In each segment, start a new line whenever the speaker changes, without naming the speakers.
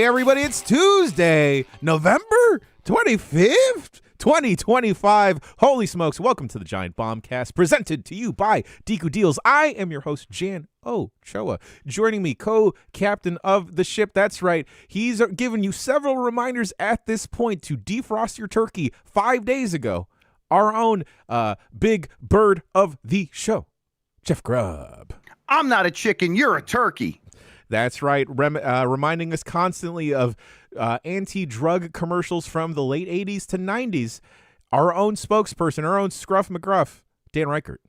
everybody, it's Tuesday, November 25th, 2025. Holy smokes, welcome to the Giant Bombcast, presented to you by Deku Deals. I am your host, Jan Ochoa. Joining me, co-captain of the ship, that's right, he's given you several reminders at this point to defrost your turkey 5 days ago. Our own big bird of the show, Jeff Grubb.
I'm not a chicken, you're a turkey.
That's right, reminding us constantly of anti-drug commercials from the late 80s to 90s. Our own spokesperson, our own Scruff McGruff, Dan Reichert.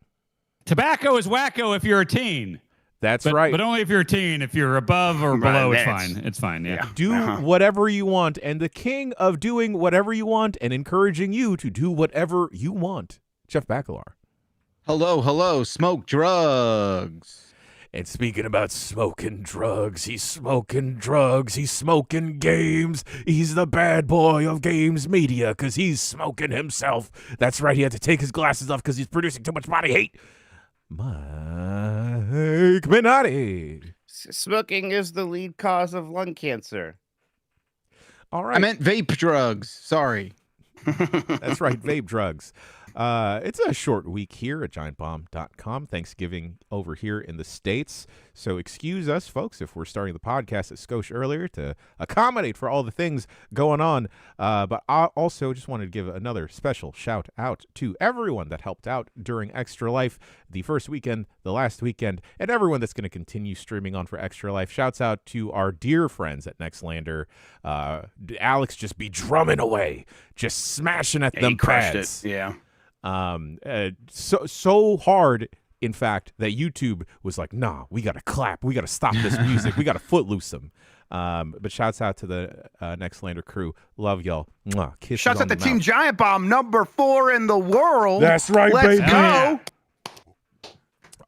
Tobacco is wacko if you're a teen.
That's right.
But only if you're a teen. If you're above or below, it's fine. It's fine, yeah.
Do whatever you want. And the king of doing whatever you want and encouraging you to do whatever you want, Jeff Bacalar.
Hello, smoke drugs.
And speaking about smoking drugs, he's smoking drugs, he's smoking games. He's the bad boy of games media because he's smoking himself. That's right, he had to take his glasses off because he's producing too much body hate. Mike Minotti.
Smoking is the lead cause of lung cancer.
All right.
I meant vape drugs. Sorry.
That's right, vape drugs. It's a short week here at giantbomb.com. Thanksgiving over here in the States. So excuse us, folks, if we're starting the podcast a skosh earlier to accommodate for all the things going on. But I also just wanted to give another special shout out to everyone that helped out during Extra Life, the first weekend, the last weekend, and everyone that's going to continue streaming on for Extra Life. Shouts out to our dear friends at Nextlander. Alex just be drumming away, just smashing at them pads.
Yeah.
So hard, in fact, that YouTube was like, nah, we gotta clap, we gotta stop this music, we gotta footloose them. But shouts out to the Nextlander crew. Love y'all. Mwah. Kisses.
Shouts out to
the
Team
mouth.
Giant Bomb, number 4 in the world.
That's right,
Let's
baby.
go.
Yeah.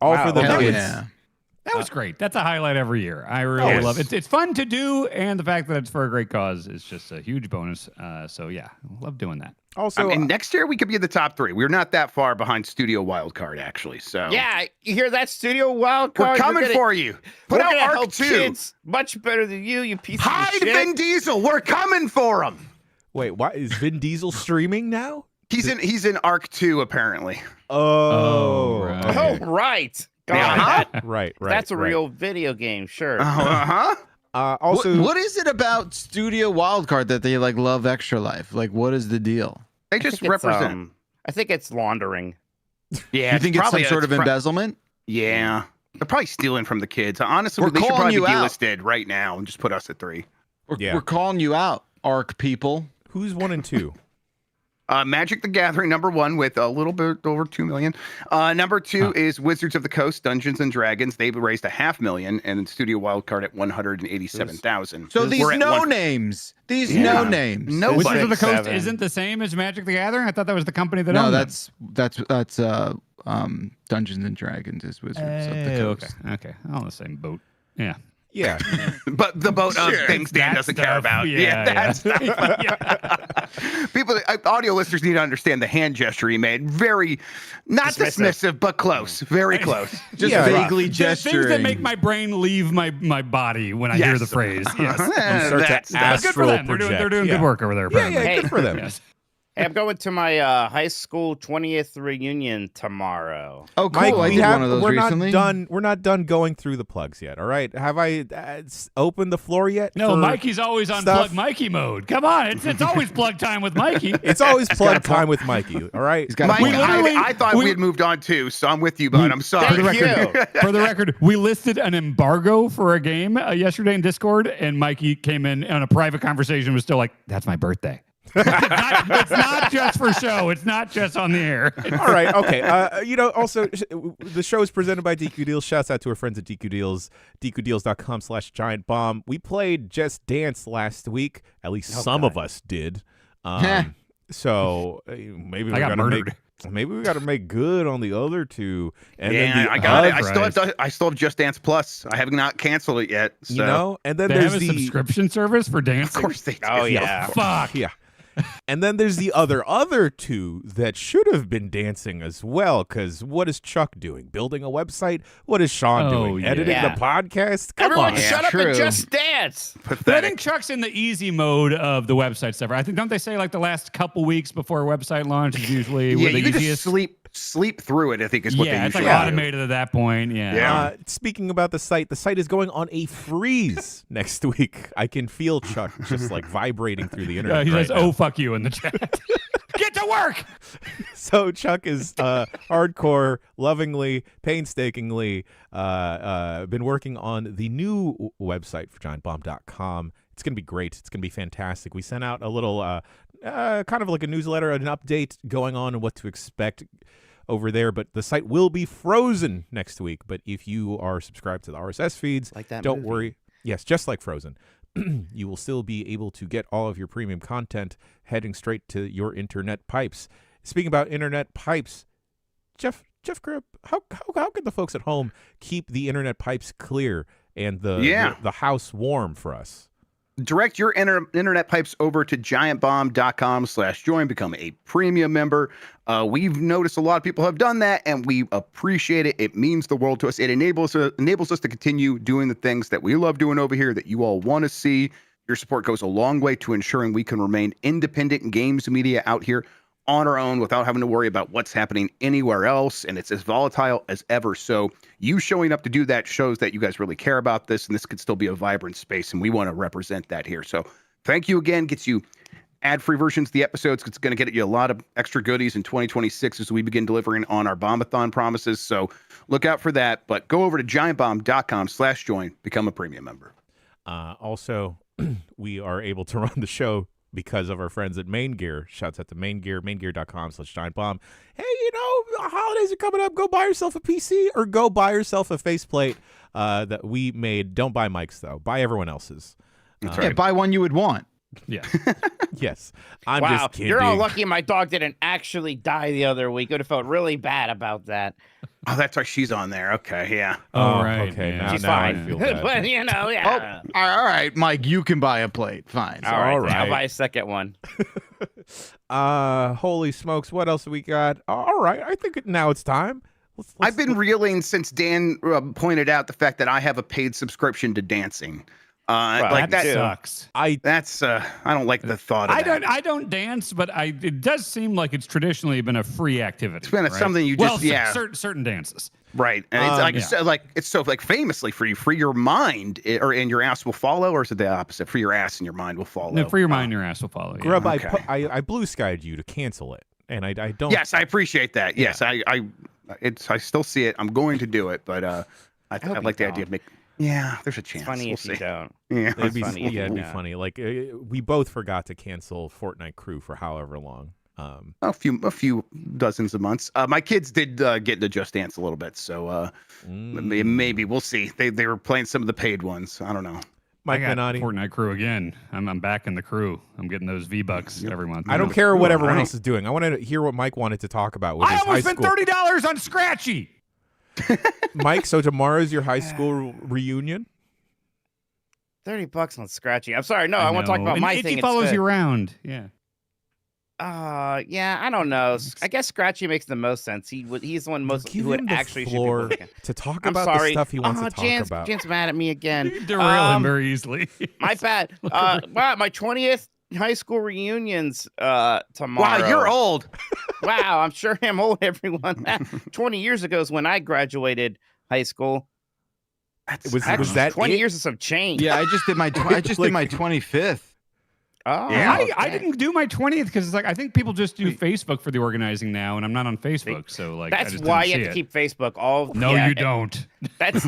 All for the
Hell
nuggets.
yeah.
That was great. That's a highlight every year. I really love it. It's fun to do, and the fact that it's for a great cause is just a huge bonus. So, yeah, love doing that.
Also,
And next year we could be in the top 3. We're not that far behind Studio Wildcard, actually. So
Yeah, you hear that, Studio Wildcard?
we're coming for you. Put out Arc 2.
Kids much better than you piece
Hide
of shit.
Vin Diesel. We're coming for him.
wait, why is Vin Diesel streaming now?
He's in Arc 2 apparently.
Oh,
right.
okay.
Oh, right. God,
Uh-huh.
right.
that's a
right.
real video game, sure.
Uh-huh.
Also,
What is it about Studio Wildcard that they love Extra Life? What is the deal?
They
I
just
think it's,
represent.
I think it's laundering.
Yeah,
You think it's some
probably
sort of
pro-
embezzlement?
Yeah. They're probably stealing from the kids. Honestly,
We're
they should
calling
probably
you
be
out.
delisted right now and just put us at 3.
We're calling you out, ARC people.
who's 1 and 2?
Magic the Gathering, number 1, with a little bit over 2 million. Number 2 is Wizards of the Coast, Dungeons and Dragons. They've raised $500,000, and then Studio Wildcard at 187,000.
So these
We're at
no-names. These
Yeah.
no-names.
No-
Wizards of the
Six,
Coast
seven.
isn't the same as Magic the Gathering? I thought that was the company that
No,
owned
that's Dungeons and Dragons is Wizards of the Coast.
Okay. On the same boat. Yeah.
Yeah.
But the boat of things Dan
That
doesn't care
stuff,
about.
yeah.
That stuff. People, audio listeners need to understand the hand gesture he made. Very, not dismissive, but close. Very close.
Just
Yeah,
vaguely
The
gesturing.
things that make my brain leave my body when I hear the phrase. Yes.
Start
That
to
stuff.
Good for
astral
them. They're doing
project.
good work over there. Apparently.
Yeah, good for them.
Yes.
Hey, I'm going to my high school 20th reunion tomorrow.
Oh, cool.
Mike,
I did one of those
we're
recently.
not done. We're not done going through the plugs yet. All right. Have I opened the floor yet?
No,
for
Mikey's always on
stuff?
plug Mikey mode. Come on, it's always plug time with Mikey.
It's always plug time with Mikey. All right.
He's got
Mike,
a
We
plan.
literally-
I thought we had moved on too, so I'm with you, bud. I'm sorry.
For the
Thank
record,
you.
for the record, we listed an embargo for a game yesterday in Discord, and Mikey came in on a private conversation. Was still like, "That's my birthday." It's not just for show. It's not just on the air.
All right. Okay. Also, the show is presented by Deku Deals. Shouts out to our friends at Deku Deals. DekuDeals.com/giantbomb. We played Just Dance last week. At least some of us did. So maybe
I got murdered.
Maybe we got to make good on the other two. And then
Yeah,
the
I got it.
other-
I still have Just Dance Plus. I have not canceled it yet. So.
You know, and then
They
there's
have a
the
subscription service for dancing.
Of course they do.
Oh, yeah.
Fuck.
Yeah. And then there's the other two that should have been dancing as well, because what is Chuck doing? Building a website? What is Sean doing?
yeah.
Editing the podcast? Come
Everyone
on.
shut up
True.
and just dance.
But I
Pathetic.
think Chuck's in the easy mode of the website stuff. I think, don't they say like the last couple weeks before a website launch is usually
Yeah,
the
you can
easiest?
just sleep through it, I think is what they
Yeah, it's
usually
like
do.
automated at that point. Yeah.
Yeah.
Speaking about the site is going on a freeze next week. I can feel Chuck just like vibrating through the internet.
He
right
says,
now.
"Oh fuck you" in the chat. Get to work.
So Chuck is hardcore, lovingly, painstakingly been working on the new website for giantbomb.com. It's going to be great. It's going to be fantastic. We sent out a little kind of like a newsletter, an update going on and what to expect over there, but the site will be frozen next week. But if you are subscribed to the RSS feeds,
Like that
don't
movie.
worry. Yes, just like Frozen. You will still be able to get all of your premium content heading straight to your internet pipes. Speaking about internet pipes, Jeff Grip, how can the folks at home keep the internet pipes clear and the house warm for us?
Direct your internet pipes over to giantbomb.com/join. Become a premium member. We've noticed a lot of people have done that, and we appreciate it. It means the world to us. It enables us to continue doing the things that we love doing over here that you all want to see. Your support goes a long way to ensuring we can remain independent games media out here on our own without having to worry about what's happening anywhere else, and it's as volatile as ever. So you showing up to do that shows that you guys really care about this, and this could still be a vibrant space, and we want to represent that here. So thank you again. Gets you ad-free versions of the episodes. It's going to get you a lot of extra goodies in 2026 as we begin delivering on our Bombathon promises. So look out for that, but go over to giantbomb.com/join, become a premium member.
Also, we are able to run the show because of our friends at Main Gear. Shouts out to Main Gear, maingear.com/giantbomb. Hey, the holidays are coming up. Go buy yourself a PC or go buy yourself a faceplate that we made. Don't buy Mike's, though. Buy everyone else's.
That's
Yeah,
right.
buy one you would want.
Yeah.
Yes. I'm
Wow,
just kidding.
you're all lucky my dog didn't actually die the other week. I would have felt really bad about that.
Oh, that's why she's on there. Okay, yeah.
Oh,
right.
okay.
Yeah.
Now,
She's
now I
fine.
feel bad.
But, yeah.
All right, Mike, you can buy a plate. Fine.
All right,
all right.
I'll buy a second one.
Holy smokes. What else do we got? All right. I think now it's time.
I've been reeling since Dan pointed out the fact that I have a paid subscription to dancing. Like
that
that
sucks.
That's I don't like the thought of that.
I don't dance, but it does seem like it's traditionally been a free activity.
It's been
right?
something you
well,
just yeah
certain dances.
right, and it's like
yeah.
it's so like famously free your mind or and your ass will follow, or is it the opposite? Free your ass and your mind will follow.
No, free your mind, your ass will follow. Yeah.
Grub,
Okay.
I blue skied you to cancel it, and I don't.
Yes, I appreciate that. Yes, I still see it. I'm going to do it, but I
hope
like the
you
idea of
don't.
make. Yeah, there's a chance.
It's funny
We'll
if you
see.
don't.
Yeah,
It'd be,
funny.
it'd be
Yeah.
funny. Like we both forgot to cancel Fortnite Crew for however long.
a few dozens of months. My kids did get into Just Dance a little bit, so maybe we'll see. They were playing some of the paid ones. I don't know.
Mike
I got
Benatti.
Fortnite crew again. I'm back in the crew. I'm getting those V-Bucks every month.
I don't care what everyone
right.
else is doing. I want to hear what Mike wanted to talk about with
I
his
almost
high
spent
school.
$30 on Scratchy.
Mike, so tomorrow's your high school reunion.
$30 on Scratchy. I'm sorry. No, I want to talk about
and
my
Icky
thing.
follows
instead.
you around. Yeah.
Yeah, I don't know. I guess Scratchy makes the most sense. He's the one
Give
who would
him the
actually
floor
should be looking.
to talk
I'm
about
sorry.
the stuff he wants to talk
Jan's,
about.
Jan's mad at me again.
Derail him very easily.
My bad. Wow, my 20th high school reunions tomorrow.
Wow, you're old.
Wow, I'm sure I'm old, everyone. 20 years ago is when I graduated high school.
Was
Actually,
that
20
it?
years of some change?
Yeah, I just did my did my 25th.
Oh,
Yeah.
I
okay.
didn't do my 20th because it's like I think people just do Facebook for the organizing now, and I'm not on Facebook, so like I
That's
just
why
didn't
you
see
have to
it.
keep Facebook all.
No,
yeah,
you don't.
That's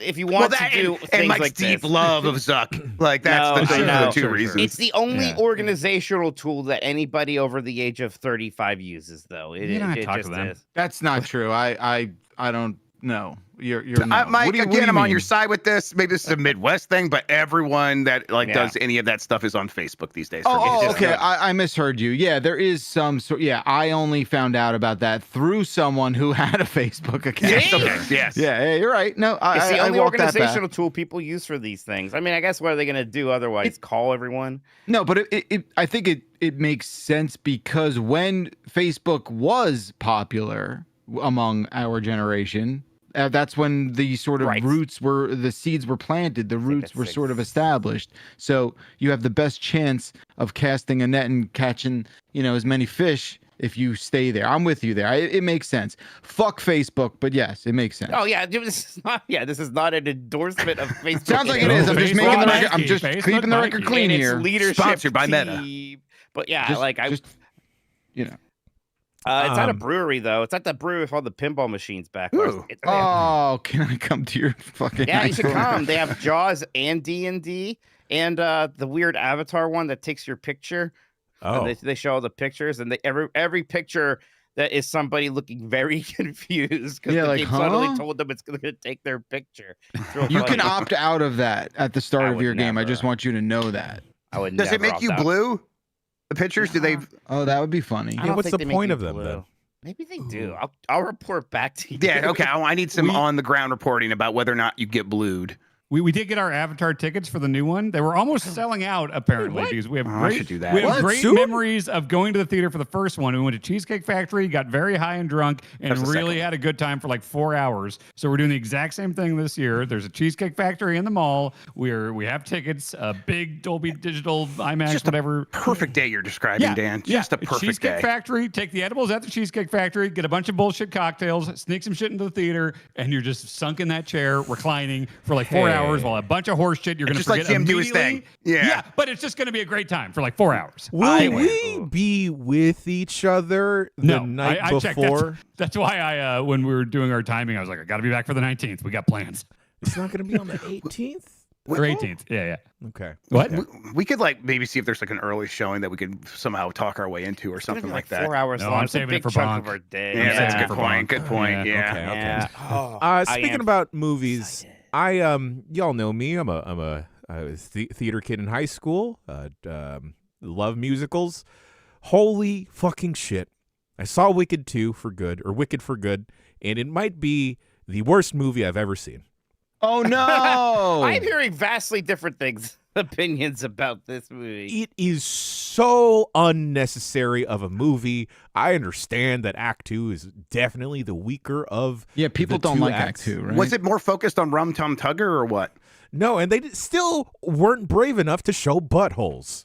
if you want to do
and
things
Mike's
like
deep
this.
love of Zuck. Like that's
No,
the,
I
those are
know.
the two
Sure.
reasons.
It's the only
Yeah.
organizational tool that anybody over the age of 35 uses, though.
You don't have to
It
talk to
just
them.
is.
That's not true. I don't no. You're no.
Mike,
What do you
again, I'm on your
mean?
side with this. Maybe this is a Midwest thing, but everyone that does any of that stuff is on Facebook these days.
Oh, okay. I misheard you. Yeah, there is some sort. Yeah, I only found out about that through someone who had a Facebook account.
Yes, okay. Yes.
Yeah, you're right. No,
It's the only
walked that back.
organizational tool people use for these things. I mean, I guess what are they going to do otherwise? Call everyone?
No, but I think it makes sense because when Facebook was popular among our generation, that's when the sort of the seeds were planted, the roots were sort of established. So you have the best chance of casting a net and catching, as many fish if you stay there. I'm with you there. It makes sense. Fuck Facebook, but yes, it makes sense.
Oh yeah, this is not an endorsement of Facebook.
Sounds like it is. I'm just making the record. I'm just keeping the record clean
and
here.
It's leadership
sponsored by Meta.
team. But yeah,
It's
at a brewery though. It's at the brewery with all the pinball machines back.
Oh, can I come to your fucking?
Yeah, you should come. They have Jaws and D&D and the weird Avatar one that takes your picture.
Oh,
They show all the pictures, and every picture that is somebody looking very confused because the game suddenly told them it's going to take their picture.
You can opt out of that at the start of your game. I just want you to know that.
I would.
Does it make you blue? The pictures? Do they?
Oh, that would be funny.
Yeah, what's the point of them then?
Maybe they do. I'll report back to you.
Yeah. Okay. I need some on the ground reporting about whether or not you get blued.
We did get our Avatar tickets for the new one. They were almost selling out, apparently, because we have
I should do that.
We have great memories of going to the theater for the first one. We went to Cheesecake Factory, got very high and drunk, and really had a good time for like 4 hours. So we're doing the exact same thing this year. There's a Cheesecake Factory in the mall. We have tickets, a big Dolby Digital IMAX,
just
whatever.
Perfect day you're describing, Dan. Just a perfect
Cheesecake
day.
Factory. Take the edibles at the Cheesecake Factory. Get a bunch of bullshit cocktails. Sneak some shit into the theater, and you're just sunk in that chair, reclining for like 4 hours while a bunch of horse shit you're going to forget
just like Jim do his thing.
Yeah, but it's just going to be a great time for like 4 hours.
Will we be with each other the night before?
That's why when we were doing our timing, I was like, I got to be back for the 19th. We got plans.
It's not going to be on the 18th?
Or 18th. Yeah.
Okay.
What?
We could maybe see if there's like an early showing that we could somehow talk our way into or something like that.
4 hours long.
I'm
it's
saving
a
it for
big chunk
Bonk.
of our day.
Yeah, that's a good point. Good point. Yeah.
Okay. Speaking about movies, y'all know me. I was theater kid in high school. Love musicals. Holy fucking shit! I saw Wicked for good, and it might be the worst movie I've ever seen.
Oh no!
I'm hearing vastly different opinions about this movie.
It is so unnecessary of a movie. I understand that Act 2 is definitely the weaker of
people
the
don't
two
like
acts.
Act 2, right?
Was it more focused on Rum Tum Tugger or what?
No, and they still weren't brave enough to show buttholes.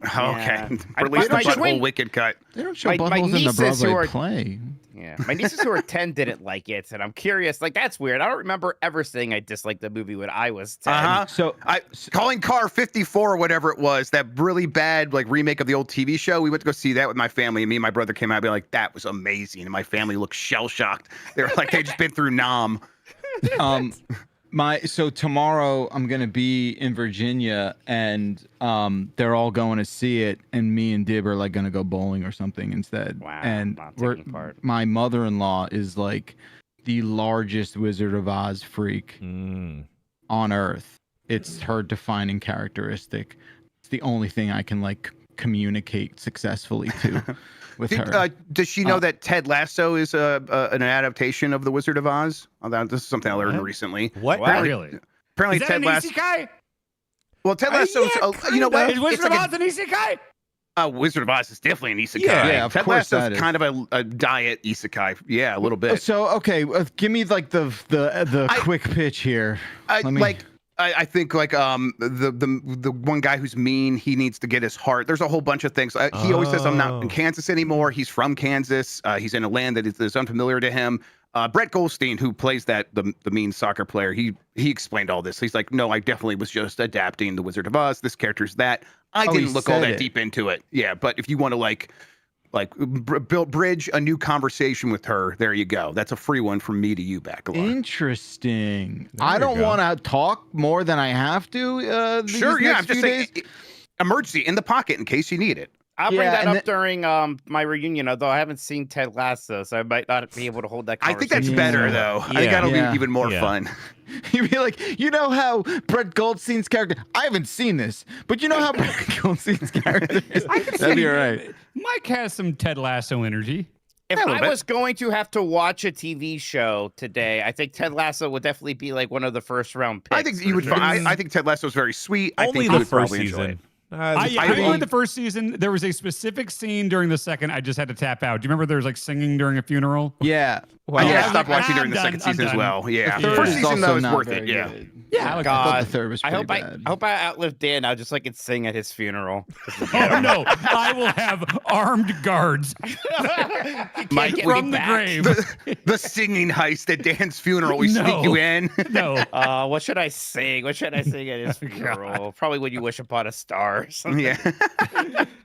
Okay. Release the butthole Wicked cut.
They don't show buttholes in the Broadway play.
Yeah, my nieces who are 10 didn't like it, and I'm curious. Like, that's weird. I don't remember ever saying I disliked the movie when I was 10.
So Calling Car 54 or whatever it was, that really bad remake of the old TV show. We went to go see that with my family, and me and my brother came out and be like, "That was amazing." And my family looked shell shocked. They were like, they just been through Nam.
So tomorrow I'm gonna be in Virginia, and they're all going to see it, and me and Dib are gonna go bowling or something instead.
Wow!
And my mother-in-law is the largest Wizard of Oz freak on Earth. It's her defining characteristic. It's the only thing I can communicate successfally to. With her.
Does she know that Ted Lasso is an adaptation of The Wizard of Oz? This is something I learned recently.
What?
Really?
Apparently,
Is that
Ted Lasso.
Isekai?
Well, Ted Lasso. You know what?
Is Wizard of Oz an Isekai?
Wizard of Oz is definitely an isekai.
Yeah, of
Ted
course
Lasso is kind of a diet isekai. Yeah, a little bit.
So okay, give me the quick pitch here.
I think the one guy who's mean, he needs to get his heart. There's a whole bunch of things. He always says, "I'm not in Kansas anymore." He's from Kansas. He's in a land that is unfamiliar to him. Brett Goldstein, who plays the mean soccer player, he explained all this. He's like, "No, I definitely was just adapting The Wizard of Oz. This character's that. I didn't look all that deep into it." Yeah, but if you want to bridge a new conversation with her, there you go. That's a free one from me to you, Bacala.
Interesting. I don't want to talk more than I have to.
Sure, yeah. I'm just saying, emergency in the pocket in case you need it.
I'll bring
Yeah,
that up during my reunion, although I haven't seen Ted Lasso, so I might not be able to hold that
I
conversation.
think that's better, though. I think that'll be even more fun.
You'd be like, you know how Brett Goldstein's character, I haven't seen this, but you know how Brett Goldstein's character is? That'd be all right.
Mike has some Ted Lasso energy.
If I was going to have to watch a TV show today, I think Ted Lasso would definitely be like one of the first round picks.
I think you would.
Sure.
I think Ted Lasso is very sweet. I
Only
think
the
you would
first
probably enjoy
season.
it.
I enjoyed the first season. There was a specific scene during the second I just had to tap out. Do you remember there was like singing during a funeral?
Yeah.
Well,
Yeah,
I stopped watching during the second season as well. Yeah, the first season though is worth it. Yeah.
Yeah,
I thought the third was
I
pretty
hope
bad.
I outlive Dan. I just like it sing at his funeral.
Oh no! I will have armed guards
Mike,
from the grave.
The singing heist at Dan's funeral. We
No.
sneak you in.
No.
What should I sing? What should I sing at his funeral? Probably When You Wish Upon a Star. Or something.
Yeah.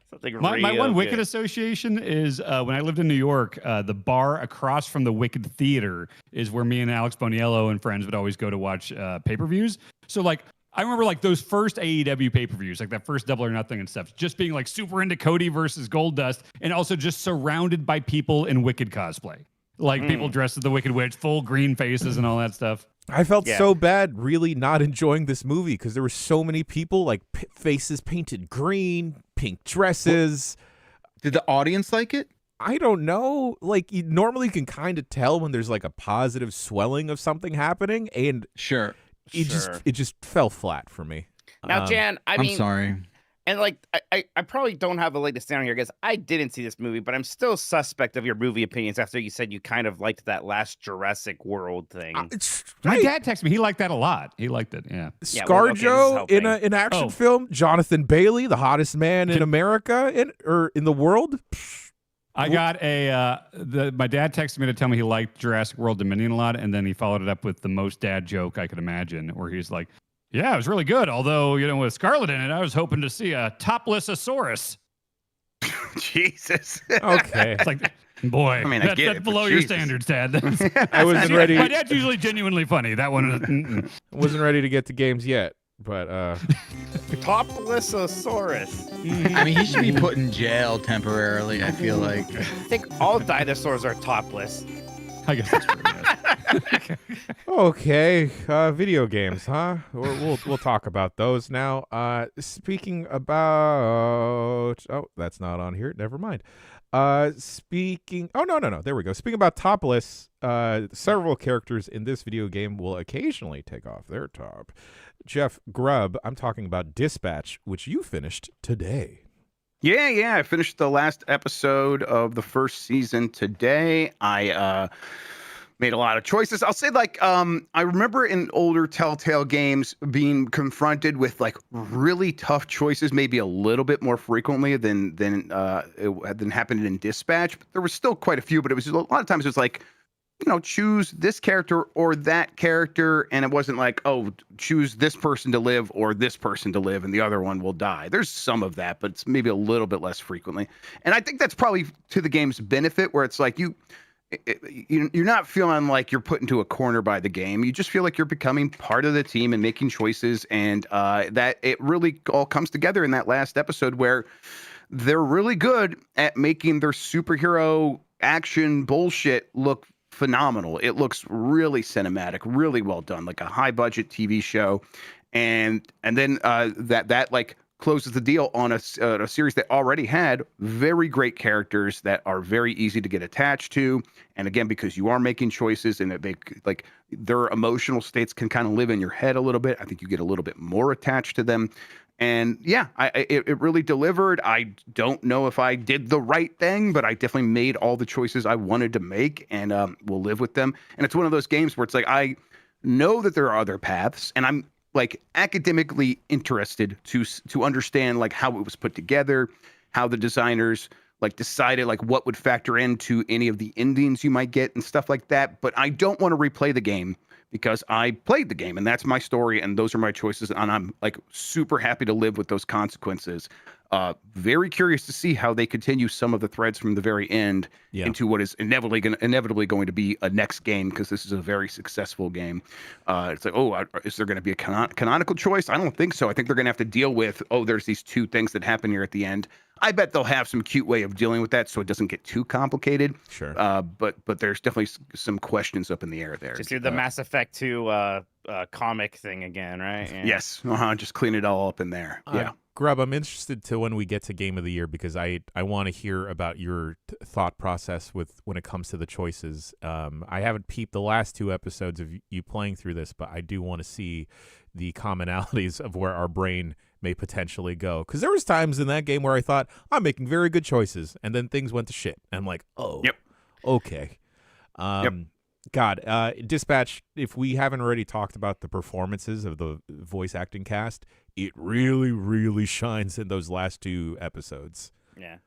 Something
My
real
one Wicked
good.
association is when I lived in New York, the bar across from the Wicked Theater is where me and Alex Boniello and friends would always go to watch pay-per-views. So like, I remember like those first AEW pay-per-views, like that first Double or Nothing and stuff, just being like super into Cody versus Goldust and also just surrounded by people in Wicked cosplay. Like people dressed as the Wicked Witch, full green faces and all that stuff.
I felt so bad really not enjoying this movie because there were so many people, like faces painted green, pink dresses.
Did the audience like it?
I don't know. Like, you normally can kind of tell when there's like a positive swelling of something happening, and
Sure.
it just fell flat for me.
Now, Jan, I mean,
I'm sorry.
and like, I probably don't have a leg to stand on here because I didn't see this movie, but I'm still suspect of your movie opinions after you said you kind of liked that last Jurassic World thing.
My dad texted me. He liked that a lot. He liked it. Yeah.
Yeah, well, okay, this is
ScarJo in
helping.
an action film, Jonathan Bailey, the hottest man in America in the world.
I got my dad texted me to tell me he liked Jurassic World Dominion a lot, and then he followed it up with the most dad joke I could imagine, where he's like, yeah, it was really good. Although, with Scarlet in it, I was hoping to see a toplessosaurus.
Jesus.
Okay.
It's like, boy,
I mean, I get
that's
it, but
below your
Jesus.
standards, Dad.
I wasn't ready.
My dad's usually genuinely funny. That one,
Wasn't ready to get to games yet, but
Toplessosaurus.
I mean, he should be put in jail temporarily, I feel like.
I think all dinosaurs are topless.
I guess that's true. Yes.
okay. Video games, huh? We'll talk about those now. Speaking about, that's not on here. Never mind. Oh no. There we go. Speaking about topless, several characters in this video game will occasionally take off their top. Jeff Grubb, I'm talking about Dispatch, which you finished today.
Yeah. I finished the last episode of the first season today. I made a lot of choices. I'll say, like, I remember in older Telltale games being confronted with like really tough choices, maybe a little bit more frequently than happened in Dispatch. But there was still quite a few. But it was a lot of times it was like, choose this character or that character, and it wasn't like, oh, choose this person to live or this person to live, and the other one will die. There's some of that, but it's maybe a little bit less frequently. And I think that's probably to the game's benefit, where it's like you're not feeling like you're put into a corner by the game. You just feel like you're becoming part of the team and making choices, and that it really all comes together in that last episode where they're really good at making their superhero action bullshit look phenomenal. It looks really cinematic, really well done, like a high budget TV show, and then that like closes the deal on a series that already had very great characters that are very easy to get attached to. And again, because you are making choices and like their emotional states can kind of live in your head a little bit, I think you get a little bit more attached to them. And yeah, it really delivered. I don't know if I did the right thing, but I definitely made all the choices I wanted to make, and will live with them. And it's one of those games where it's like, I know that there are other paths, and I'm like academically interested to understand like how it was put together, how the designers like decided like what would factor into any of the endings you might get and stuff like that. But I don't want to replay the game, because I played the game and that's my story and those are my choices, and I'm like super happy to live with those consequences. Very curious to see how they continue some of the threads from the very end into what is inevitably going to be a next game, because this is a very successful game. It's like, is there going to be a canonical choice? I don't think so. I think they're going to have to deal with, there's these two things that happen here at the end. I bet they'll have some cute way of dealing with that so it doesn't get too complicated.
Sure.
But there's definitely some questions up in the air there.
Just do the Mass Effect 2 comic thing again, right? Yeah.
Yes. Just clean it all up in there. Yeah.
Grub, I'm interested to when we get to Game of the Year because I want to hear about your thought process when it comes to the choices. I haven't peeped the last 2 episodes of you playing through this, but I do want to see the commonalities of where our brain may potentially go. Because there was times in that game where I thought, I'm making very good choices, and then things went to shit. And I'm like, oh,
yep.
Okay. God, Dispatch, if we haven't already talked about the performances of the voice acting cast, it really, really shines in those last 2 episodes.
Yeah.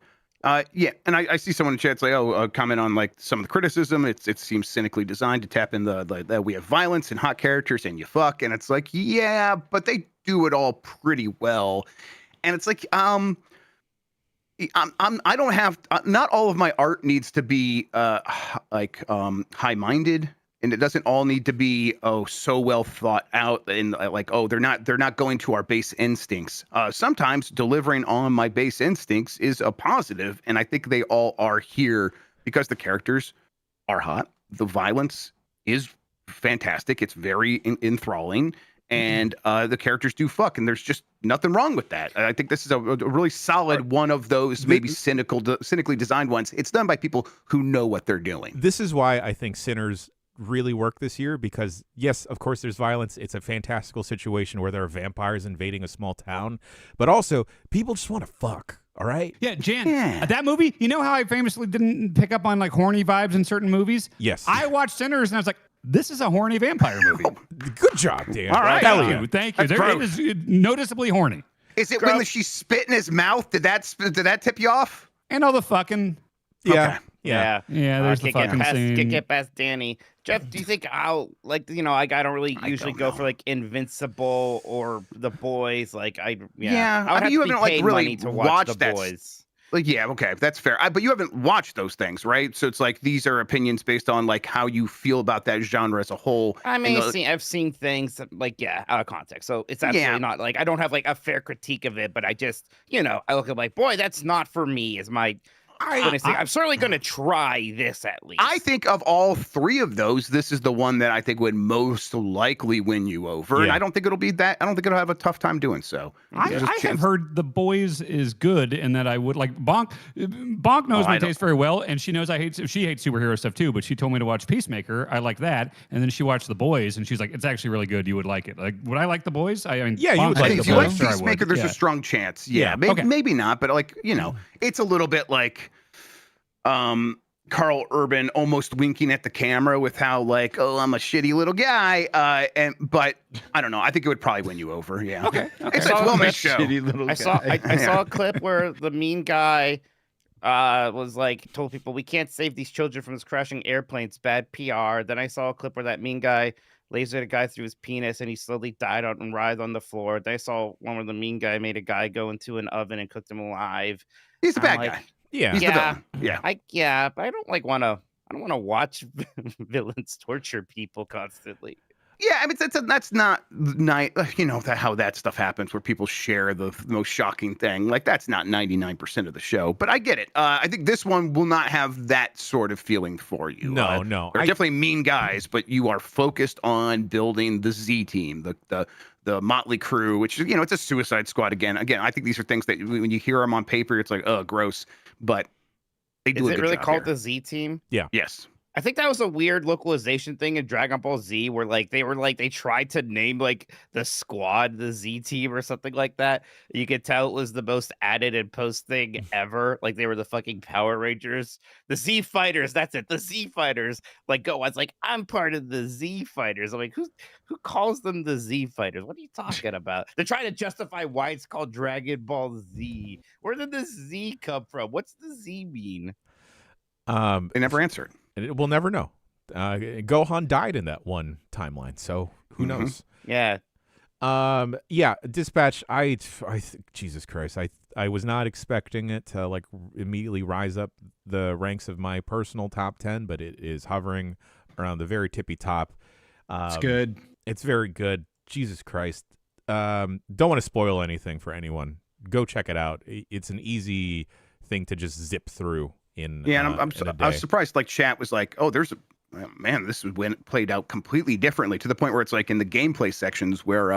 Yeah, and I see someone in chat's like, comment on like some of the criticism. It seems cynically designed to tap in the we have violence and hot characters and you fuck, and it's like, yeah, but they do it all pretty well, and it's like, I don't have not all of my art needs to be high-minded, and it doesn't all need to be so well thought out and like they're not going to our base instincts. Sometimes delivering on my base instincts is a positive, and I think they all are here because the characters are hot, the violence is fantastic, it's very enthralling, and the characters do fuck, and there's just nothing wrong with that. I think this is a really solid one of those maybe cynically designed ones. It's done by people who know what they're doing.
This is why I think Sinners really work this year because, yes, of course, there's violence. It's a fantastical situation where there are vampires invading a small town, but also people just want to fuck. All right.
Yeah, Jan, that movie, you know how I famously didn't pick up on like horny vibes in certain movies?
Yes.
I watched Sinners and I was like, this is a horny vampire movie.
Good job, Dan.
All right.
Thank you. It is noticeably horny.
Is it when she spit in his mouth? Did that tip you off?
And all the fucking.
Yeah.
Okay.
Yeah, there's the fucking scene.
Get past Danny. Jeff, do you think I don't really usually go for like Invincible or The Boys. Like I would
you
have
haven't
to
like
pay
really
money to watch
watched
The
that.
Boys.
Like, yeah, okay, that's fair. But you haven't watched those things, right? So it's like these are opinions based on like how you feel about that genre as a whole.
I mean, I've seen things like out of context, so it's absolutely not like I don't have like a fair critique of it, but I just I look at like, boy, that's not for me. I'm certainly going to try this at least.
I think of all 3 of those, this is the one that I think would most likely win you over. And I don't think it'll be that. I don't think it'll have a tough time doing so.
I have heard The Boys is good and that I would like Bonk. Bonk knows my taste very well, and she knows she hates superhero stuff too, but she told me to watch Peacemaker. I like that. And then she watched The Boys and she's like, it's actually really good. You would like it. Like, would I like The Boys? I mean,
yeah, you would like
if you like Peacemaker, there's a strong chance. Yeah. Maybe not, but like, it's a little bit like Carl Urban almost winking at the camera with how like, I'm a shitty little guy. But I don't know. I think it would probably win you over. Yeah.
Okay.
It's a well-made show.
I saw a clip where the mean guy was like told people we can't save these children from this crashing airplane. It's bad PR. Then I saw a clip where that mean guy lasered a guy through his penis and he slowly died out and writhed on the floor. Then I saw one where the mean guy made a guy go into an oven and cooked him alive.
He's a bad guy.
Yeah.
He's the villain. Yeah.
But I don't want to watch villains torture people constantly.
Yeah, I mean that's not nice. How that stuff happens where people share the most shocking thing. Like that's not 99% of the show. But I get it. I think this one will not have that sort of feeling for you.
No.
They're definitely mean guys, but you are focused on building the Z team, the Motley Crew, which is it's a Suicide Squad again. Again, I think these are things that when you hear them on paper, it's like, oh, gross. But they do.
Is it really called
here.
the Z team?
Yeah.
Yes.
I think that was a weird localization thing in Dragon Ball Z where they tried to name like the squad the Z team or something like that. You could tell it was the most added and post thing ever. Like they were the fucking Power Rangers. The Z Fighters, that's it. The Z Fighters. Like I was like, I'm part of the Z Fighters. I'm like, who calls them the Z Fighters? What are you talking about? They're trying to justify why it's called Dragon Ball Z. Where did the Z come from? What's the Z mean?
They never answered.
We'll never know. Gohan died in that one timeline, so who knows?
Yeah.
Dispatch. Jesus Christ, I was not expecting it to like immediately rise up the ranks of my personal top 10, but it is hovering around the very tippy top.
It's good.
It's very good. Jesus Christ. Don't want to spoil anything for anyone. go check it out. It's an easy thing to just zip through in
Yeah, and
in a
I was
day.
surprised. Like chat was like, "Oh, there's a man. This is when it played out completely differently to the point where it's like in the gameplay sections where,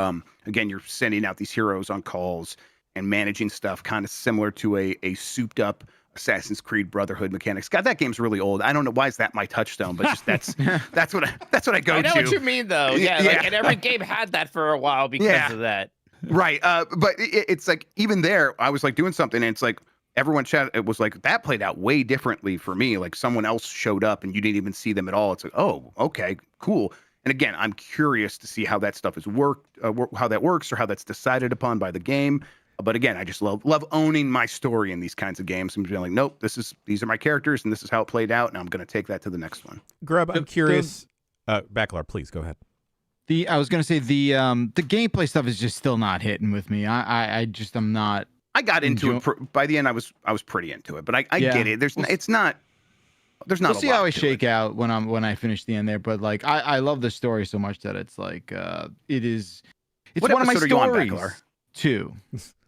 again, you're sending out these heroes on calls and managing stuff, kind of similar to a souped up Assassin's Creed Brotherhood mechanics. God, that game's really old. I don't know why is that my touchdown, but just that's what I go
I know
to.
what you mean, though. Yeah,
Yeah.
like, and every game had that for a while because
Yeah.
of that.
Right. But it's like even there, I was like doing something, and it's like everyone chat. It was like that played out way differently for me. Like someone else showed up, and you didn't even see them at all. It's like, oh, okay, cool. And again, I'm curious to see how that stuff is worked, how that works, or how that's decided upon by the game. But again, I just love owning my story in these kinds of games and being like, nope, these are my characters, and this is how it played out, and I'm going to take that to the next one.
Grub, I'm curious. Backlar, please go ahead.
I was gonna say the gameplay stuff is just still not hitting with me. I'm not.
I got into it by the end. I was pretty into it, but I
Yeah.
get it. There's not. There's not.
We'll see how I shake out when I finish the end there. But like I love the story so much that it's like it's
What
one of my
episode are you on,
stories.
Backlar?
2.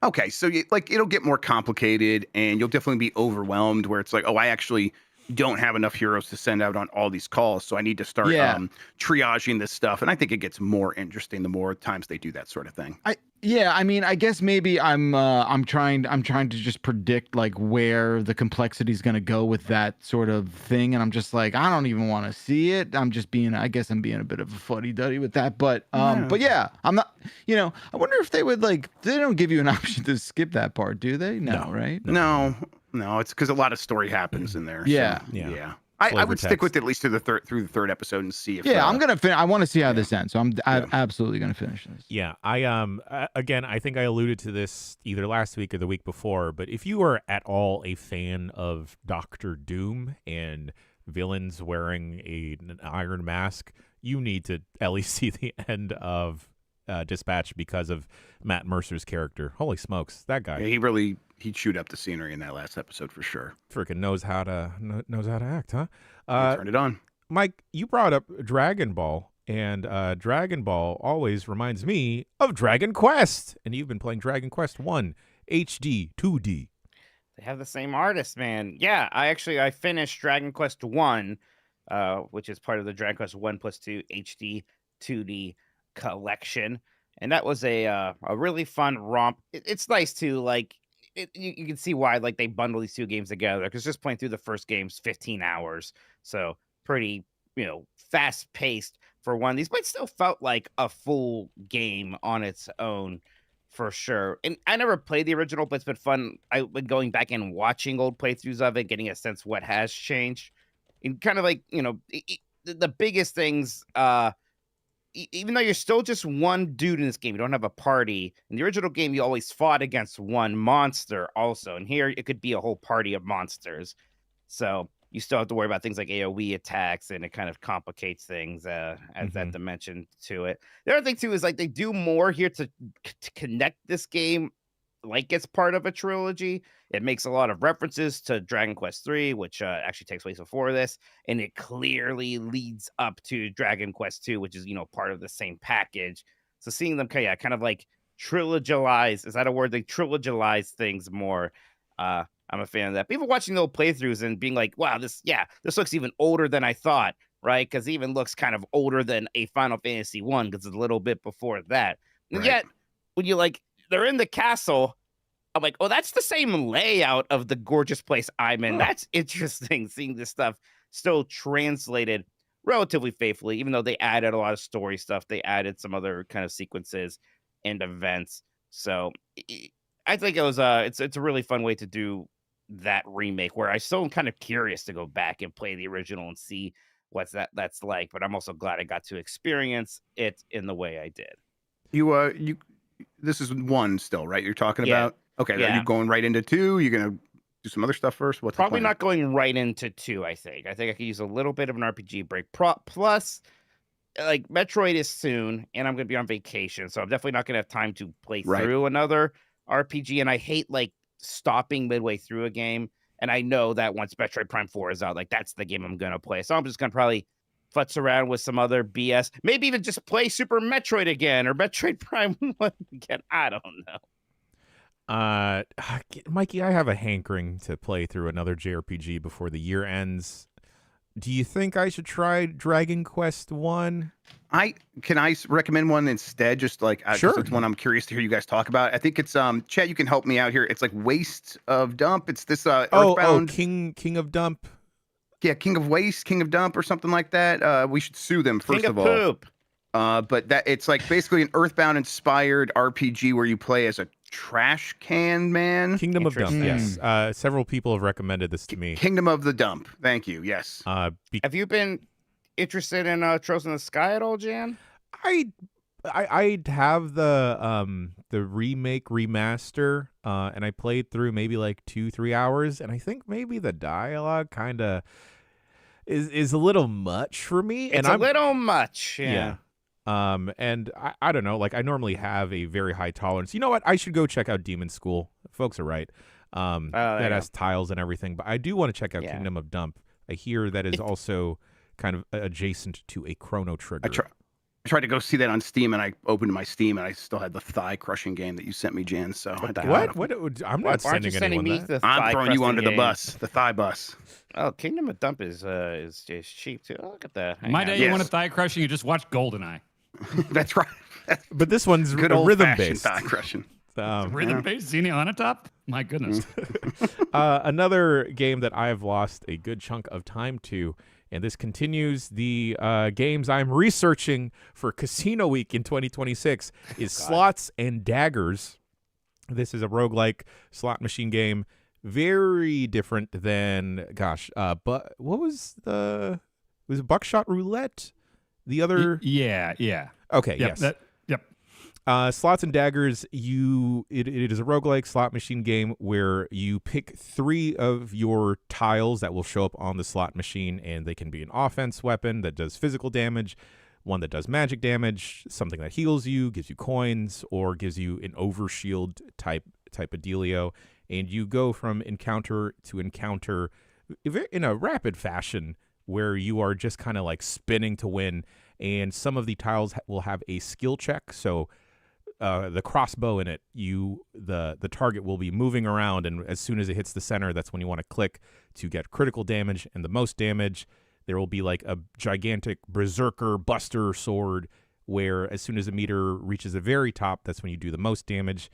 Okay, so it'll get more complicated, and you'll definitely be overwhelmed. Where it's like, oh, I actually don't have enough heroes to send out on all these calls, so I need to start triaging this stuff. And I think it gets more interesting the more times they do that sort of thing.
I mean, I guess maybe I'm trying to just predict like where the complexity is going to go with that sort of thing, and I'm just like, I don't even want to see it. I guess I'm being a bit of a fuddy-duddy with that, but yeah, I'm not. I wonder if they would they don't give you an option to skip that part, do they? No, right?
No, it's because a lot of story happens in there.
Yeah.
So, yeah. I would stick with it at least through the third episode and see if.
Yeah, I'm gonna finish. I want to see how this ends, so I'm absolutely gonna finish this.
Yeah, again, I think I alluded to this either last week or the week before, but if you are at all a fan of Doctor Doom and villains wearing an iron mask, you need to at least see the end of Dispatch because of Matt Mercer's character. Holy smokes, that guy!
Yeah, he chewed up the scenery in that last episode for sure.
Freaking knows how to act, huh?
Turn it on.
Mike, you brought up Dragon Ball, and Dragon Ball always reminds me of Dragon Quest, and you've been playing Dragon Quest 1 HD 2D.
They have the same artist, man. Yeah, I finished Dragon Quest 1, which is part of the Dragon Quest 1+2 HD 2D collection, and that was a really fun romp. It's nice too, like you can see why they bundle these two games together, because just playing through the first game's 15 hours, so pretty fast paced for one of these, but it still felt like a full game on its own for sure. And I never played the original, but it's been fun. I've been going back and watching old playthroughs of it, getting a sense what has changed, and kind of the biggest things. Even though you're still just one dude in this game, you don't have a party. In the original game, you always fought against one monster also. And here, it could be a whole party of monsters. So you still have to worry about things like AoE attacks, and it kind of complicates things, adds that dimension to it. The other thing, too, is they do more here to connect this game like it's part of a trilogy. It makes a lot of references to Dragon Quest 3, which actually takes place before this, and it clearly leads up to Dragon Quest 2, which is part of the same package. So seeing them kind of trilogize, is that a word? They trilogize things more. I'm a fan of that. People watching the old playthroughs and being like, wow, this looks even older than I thought, right? Because it even looks kind of older than a Final Fantasy 1, because it's a little bit before that. And yet, when you they're in the castle, I'm like, oh, that's the same layout of the gorgeous place I'm in. That's interesting, seeing this stuff still translated relatively faithfully, even though they added a lot of story stuff. They added some other kind of sequences and events. So I think it was it's a really fun way to do that remake, where I still am kind of curious to go back and play the original and see what's that's like. But I'm also glad I got to experience it in the way I did.
You this is 1 still, right? You're talking about. Okay, are you going right into 2? You're gonna do some other stuff first? What's
probably not going right into 2? I think I could use a little bit of an RPG break. Plus, Metroid is soon, and I'm gonna be on vacation, so I'm definitely not gonna have time to play through another RPG. And I hate stopping midway through a game. And I know that once Metroid Prime 4 is out, that's the game I'm gonna play. So I'm just gonna probably futz around with some other BS. Maybe even just play Super Metroid again, or Metroid Prime 1 again. I don't know.
Mikey, I have a hankering to play through another JRPG before the year ends. Do you think I should try Dragon Quest 1?
Can I recommend one instead? Just like, 'cause
Sure.
it's one I'm curious to hear you guys talk about. I think it's Chet, you can help me out here. It's like Waste of Dump. It's this Earthbound.
King of Dump.
Yeah, King of Waste, King of Dump, or something like that. We should sue them first
King
of
of
all.
Poop.
But that it's like basically an Earthbound inspired RPG where you play as a trash can man.
Kingdom of Dump,
Interesting.
yes. Several people have recommended this to me.
Kingdom of the Dump. Thank you. Yes.
Have you been interested in Trails in the Sky at all, Jan?
I have the remake remaster, and I played through maybe like 2-3 hours, and I think maybe the dialogue kind of is a little much for me.
It's a little much. Yeah.
And I don't know, like I normally have a very high tolerance. You know what? I should go check out Demon School. Folks are right. That has tiles and everything, but I do want to check out Kingdom of Dump. I hear that is also kind of adjacent to a Chrono Trigger.
I tried to go see that on Steam, and I opened my Steam, and I still had the thigh crushing game that you sent me, Jan. So
What? I'm
Why
not
aren't you
sending
sending
anyone
me
that.
the
I'm throwing you
thigh-crusting
under the
game?
bus, the thigh bus.
Oh, Kingdom of Dump is cheap too. Oh, look at that. Hang
My
on.
day,
Yes.
you want a thigh crushing, you just watch GoldenEye.
That's right.
But this one's
Good old
rhythm
fashioned
based.
thigh crushing.
Rhythm-based Xenia on a top? My goodness.
Another game that I've lost a good chunk of time to, and this continues the games I'm researching for Casino Week in 2026, is Slots and Daggers. This is a roguelike slot machine game, very different than, but what was was it Buckshot Roulette? The other?
Yeah.
Okay,
Yep,
yes.
Yep.
Slots and Daggers, it is a roguelike slot machine game where you pick 3 of your tiles that will show up on the slot machine, and they can be an offense weapon that does physical damage, one that does magic damage, something that heals you, gives you coins, or gives you an overshield type of dealio. And you go from encounter to encounter in a rapid fashion where you are just kind of like spinning to win. And some of the tiles will have a skill check. So the crossbow in it, the target will be moving around, and as soon as it hits the center, that's when you want to click to get critical damage and the most damage. There will be like a gigantic berserker buster sword where as soon as a meter reaches the very top, that's when you do the most damage.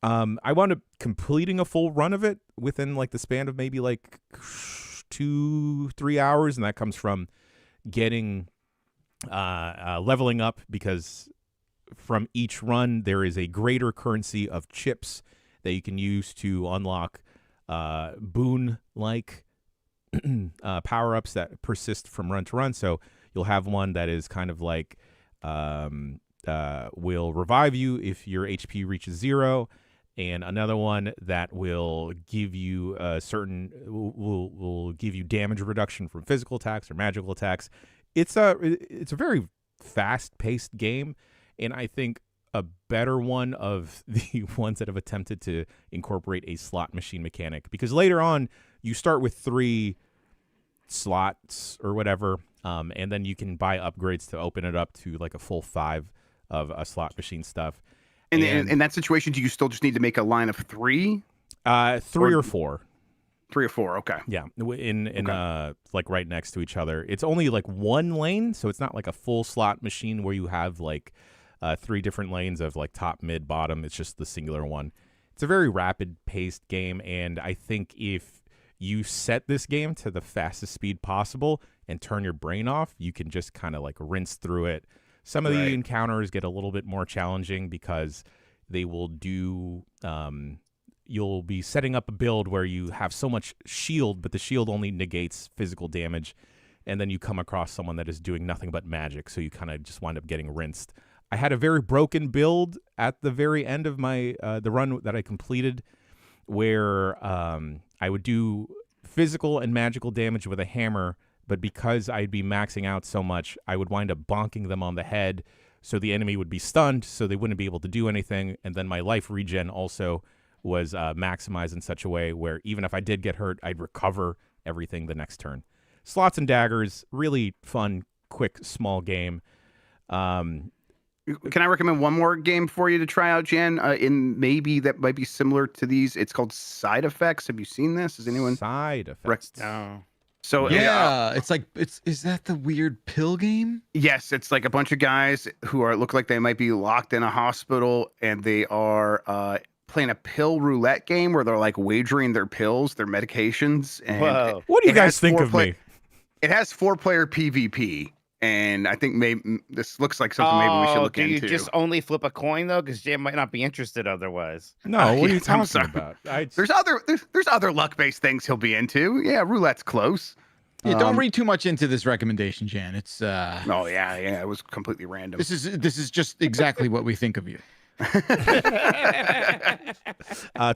I wound up completing a full run of it within like the span of maybe like 2-3 hours, and that comes from getting leveling up, because from each run there is a greater currency of chips that you can use to unlock boon-like power-ups that persist from run to run. So you'll have one that is kind of like will revive you if your HP reaches 0, and another one that will give you a certain will give you damage reduction from physical attacks or magical attacks. It's a very fast-paced game, and I think a better one of the ones that have attempted to incorporate a slot machine mechanic, because later on you start with 3 slots or whatever, and then you can buy upgrades to open it up to like a full 5 of slot machine stuff.
And in that situation, do you still just need to make a line of 3?
3 or 4.
3 or 4, okay.
Yeah, like right next to each other. It's only like 1 lane, so it's not like a full slot machine where you have like 3 different lanes of like top, mid, bottom. It's just the singular one. It's a very rapid-paced game, and I think if you set this game to the fastest speed possible and turn your brain off, you can just kind of like rinse through it. Some of the encounters get a little bit more challenging because they will do you'll be setting up a build where you have so much shield, but the shield only negates physical damage, and then you come across someone that is doing nothing but magic, so you kind of just wind up getting rinsed. I had a very broken build at the very end of my the run that I completed, where I would do physical and magical damage with a hammer, but because I'd be maxing out so much, I would wind up bonking them on the head, so the enemy would be stunned, so they wouldn't be able to do anything, and then my life regen also was maximized in such a way where even if I did get hurt, I'd recover everything the next turn. Slots and Daggers, really fun, quick, small game.
Can I recommend one more game for you to try out, Jen? Maybe that might be similar to these. It's called Side Effects. Have you seen this? Has anyone?
Side effects?
No.
So
Yeah, is that the weird pill game?
yes, it's like a bunch of guys who look like they might be locked in a hospital, and they are playing a pill roulette game where they're like wagering their pills, their medications. And
Whoa.
What do you
it
guys
has
think of me?
It has 4-player PvP, and I think maybe this looks like something maybe we should look
do
into.
you just only flip a coin though? Because Jam might not be interested otherwise.
No, what are you
I'm
talking
sorry.
about?
There's other luck-based things he'll be into. Yeah, roulette's close.
Yeah, don't read too much into this recommendation, Jan. It's
Oh yeah, it was completely random.
this is just exactly what we think of you.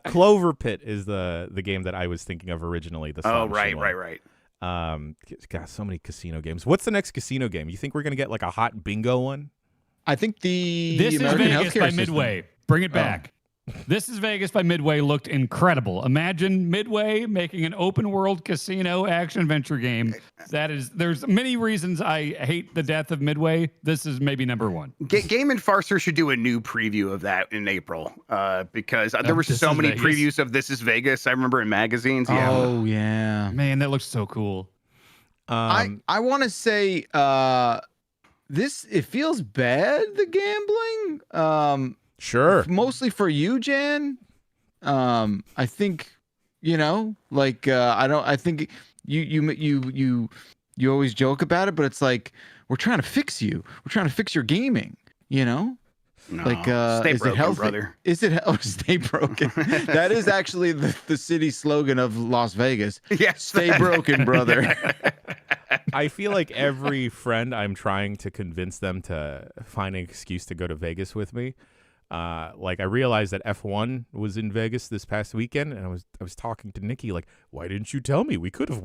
Clover Pit is the game that I was thinking of originally. The
Oh
Astonishing one.
right.
Got so many casino games. What's the next casino game? You think we're gonna get like a hot bingo one?
I think
This
American
is Vegas
healthcare
by
system-
Midway. Bring it back. This is Vegas by Midway looked incredible. Imagine Midway making an open world casino action adventure game. There's many reasons I hate the death of Midway. This is maybe number one.
Game and Farcer should do a new preview of that in April, because there were
This
so
is
many
Vegas.
previews of This is Vegas. I remember in magazines. Yeah.
Oh yeah.
Man, that looks so cool.
I want to say it feels bad, the gambling.
Sure.
Mostly for you, Jan. I think I think you always joke about it, but it's like we're trying to fix you. We're trying to fix your gaming,
No,
like
stay
is
broken,
it healthy?
brother.
Is it stay broken? That is actually the city slogan of Las Vegas.
Yes.
Stay broken, brother.
I feel like every friend I'm trying to convince them to find an excuse to go to Vegas with me. Like I realized that F1 was in Vegas this past weekend, and I was talking to Nikki like, why didn't you tell me? We could have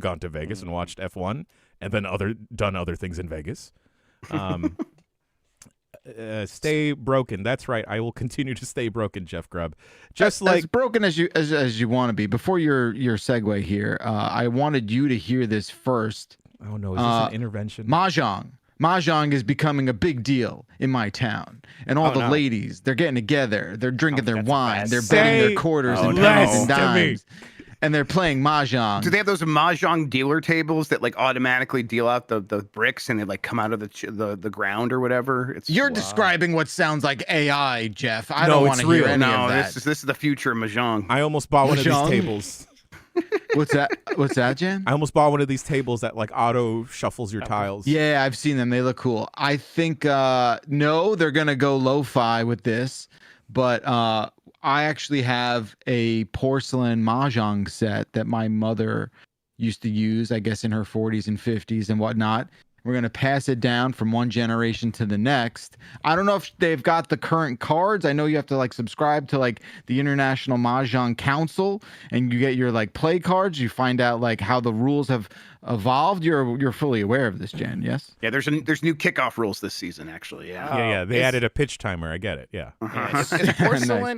gone to Vegas and watched F1 and then done other things in Vegas. Stay broken. That's right. I will continue to stay broken, Jeff Grubb. Just like
as broken as you want to be. Before your segue here, I wanted you to hear this first.
oh no, is this an intervention?
Mahjong is becoming a big deal in my town, and all the ladies, they're getting together, they're drinking their
that's
wine,
bad.
they're betting their quarters and pennies and dimes, and they're playing Mahjong.
Do they have those Mahjong dealer tables that like automatically deal out the bricks and they like come out of the ground or whatever?
You're describing what sounds like AI, Jeff. I
No,
don't
it's
want to hear
real.
any
No,
of that.
this is the future of Mahjong.
I almost bought one of these
Mahjong?
tables.
What's that? What's that, Jan?
I almost bought one of these tables that like auto shuffles your tiles.
Yeah, I've seen them. They look cool. I think no, they're gonna go lo-fi with this, but I actually have a porcelain mahjong set that my mother used to use, I guess, in her 40s and 50s and whatnot. We're gonna pass it down from one generation to the next. I don't know if they've got the current cards. I know you have to like subscribe to like the International Mahjong Council, and you get your like play cards. You find out like how the rules have evolved. You're fully aware of this, Jen. Yes.
Yeah, there's new kickoff rules this season actually. Yeah.
Yeah. They added a pitch timer. I get it. Yeah.
Yeah,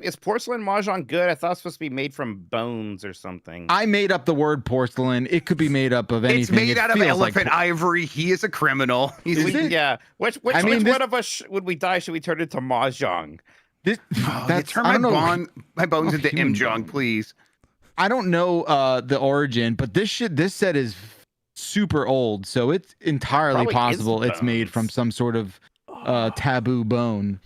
is porcelain mahjong good? I thought it was supposed to be made from bones or something.
I made up the word porcelain. It could be made up of anything.
It's made
It
out of
feels like
elephant ivory. He is a criminal.
Is it?
Yeah. Which
I mean,
one of us would we die? Should we turn into mahjong?
This,
That's turn
I
my,
don't know.
my bones into
human
Imjong,
bone.
please.
I don't know the origin, but this set is super old, so it's entirely
Probably is
possible it's made
bones.
from some sort of taboo bone.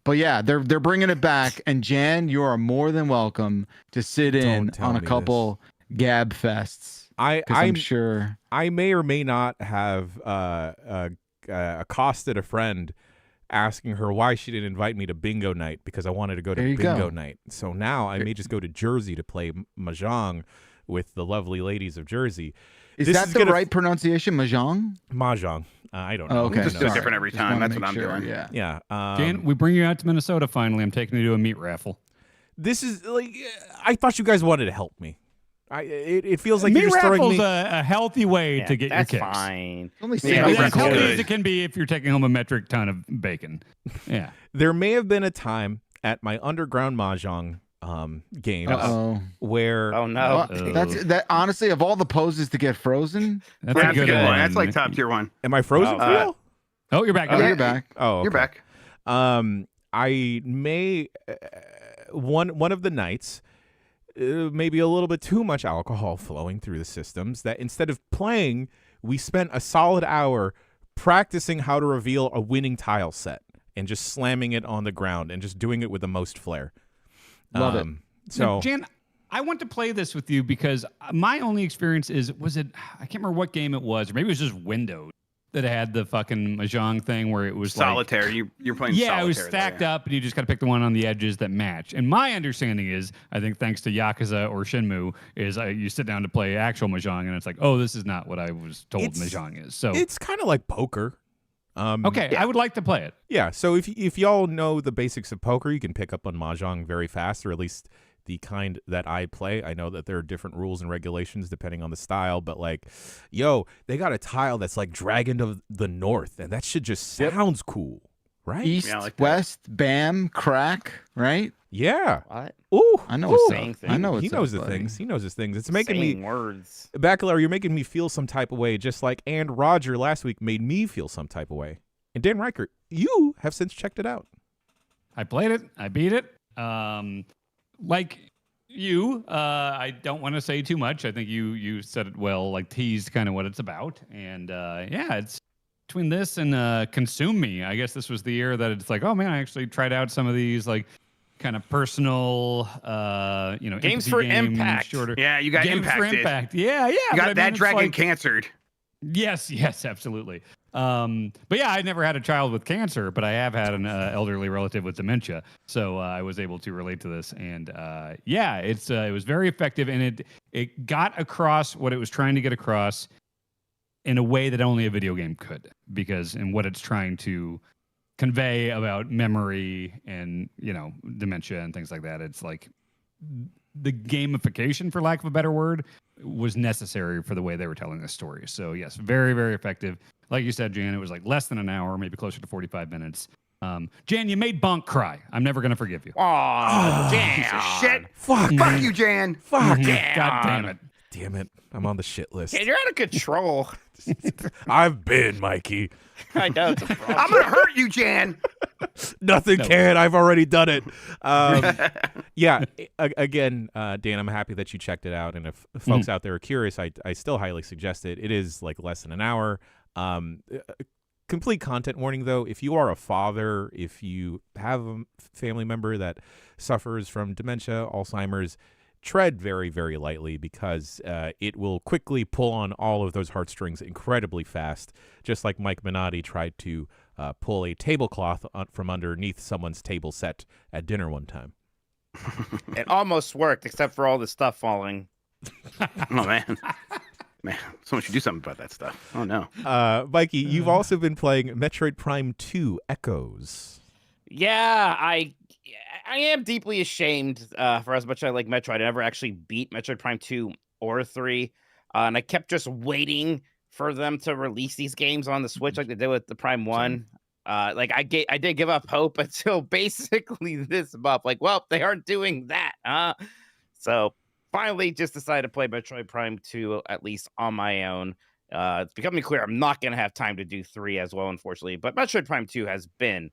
But yeah, they're bringing it back, and Jan, you are more than welcome to sit in
Don't tell
on a
me
couple gab fests. I'm
I'm
sure.
I may or may not have accosted a friend asking her why she didn't invite me to bingo night because I wanted to go to
There you
bingo
go.
night. So now I may just go to Jersey to play mahjong with the lovely ladies of Jersey.
Is
This
that
is
the
gonna-
right pronunciation, mahjong?
Mahjong. I don't
Oh,
know.
okay,
Just do it
sorry.
different every
Just
time.
wanna
That's what
make
I'm
sure,
doing.
Yeah.
Yeah.
Dan, we bring you out to Minnesota finally. I'm taking you to a meat raffle.
This is like I thought you guys wanted to help me. It feels like
meat
you're just throwing
raffle's
me.
a healthy way
Yeah,
to get your
that's
kicks.
fine.
Only
Yeah,
It's
meat
as
raffle's
healthy
good.
as it can be if you're taking home a metric ton of bacon. Yeah.
There may have been a time at my underground mahjong games
Uh-oh.
where
Oh no.
Well, that honestly, of all the poses to get frozen,
That's a
That's a
good
good
one.
one. That's like top tier one.
am I frozen
Oh,
for real?
Oh, you're back.
Oh,
Yeah.
you're back.
Oh,
You're
okay.
back.
I may one of the nights, maybe a little bit too much alcohol flowing through the systems, that instead of playing, we spent a solid hour practicing how to reveal a winning tile set and just slamming it on the ground and just doing it with the most flair.
Love it.
So
Now, Jan, I want to play this with you because my only experience was it, I can't remember what game it was, or maybe it was just Windows that had the fucking Mahjong thing where it was
Solitaire.
Like,
you're playing
yeah,
solitaire.
it was
there,
stacked
yeah.
up, and you just got to pick the one on the edges that match. And my understanding is, I think thanks to Yakuza or Shenmue, is you sit down to play actual Mahjong, and it's like, oh, this is not what I was told Mahjong is. So
it's kind of like poker.
okay,
yeah.
I would like to play it.
Yeah, so if y'all know the basics of poker, you can pick up on Mahjong very fast, or at least the kind that I play. I know that there are different rules and regulations depending on the style, but like, yo, they got a tile that's like Dragon of the North, and that shit just sounds cool, right?
East,
Yeah, I like that.
west, bam, crack, right?
Yeah.
What?
Ooh,
I know
ooh.
what's
Saying
up.
things.
I know what's
He knows
up,
the
buddy.
things. He knows his things. It's making
Saying
me,
words.
Bacalar, you're making me feel some type of way, just like and Roger last week made me feel some type of way. And Dan Reichert, you have since checked it out.
I played it. I beat it. Like you, I don't want to say too much. I think you said it well, like teased kind of what it's about. And yeah, it's between this and Consume Me. I guess this was the year that it's like, oh man, I actually tried out some of these like kind of personal,
Games for impact.
shorter.
Yeah, you got
Games for
impacted.
impact. Yeah, yeah.
You
but
got
I mean,
that
it's
dragon
like-
cancered.
Yes, absolutely. But yeah, I never had a child with cancer, but I have had an elderly relative with dementia, so I was able to relate to this. And yeah, it was very effective, and it got across what it was trying to get across in a way that only a video game could, because in what it's trying to convey about memory and dementia and things like that. It's like the gamification, for lack of a better word, was necessary for the way they were telling this story. So yes, very, very effective. Like you said, Jan, it was like less than an hour, maybe closer to 45 minutes. Jan, you made Bonk cry. I'm never going to forgive you.
Oh,
Piece of shit.
Fuck.
Fuck you, Jan.
Fuck.
God damn it.
Damn it. I'm on the shit list.
Yeah, you're out of control.
I've been, Mikey.
I know. It's a problem.
I'm gonna hurt you, Jan.
Nothing can. I've already done it. Yeah. Again, Dan, I'm happy that you checked it out. And if folks out there are curious, I still highly suggest it. It is like less than an hour. Complete content warning, though. If you are a father, if you have a family member that suffers from dementia, Alzheimer's, tread very, very lightly, because it will quickly pull on all of those heartstrings incredibly fast, just like Mike Minotti tried to pull a tablecloth from underneath someone's table set at dinner one time.
It almost worked, except for all the stuff falling.
Oh man. Man, someone should do something about that stuff. Oh no.
Mikey, you've also been playing Metroid Prime 2 Echoes.
Yeah, I am deeply ashamed for as much as I like Metroid. I never actually beat Metroid Prime 2 or 3. And I kept just waiting for them to release these games on the Switch like they did with the Prime 1. Like I did give up hope until basically this month. Like, well, they aren't doing that, huh? So finally just decided to play Metroid Prime 2 at least on my own. It's becoming clear I'm not going to have time to do 3 as well, unfortunately. But Metroid Prime 2 has been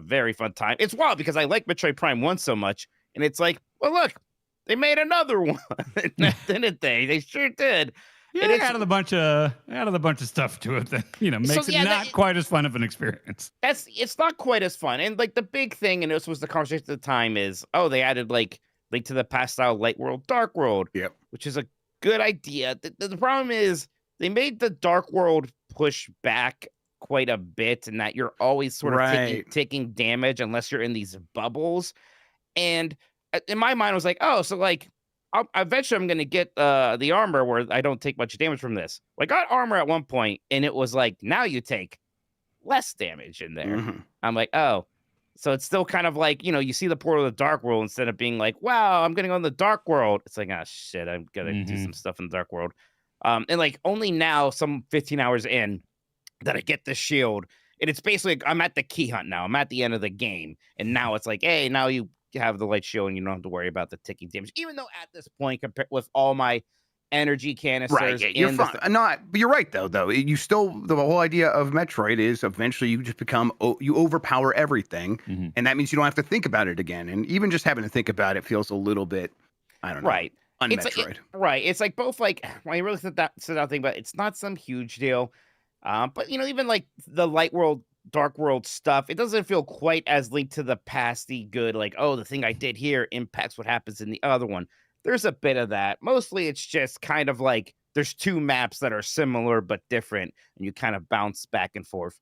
very fun time. It's wild because I like Metroid Prime 1 so much, and it's like, well, look, they made another one, didn't they? They sure did.
Yeah,
And it's-
added a bunch of stuff to it that makes
yeah,
it not quite as fun of an experience.
It's not quite as fun. And like the big thing, and this was the conversation at the time, is they added like Link to the Past style Light World, Dark World,
Yep.
which is a good idea. The problem is they made the Dark World push back quite a bit, and that you're always sort of taking damage unless you're in these bubbles. And in my mind, I was like, oh, so like eventually I'm going to get the armor where I don't take much damage from this. Well, I got armor at one point, and it was like, now you take less damage in there.
Mhm.
I'm like, oh, so it's still kind of like, you see the portal of the Dark World instead of being like, wow, I'm going to go in the Dark World. It's like, ah, shit, I'm going to do some stuff in the Dark World. And like only now, some 15 hours in, that I get the shield. And it's basically, I'm at the key hunt now. I'm at the end of the game. And now it's like, hey, now you have the light shield and you don't have to worry about the ticking damage. Even though at this point, compared with all my energy canisters.
Right, yeah, you're fine. But you're right though. You still the whole idea of Metroid is eventually you just become you overpower everything, and that means you don't have to think about it again. And even just having to think about it feels a little bit, I don't know,
right.
un-Metroid.
Right. It's like both like when you really sit down thing, but it's not some huge deal. But even like the light world, dark world stuff, it doesn't feel quite as linked to the pasty good. Like, oh, the thing I did here impacts what happens in the other one. There's a bit of that. Mostly it's just kind of like there's two maps that are similar but different, and you kind of bounce back and forth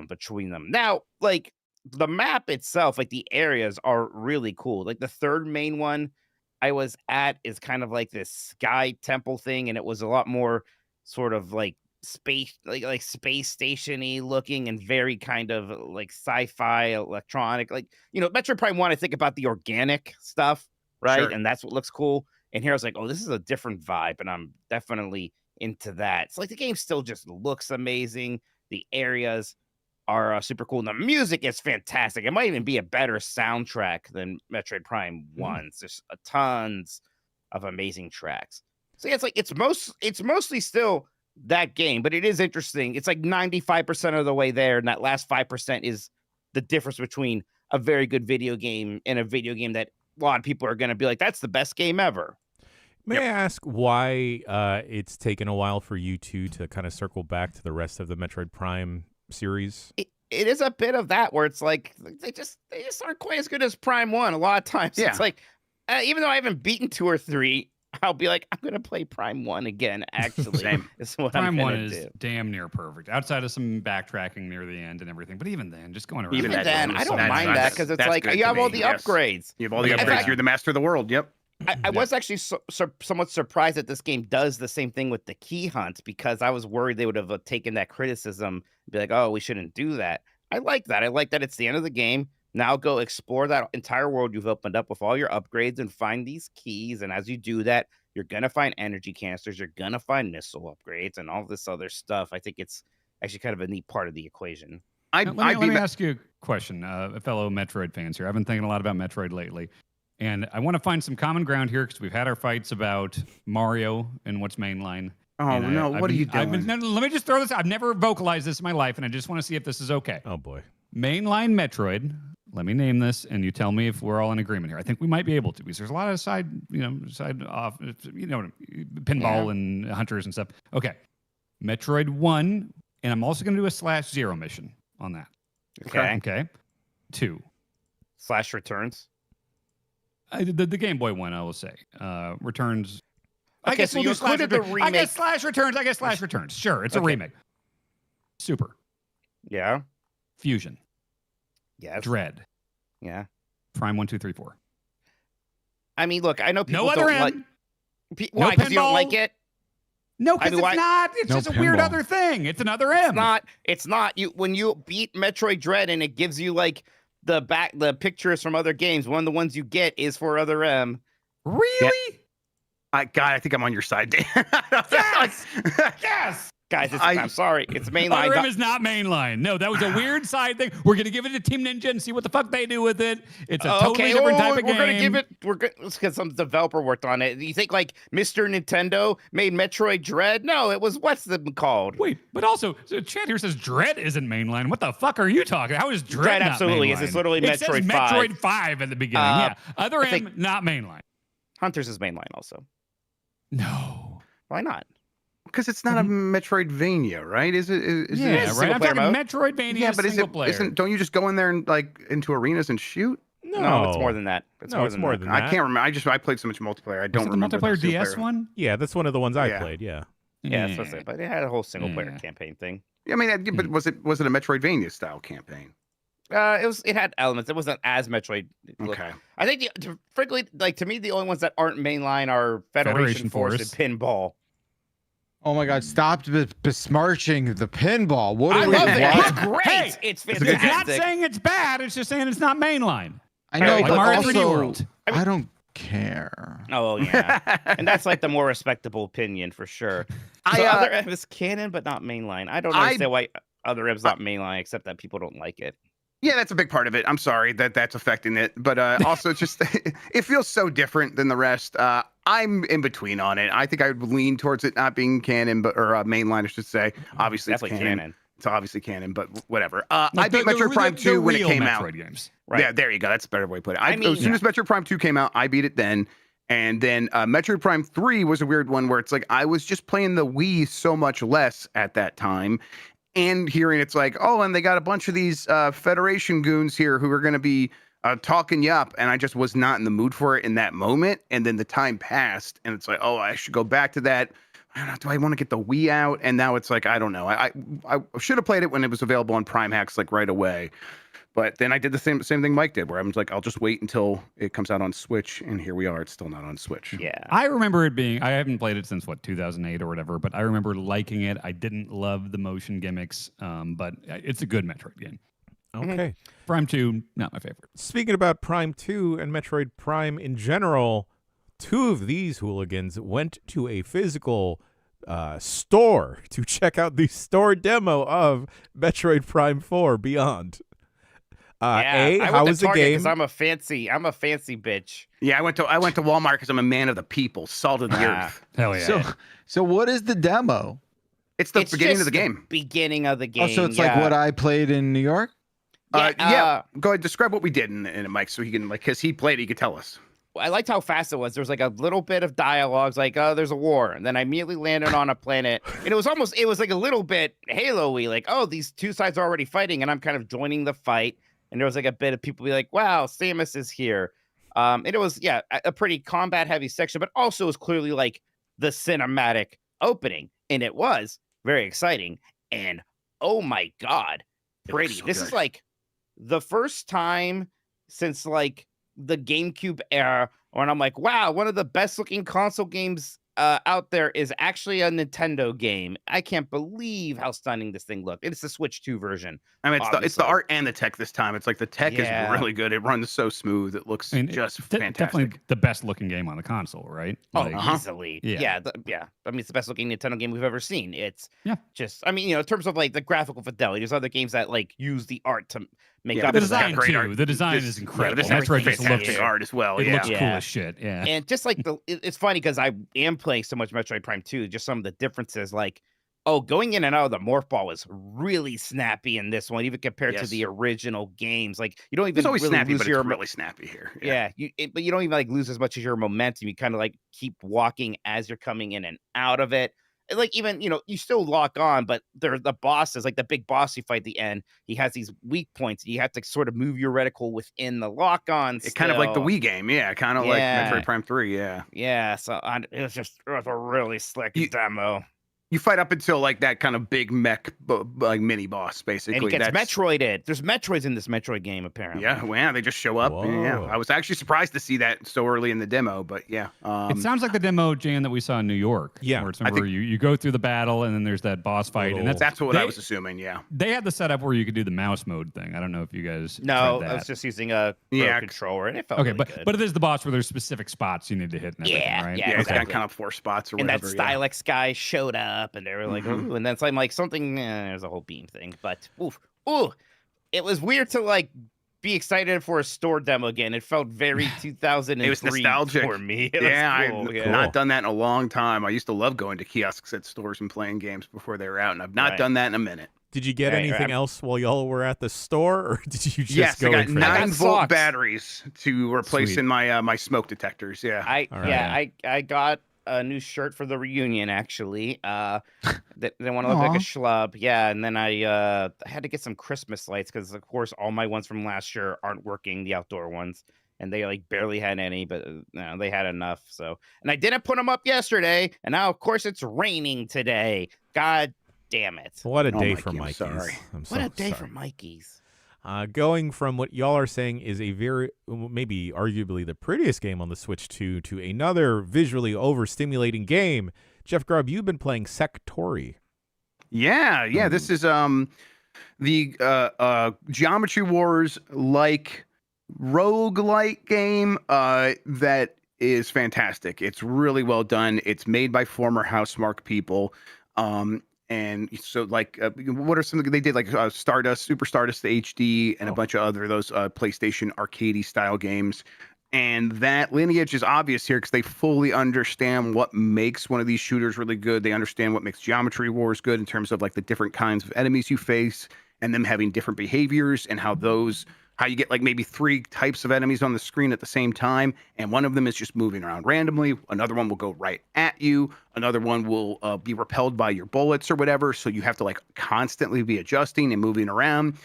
between them. Now, like the map itself, like the areas are really cool. Like the third main one I was at is kind of like this sky temple thing, and it was a lot more sort of like space, like space station-y looking, and very kind of like sci-fi electronic. Like, Metroid Prime 1, I think about the organic stuff, right?
Sure.
And that's what looks cool. And here I was like, oh, this is a different vibe, and I'm definitely into that. It's like the game still just looks amazing. The areas are super cool. And the music is fantastic. It might even be a better soundtrack than Metroid Prime 1's. There's tons of amazing tracks. So yeah, it's mostly still that game, but it is interesting. It's like 95% of the way there, and that last 5% is the difference between a very good video game and a video game that a lot of people are going to be like, that's the best game ever.
May I ask why it's taken a while for you two to kind of circle back to the rest of the Metroid Prime series?
It is a bit of that where it's like they just aren't quite as good as Prime 1 a lot of times.
Yeah.
It's like even though I haven't beaten 2 or 3, I'll be like, I'm gonna play Prime 1 again. Actually,
Same.
is what
Prime
I'm
1
gonna
is
do.
damn near perfect, outside of some backtracking near the end and everything. But even then, just going around.
Even
Even
that
then,
was-
I don't
that's-
mind that because it's
that's
like
good
you
to
have all
me,
the
yes.
upgrades.
You have all the
In
upgrades.
fact,
You're the master of the world. Yep.
I was actually somewhat surprised that this game does the same thing with the key hunt, because I was worried they would have taken that criticism and be like, oh, we shouldn't do that. I like that. I like that it's the end of the game. Now go explore that entire world you've opened up with all your upgrades and find these keys. And as you do that, you're going to find energy canisters. You're going to find missile upgrades and all this other stuff. I think it's actually kind of a neat part of the equation.
Let me ask you a question, fellow Metroid fans here. I've been thinking a lot about Metroid lately, and I want to find some common ground here because we've had our fights about Mario and what's mainline.
Oh, no. What are you doing?
Let me just throw this. I've never vocalized this in my life, and I just want to see if this is okay.
Oh, boy.
Mainline Metroid. Let me name this, and you tell me if we're all in agreement here. I think we might be able to, because there's a lot of side off, pinball and hunters and stuff. Okay. Metroid 1, and I'm also going to do a /0 mission on that. Okay. 2.
/ Returns.
The Game Boy one, I will say. Returns.
Okay,
I guess
so
we'll
you
do
included the remake.
I guess / Returns. Sure, it's a remake. Super.
Yeah.
Fusion.
Yes.
Dread.
Yeah.
Prime 1, 2, 3, 4.
I mean, look, I know people
No other
don't like.
M.
Why? Because you don't
pinball.
like it?
No, because it's not. It's
No
just a weird
pinball.
other thing. It's another M.
It's not. You when you beat Metroid Dread and it gives you like the pictures from other games. One of the ones you get is for other M.
Really?
I think I'm on your side, Dan.
Yes. Yes.
Guys, I'm sorry. It's mainline.
Other M is not mainline. No, that was a weird side thing. We're gonna give it to Team Ninja and see what the fuck they do with it. It's a totally different type of game.
We're gonna give it. We're good because some developer worked on it. You think like Mr. Nintendo made Metroid Dread? No, it was what's it called?
Wait, but also, so Chad here says Dread isn't mainline. What the fuck are you talking? How is Dread
Dread
not
absolutely is.
mainline?
It's literally
It says
Metroid 5.
Metroid 5 at the beginning. Yeah. Other
I
M,
think-
not mainline.
Hunters is mainline also.
No.
Why not?
Because it's not a Metroidvania, right? Is it? Is
Yeah,
it?
right.
single
I'm
player
talking
mode?
Metroidvania
Yeah, but
single player.
don't you just go in there and like into arenas and shoot?
No, it's more than that. It's
No,
more
it's
than
more
that.
than
I
that.
can't remember. I played so much multiplayer. I don't
Was it the
remember
multiplayer
the
DS
single-player.
one?
Yeah, that's one of the ones I
Yeah.
played, yeah.
Yeah, that's what I said. But it had a whole single player
Yeah.
campaign thing.
Yeah, I mean, but was it a Metroidvania style campaign?
It had elements. It wasn't as Metroid.
Okay.
I think frankly, like to me, the only ones that aren't mainline are Federation Force and Pinball.
Oh my God! Stop besmirching the pinball. What
I
are we?
love it.
what?
It's great.
Hey,
it's
It's
fantastic.
not saying it's bad. It's just saying it's not mainline.
I know,
Like
but
Mario 3D
also,
World.
I don't care.
Oh yeah, and that's like the more respectable opinion for sure.
I,
So other M is canon, but not mainline. I don't understand why other M's not mainline, except that people don't like it.
Yeah, that's a big part of it. I'm sorry that's affecting it, but also just it feels so different than the rest. I'm in between on it. I think I would lean towards it not being canon, or mainline, I should say. Obviously,
Definitely
it's canon.
canon.
It's obviously canon, but whatever. I
Like
beat Metroid Prime 2 when it
real
came
Metroid
out.
games.
Right.
Yeah, there you go. That's a better way to put it.
I mean,
as soon as Metroid Prime 2 came out, I beat it then. And then Metroid Prime 3 was a weird one where it's like I was just playing the Wii so much less at that time. And hearing it's like, oh, and they got a bunch of these Federation goons here who are going to be talking you up. And I just was not in the mood for it in that moment. And then the time passed and it's like, oh, I should go back to that. I don't know, do I want to get the Wii out? And now it's like, I don't know. I should have played it when it was available on Prime Hacks like right away. But then I did the same thing Mike did, where I'm like, I'll just wait until it comes out on Switch, and here we are. It's still not on Switch.
Yeah.
I remember it being, I haven't played it since 2008 or whatever, but I remember liking it. I didn't love the motion gimmicks, but it's a good Metroid game.
Okay.
Prime 2, not my favorite.
Speaking about Prime 2 and Metroid Prime in general, two of these hooligans went to a physical store to check out the store demo of Metroid Prime 4 Beyond.
I
how
went
was
to
the
Target
game?
'cause I'm a fancy bitch.
Yeah, I went to Walmart because I'm a man of the people, salt of the earth.
Hell yeah.
So what is the demo?
It's the
It's
beginning of
just
the game.
Beginning of the game.
Oh, so it's like what I played in New York?
Yeah, go ahead. Describe what we did in it, Mike, so he can because he played it, he could tell us.
I liked how fast it was. There was like a little bit of dialogues, like, oh, there's a war. And then I immediately landed on a planet. And it was like a little bit Halo-y, like, oh, these two sides are already fighting, and I'm kind of joining the fight. And there was like a bit of people be like, wow, Samus is here. And it was, a pretty combat-heavy section, but also was clearly like the cinematic opening. And it was very exciting. And oh my God, Brady, this is like the first time since like the GameCube era when I'm like, wow, one of the best looking console games out there is actually a Nintendo game. I can't believe how stunning this thing looked. It's the Switch 2 version.
I mean, it's the art and the tech this time. It's like the tech is
Yeah.
really good. It runs so smooth. It looks just fantastic.
Definitely the best looking game on the console, right?
Oh, easily.
Yeah.
I mean, it's the best looking Nintendo game we've ever seen. It's
just,
I mean, in terms of like the graphical fidelity, there's other games that like use the art to make up.
the
for that.
design
great
too.
art.
The design
This-
is incredible.
Yeah, this
Metroid
has
just
fantastic
looks,
art as well.
it looks
Yeah.
cool as shit. Yeah.
And just like it's funny because I am playing so much Metroid Prime 2, just some of the differences, like, oh, going in and out of the morph ball was really snappy in this one, even compared to
Yes.
the original games. Like, you don't even
It's always
really
snappy,
lose
but
your
it's really snappy here.
but you don't even like lose as much as your momentum. You kind of like keep walking as you're coming in and out of it. And like even you still lock on, but the bosses, like the big boss you fight at the end, he has these weak points. You have to sort of move your reticle within the lock on.
It's kind of like the Wii game, kind of like Metroid Prime 3,
Yeah, so it was a really slick demo.
You fight up until like that kind of big mech like mini boss, basically.
And he gets Metroided. There's Metroids in this Metroid game, apparently.
Yeah, well, they just show up. Yeah,
Whoa.
I was actually surprised to see that so early in the demo, but yeah.
It sounds like the demo, Jan, that we saw in New York.
Yeah,
where it's
I
where
think-
you go through the battle and then there's that boss fight, and
that's what I
they-
was assuming. Yeah.
They had the setup where you could do the mouse mode thing. I don't know if you guys.
No,
tried
I was
that.
just using a Pro controller, and it felt
Okay,
really good.
but it is the boss where there's specific spots you need to hit. And everything,
Yeah,
right?
yeah,
It's got
exactly.
kind of 4 spots or
and that
whatever.
Stylex guy showed up, and they were like, ooh, and then it's like something, there's a whole beam thing, but it was weird to like be excited for a store demo again. It felt very 2003
It was nostalgic
for me. It
Yeah,
was cool.
I've not done that in a long time. I used to love going to kiosks at stores and playing games before they were out, and I've not
Right.
done that in a minute.
Did you get
Right,
anything
right.
else while y'all were at the store, or did you just
Yes,
go
I got
in for
9-volt
socks.
batteries to replace
Sweet.
in my my smoke detectors. Yeah.
All right.
I got a new shirt for the reunion, actually. They want to look like
Aw.
a schlub. Yeah, and then I had to get some Christmas lights because, of course, all my ones from last year aren't working, the outdoor ones. And they like barely had any, but no, they had enough. So, and I didn't put them up yesterday. And now, of course, it's raining today. God damn it.
What a
Oh,
day
Mikey,
for
I'm
Mikey's.
sorry.
I'm
What
so
a day
sorry.
for Mikey's.
Going from what y'all are saying is a very, maybe arguably the prettiest game on the Switch 2 to another visually overstimulating game. Jeff Grubb, you've been playing Sectori.
Yeah. This is the Geometry Wars like roguelike game that is fantastic. It's really well done. It's made by former Housemarque people. And so, like, what are some of the, they did like Stardust, Super Stardust HD, and a bunch of other those PlayStation arcadey style games. And that lineage is obvious here because they fully understand what makes one of these shooters really good. They understand what makes Geometry Wars good in terms of like the different kinds of enemies you face and them having different behaviors and how you get like maybe 3 types of enemies on the screen at the same time. And one of them is just moving around randomly. Another one will go right at you. Another one will be repelled by your bullets or whatever. So you have to like constantly be adjusting and moving around.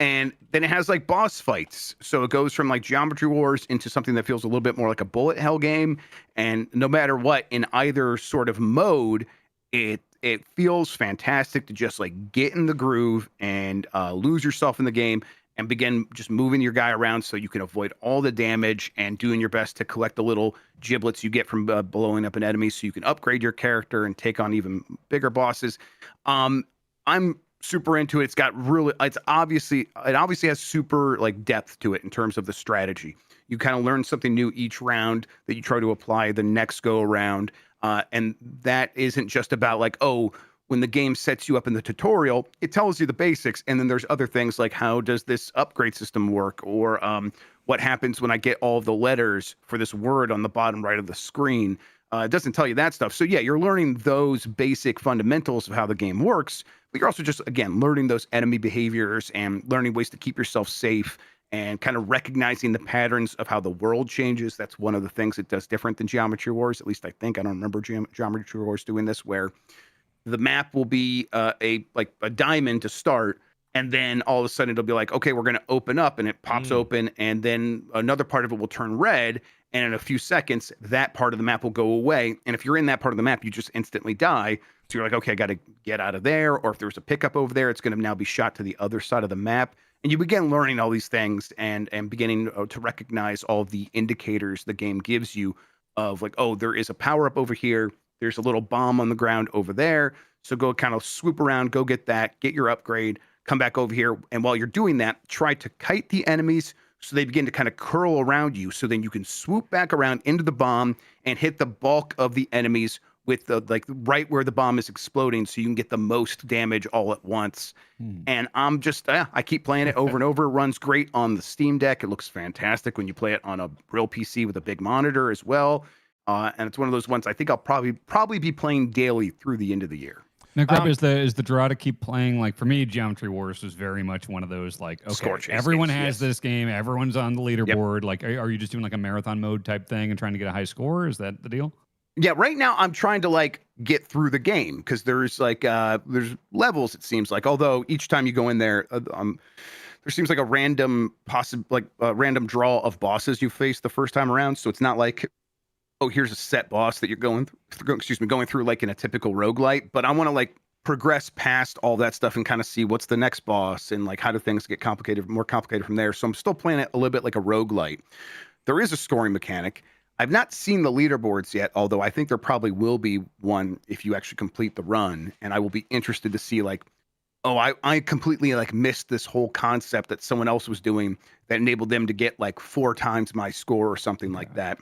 And then it has like boss fights. So it goes from like Geometry Wars into something that feels a little bit more like a bullet hell game. And no matter what, in either sort of mode, it feels fantastic to just like get in the groove and lose yourself in the game and begin just moving your guy around so you can avoid all the damage and doing your best to collect the little giblets you get from blowing up an enemy so you can upgrade your character and take on even bigger bosses. I'm super into it. It obviously has super like depth to it in terms of the strategy. You kind of learn something new each round that you try to apply the next go around. And that isn't just about like, oh, when the game sets you up in the tutorial, it tells you the basics. And then there's other things like how does this upgrade system work? Or what happens when I get all of the letters for this word on the bottom right of the screen? It doesn't tell you that stuff. So yeah, you're learning those basic fundamentals of how the game works, but you're also just, again, learning those enemy behaviors and learning ways to keep yourself safe and kind of recognizing the patterns of how the world changes. That's one of the things it does different than Geometry Wars. At least I think. I don't remember Geometry Wars doing this, where the map will be a diamond to start, and then all of a sudden it'll be like, okay, we're going to open up, and it pops open, and then another part of it will turn red, and in a few seconds, that part of the map will go away. And if you're in that part of the map, you just instantly die. So you're like, okay, I got to get out of there. Or if there's a pickup over there, it's going to now be shot to the other side of the map. And you begin learning all these things and beginning to recognize all of the indicators the game gives you of like, oh, there is a power up over here. There's a little bomb on the ground over there. So go kind of swoop around, go get that, get your upgrade, come back over here. And while you're doing that, try to kite the enemies so they begin to kind of curl around you. So then you can swoop back around into the bomb and hit the bulk of the enemies with the like right where the bomb is exploding so you can get the most damage all at once. And I'm just, I keep playing it over and over. It runs great on the Steam Deck. It looks fantastic when you play it on a real PC with a big monitor as well. And it's one of those ones I think I'll probably be playing daily through the end of the year.
Now, Grub, is the draw to keep playing? Like for me, Geometry Wars was very much one of those like, okay,
Scorches
everyone
games,
has this game, everyone's on the leaderboard. Like, are you just doing like a marathon mode type thing and trying to get a high score? Is that the deal?
Yeah, right now I'm trying to like get through the game because there's like there's levels, it seems like. Although each time you go in there, there seems like a random random draw of bosses you face the first time around. So it's not like, oh, here's a set boss that you're going through like in a typical roguelite. But I want to like progress past all that stuff and kind of see what's the next boss and like how do things get more complicated from there. So I'm still playing it a little bit like a roguelite. There is a scoring mechanic. I've not seen the leaderboards yet, although I think there probably will be one if you actually complete the run. And I will be interested to see like, oh, I completely like missed this whole concept that someone else was doing that enabled them to get like 4 times my score or something like that.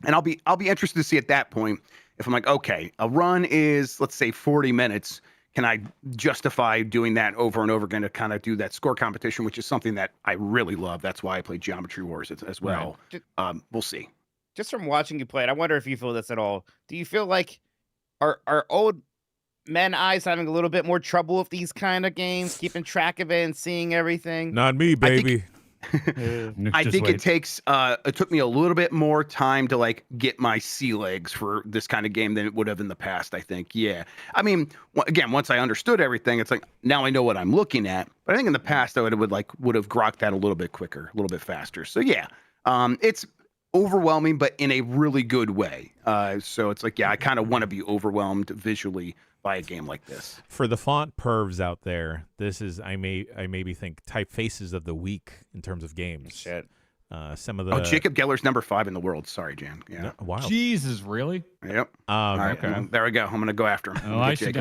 And I'll be interested to see at that point if I'm like, okay, a run is, let's say, 40 minutes. Can I justify doing that over and over again to kind of do that score competition, which is something that I really love. That's why I play Geometry Wars as well. Right. We'll see.
Just from watching you play it, I wonder if you feel this at all. Do you feel like are old men eyes having a little bit more trouble with these kind of games, keeping track of it and seeing everything?
Not me, baby.
I think it takes it took me a little bit more time to like get my sea legs for this kind of game than it would have in the past, I think. Yeah. I mean, again, once I understood everything, it's like now I know what I'm looking at. But I think in the past I would have grokked that a little bit quicker, a little bit faster. So yeah. It's overwhelming, but in a really good way. So it's like, yeah, I kind of want to be overwhelmed visually by a game like this.
For the font pervs out there, this is I maybe think typefaces of the week in terms of games.
Shit.
Some of the
Jacob Geller's number 5 in the world. Sorry, Jan. Yeah.
No, wow.
Jesus, really?
Yep. All right.
Okay.
Well, there we go. I'm gonna go after him.
Oh, I should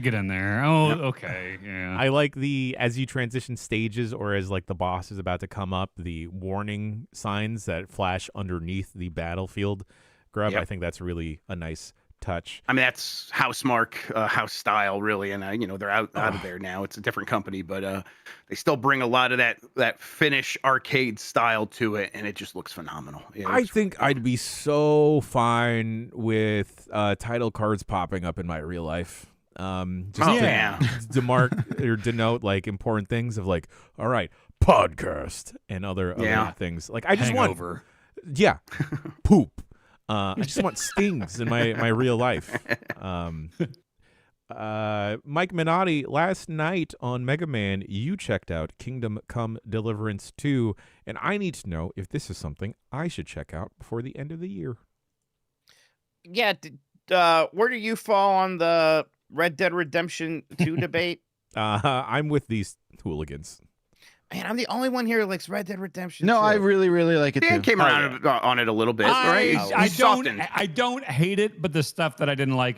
get in there. Oh, yep. Okay. Yeah.
I like as you transition stages or as like the boss is about to come up, the warning signs that flash underneath the battlefield. Grub,
Yep.
I think that's really a nice touch.
I mean, that's Housemark, house style, really, and they're out of there now. It's a different company, but they still bring a lot of that Finnish arcade style to it, and it just looks phenomenal. Yeah,
I think I'd be so fine with title cards popping up in my real life. Just to mark or denote like important things of like, all right, podcast and other things. Like I just
Hangover.
poop. I just want stings in my real life. Mike Minotti, last night on Mega Man, you checked out Kingdom Come Deliverance 2, and I need to know if this is something I should check out before the end of the year.
Yeah, where do you fall on the Red Dead Redemption 2 debate?
I'm with these hooligans.
Man, I'm the only one here who likes Red Dead Redemption.
No,
2.
I really, really like it
Dan
too.
came around on it a little bit, right?
I don't hate it, but the stuff that I didn't like,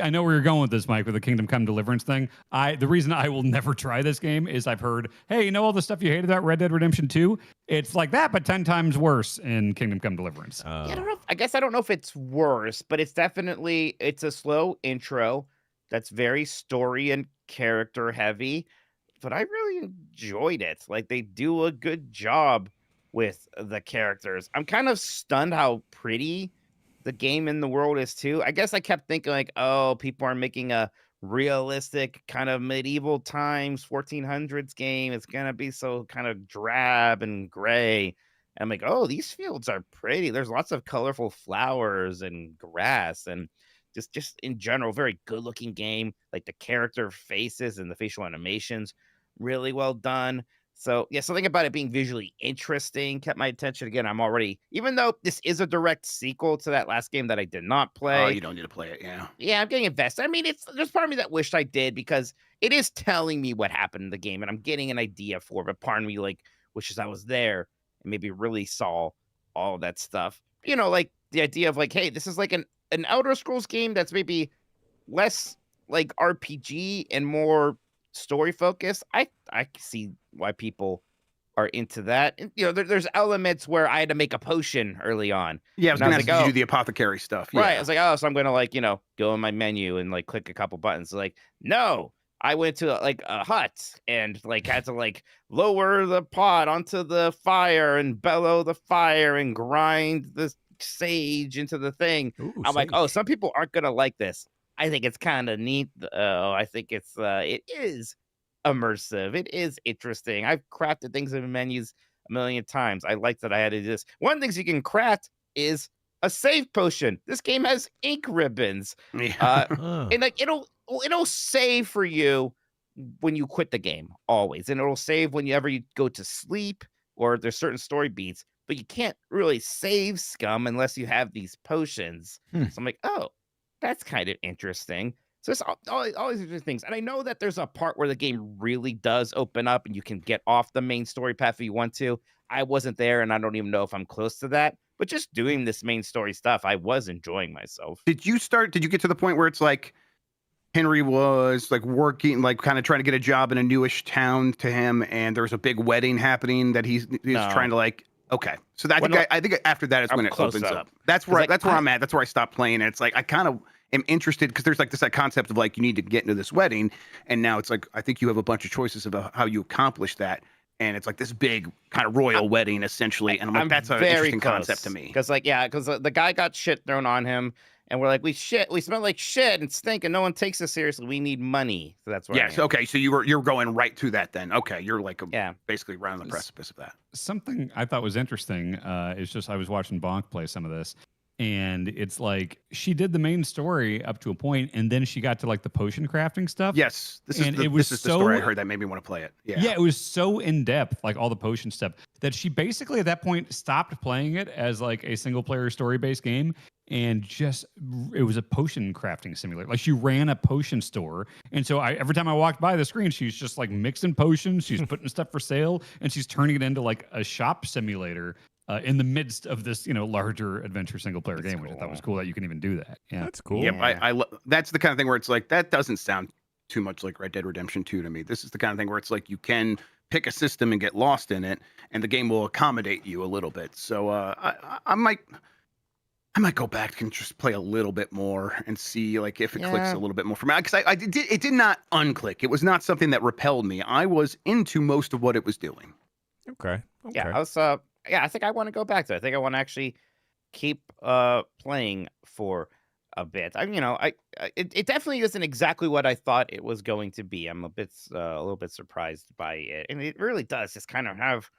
I know where you're going with this, Mike, with the Kingdom Come Deliverance thing. The reason I will never try this game is I've heard, hey, you know all the stuff you hated about Red Dead Redemption 2? It's like that, but 10 times worse in Kingdom Come Deliverance.
Yeah, I don't know. I guess I don't know if it's worse, but it's a slow intro that's very story and character heavy. But I really enjoyed it. Like, they do a good job with the characters. I'm kind of stunned how pretty the game in the world is too. I guess I kept thinking like, oh, people are making a realistic kind of medieval times 1400s game. It's gonna be so kind of drab and gray. And I'm like, oh, these fields are pretty. There's lots of colorful flowers and grass and just in general, very good looking game. Like the character faces and the facial animations, really well done. So yeah, something about it being visually interesting kept my attention. Again, I'm already, even though this is a direct sequel to that last game that I did not play.
Oh, you don't need to play it,
Yeah, I'm getting invested. I mean, there's part of me that wished I did because it is telling me what happened in the game and I'm getting an idea for it. But part of me like wishes I was there and maybe really saw all of that stuff. Like the idea of like, hey, this is like an Elder Scrolls game that's maybe less like RPG and more story focused. I see why people are into that. And, there's elements where I had to make a potion early on.
Yeah, I was gonna ask you to do the apothecary stuff.
Right. I was like, oh, so I'm gonna like, go in my menu and like click a couple buttons. Like, no, I went to like a hut and like had to like lower the pot onto the fire and bellow the fire and grind the sage into the thing.
Ooh,
I'm like, oh, some people aren't gonna like this. I think it's kind of neat. I think it is immersive. It is interesting. I've crafted things in menus a million times. I like that I had to do this. One of the things you can craft is a save potion. This game has ink ribbons. And like it'll save for you when you quit the game always, and it'll save whenever you go to sleep or there's certain story beats. But you can't really save scum unless you have these potions. So I'm like, oh, that's kind of interesting. So it's all these interesting things. And I know that there's a part where the game really does open up and you can get off the main story path if you want to. I wasn't there and I don't even know if I'm close to that. But just doing this main story stuff, I was enjoying myself.
Did you get to the point where it's like Henry was like working, like kind of trying to get a job in a newish town to him and there was a big wedding happening that he's trying to like, okay. So I think after that is when it opens up. That's where I'm at. That's where I stopped playing. And it's like, I kind of am interested because there's like this concept of like, you need to get into this wedding. And now it's like, I think you have a bunch of choices about how you accomplish that. And it's like this big kind of royal wedding essentially. And I'm like, that's an interesting concept to me.
Because the guy got shit thrown on him. And we're like, we smell like shit and stink, and no one takes us seriously. We need money. So that's where.
Yes. Okay. So you're going right to that then. Okay. You're like basically right on the precipice of that.
Something I thought was interesting is just I was watching Bonk play some of this, and it's like she did the main story up to a point, and then she got to like the potion crafting stuff.
Yes. This is the story I heard that made me want to play it. Yeah.
Yeah. It was so in depth, like all the potion stuff, that she basically at that point stopped playing it as like a single player story based game. And it was a potion crafting simulator. Like she ran a potion store. And so every time I walked by the screen, she's just like mixing potions. She's putting stuff for sale and she's turning it into like a shop simulator in the midst of this, larger adventure single player game, which I thought was cool that you can even do that. Yeah.
That's cool.
Yep. Yeah. That's the kind of thing where it's like, that doesn't sound too much like Red Dead Redemption 2 to me. This is the kind of thing where it's like, you can pick a system and get lost in it and the game will accommodate you a little bit. So I might I might go back and just play a little bit more and see like if it clicks a little bit more for me. Because it did not unclick. It was not something that repelled me. I was into most of what it was doing.
Okay.
Yeah, I was. I think I want to go back to it. I think I want to actually keep playing for a bit. It definitely isn't exactly what I thought it was going to be. I'm a little bit surprised by it, and it really does just kind of have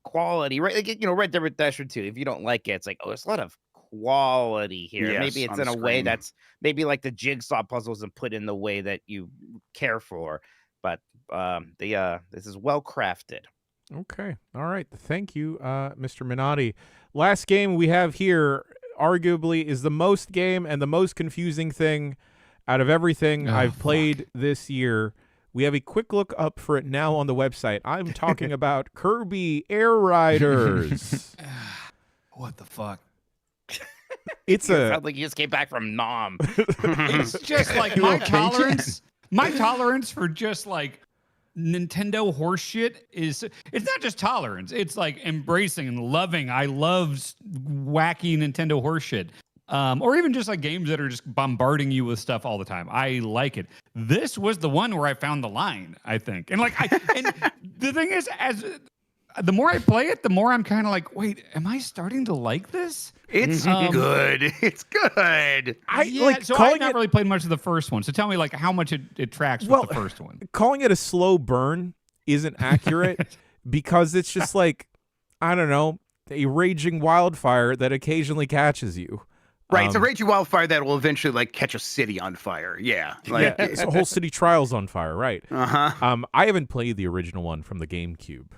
quality, right? Like, Red Dead Redemption 2. If you don't like it, it's like, oh, there's a lot of quality here.
Yes,
maybe it's
on
in a
screen.
way that's maybe like the jigsaw puzzles and put in the way that you care for, but this is well crafted.
Okay. All right. Thank you, Mr. Minotti. Last game we have here arguably is the most game and the most confusing thing out of everything I've played this year. We have a quick look up for it now on the website. I'm talking about Kirby Air Riders.
What the fuck?
It's
Sounds like you just came back from Nom.
It's just like my tolerance for just like Nintendo horse shit it's not just tolerance. It's like embracing and loving. I love wacky Nintendo horse shit. Or even just like games that are just bombarding you with stuff all the time. I like it. This was the one where I found the line, I think. And and the thing is, as the more I play it, the more I'm kind of like, wait, am I starting to like this?
It's good. It's good.
I've not really played much of the first one. So tell me, like, how much it tracks with the first one.
Calling it a slow burn isn't accurate because it's just like, I don't know, a raging wildfire that occasionally catches you.
Right, it's a raging wildfire that will eventually like catch a city on fire. Yeah, like
it's a whole city trials on fire. Right.
Uh-huh.
I haven't played the original one from the GameCube,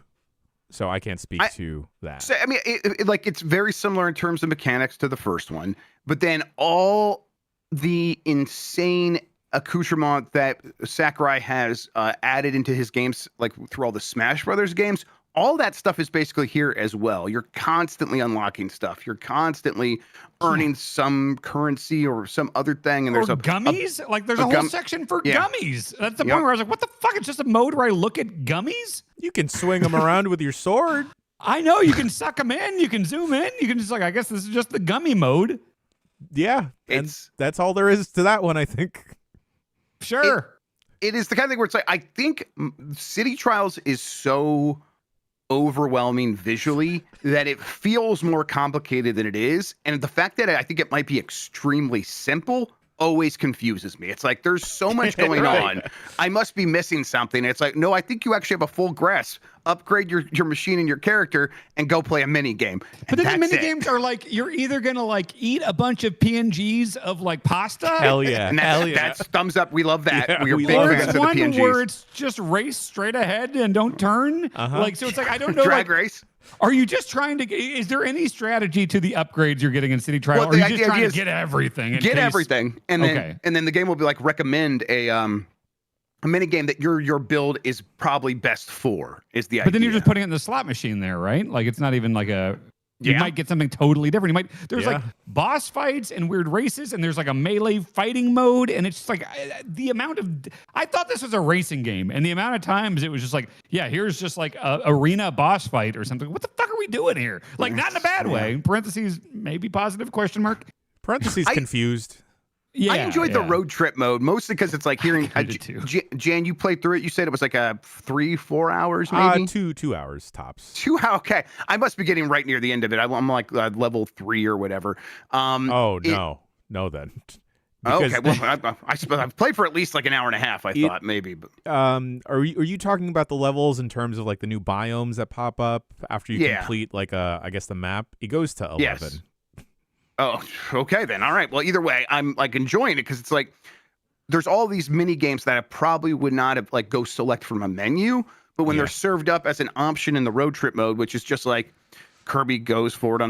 so I can't speak to that.
So, I mean, it's very similar in terms of mechanics to the first one, but then all the insane accoutrement that Sakurai has added into his games, like through all the Smash Brothers games, all that stuff is basically here as well. You're constantly unlocking stuff. You're constantly earning some currency or some other thing. And there's
gummies. There's a whole section for gummies. That's the point where I was like, what the fuck? It's just a mode where I look at gummies?
You can swing them around with your sword.
I know. You can suck them in. You can zoom in. You can just I guess this is just the gummy mode.
Yeah. And that's all there is to that one, I think.
Sure.
It is the kind of thing where it's like, I think City Trials is so overwhelming visually that it feels more complicated than it is, and the fact that I think it might be extremely simple always confuses me. It's like there's so much going on. I must be missing something. And it's like, no, I think you actually have a full grasp. Upgrade your machine and your character and go play a mini game.
But then the mini games are like, you're either gonna like eat a bunch of PNGs of like pasta.
Hell yeah.
And that's thumbs up. We love that.
Yeah,
we are
we
big
love
fans
that.
of the
One
PNGs.
where it's just race straight ahead and don't turn. So it's like, I don't know.
Drag race.
Are you just trying to is there any strategy to the upgrades you're getting in City Trial? Or are you just trying to get everything?
Get everything. And then the game will be like recommend a mini game that your build is probably best for is the idea.
But then you're just putting it in the slot machine there, right? Like it's not even like you might get something totally different. There's like boss fights and weird races, and there's like a melee fighting mode, and it's just like the amount of. I thought this was a racing game, and the amount of times it was just like, here's just like a arena boss fight or something. What the fuck are we doing here? Like not in a bad way. Parentheses maybe positive question mark.
Parentheses confused.
Yeah,
I enjoyed the road trip mode mostly because it's like hearing Jan, you played through it. You said it was like 3-4 hours, maybe
2 hours tops.
2 hours. Okay, I must be getting right near the end of it. I'm like level 3 or whatever.
No then.
Okay, well I've played for at least like an hour and a half. I thought maybe. But.
Are you talking about the levels in terms of like the new biomes that pop up after you complete like I guess the map? It goes to 11.
Yes. Oh, okay then. All right. Well, either way, I'm like enjoying it because it's like there's all these mini games that I probably would not have like go select from a menu, but when they're served up as an option in the road trip mode, which is just like Kirby goes forward on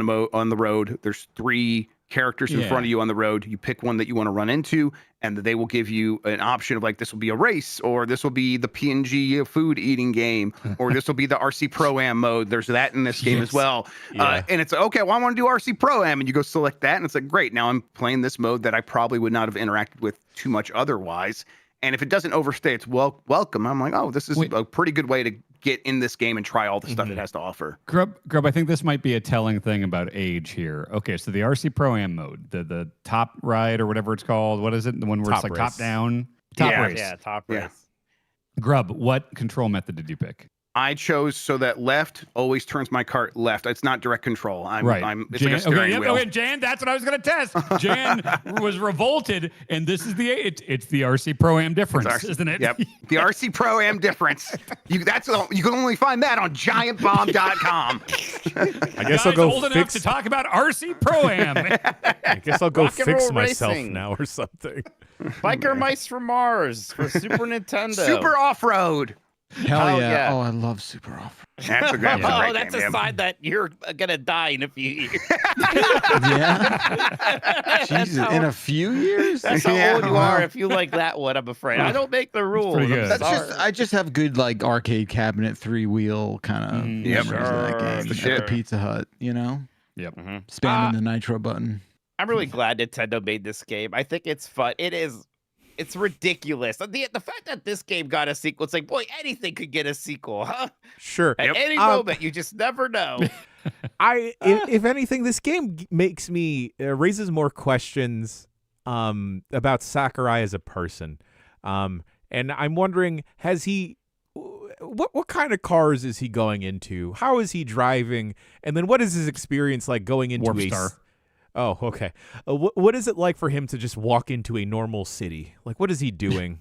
the road. There's 3 characters in front of you on the road. You pick one that you want to run into, and they will give you an option of like this will be a race, or this will be the PNG food eating game, or this will be the RC Pro-Am mode. There's that in this game as well. And it's okay, well, I want to do RC Pro-Am, and you go select that, and it's like, great, now I'm playing this mode that I probably would not have interacted with too much otherwise. And if it doesn't overstay its welcome, I'm like, oh, this is a pretty good way to get in this game and try all the stuff it has to offer.
Grub, I think this might be a telling thing about age here. Okay, so the RC Pro-Am mode, the top ride or whatever it's called. What is it? The one where it's like top down? Top race.
Yeah, top race.
Grub, what control method did you pick?
I chose so that left always turns my cart left. It's not direct control. It's
Jan,
like a steering wheel.
Okay, Jan, that's what I was going to test. Jan was revolted, and this is it's the RC Pro-Am difference, isn't it?
Yep, the RC Pro-Am difference. You can only find that on giantbomb.com.
I guess I'll go
old enough to talk about RC Pro-Am.
I guess I'll go
Rock and
fix
roll
myself
racing.
now or something.
Biker Mice from Mars for Super Nintendo.
Super off-road.
Hell yeah.
yeah.
Oh, I love Super Off.
That's a great
Oh, that's
game,
a sign that you're gonna die in a few years.
Yeah. Jesus, in a few years?
That's how old you are if you like that one. I'm afraid I don't make the rules.
pretty
I'm
good.
sorry.
I just have good like arcade cabinet 3-wheel kind of memories of that game.
Sure.
At Pizza Hut, you know?
Yep.
Spamming the nitro button.
I'm really glad Nintendo made this game. I think it's fun. It's ridiculous. The fact that this game got a sequel, it's like, boy, anything could get a sequel, huh?
Sure.
At any moment, you just never know.
If anything, this game makes me raises more questions about Sakurai as a person, and I'm wondering, has he? What kind of cars is he going into? How is he driving? And then what is his experience like going into
Warp Star.
Oh, okay. What is it like for him to just walk into a normal city? Like, what is he doing?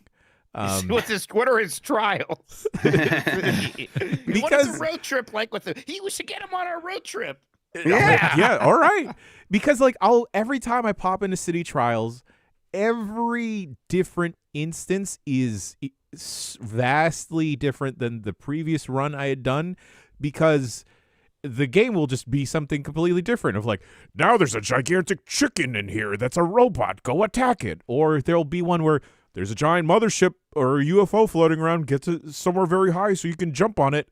What are his trials? What is
Because-
a road trip like with him? We should get him on our road trip.
Yeah, all right. Because like every time I pop into city trials, every different instance is vastly different than the previous run I had done, because the game will just be something completely different of like, now there's a gigantic chicken in here that's a robot, go attack it. Or there'll be one where there's a giant mothership or a UFO floating around, get to somewhere very high so you can jump on it.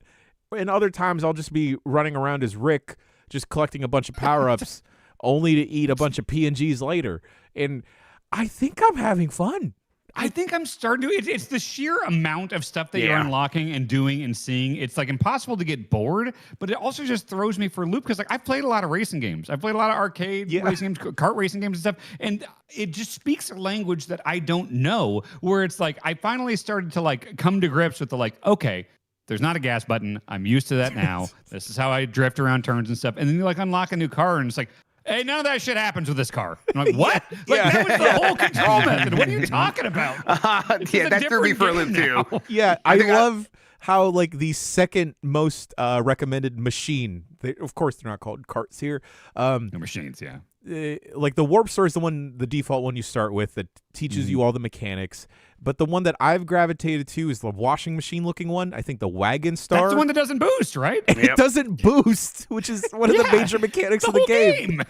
And other times I'll just be running around as Rick, just collecting a bunch of power-ups only to eat a bunch of PNGs later. And I think I'm having fun.
I think I'm starting to. It's the sheer amount of stuff that you're unlocking and doing and seeing. It's like impossible to get bored, but it also just throws me for a loop because like I've played a lot of racing games. I've played a lot of arcade racing games, kart racing games and stuff, and it just speaks a language that I don't know. Where it's like I finally started to like come to grips with the like, okay, there's not a gas button. I'm used to that now. This is how I drift around turns and stuff. And then you like unlock a new car and it's like, hey, none of that shit happens with this car. I'm like, what? That was the whole control method. What are you talking about?
That threw me for a loop too.
Yeah, I love how like the second most recommended machine. Of course, they're not called carts here.
No machines, yeah.
Like the Warp Star is the default one you start with that teaches you all the mechanics. But the one that I've gravitated to is the washing machine looking one. I think the Wagon Star.
That's the one that doesn't boost, right?
It doesn't boost, which is one of the major mechanics of the
whole
game.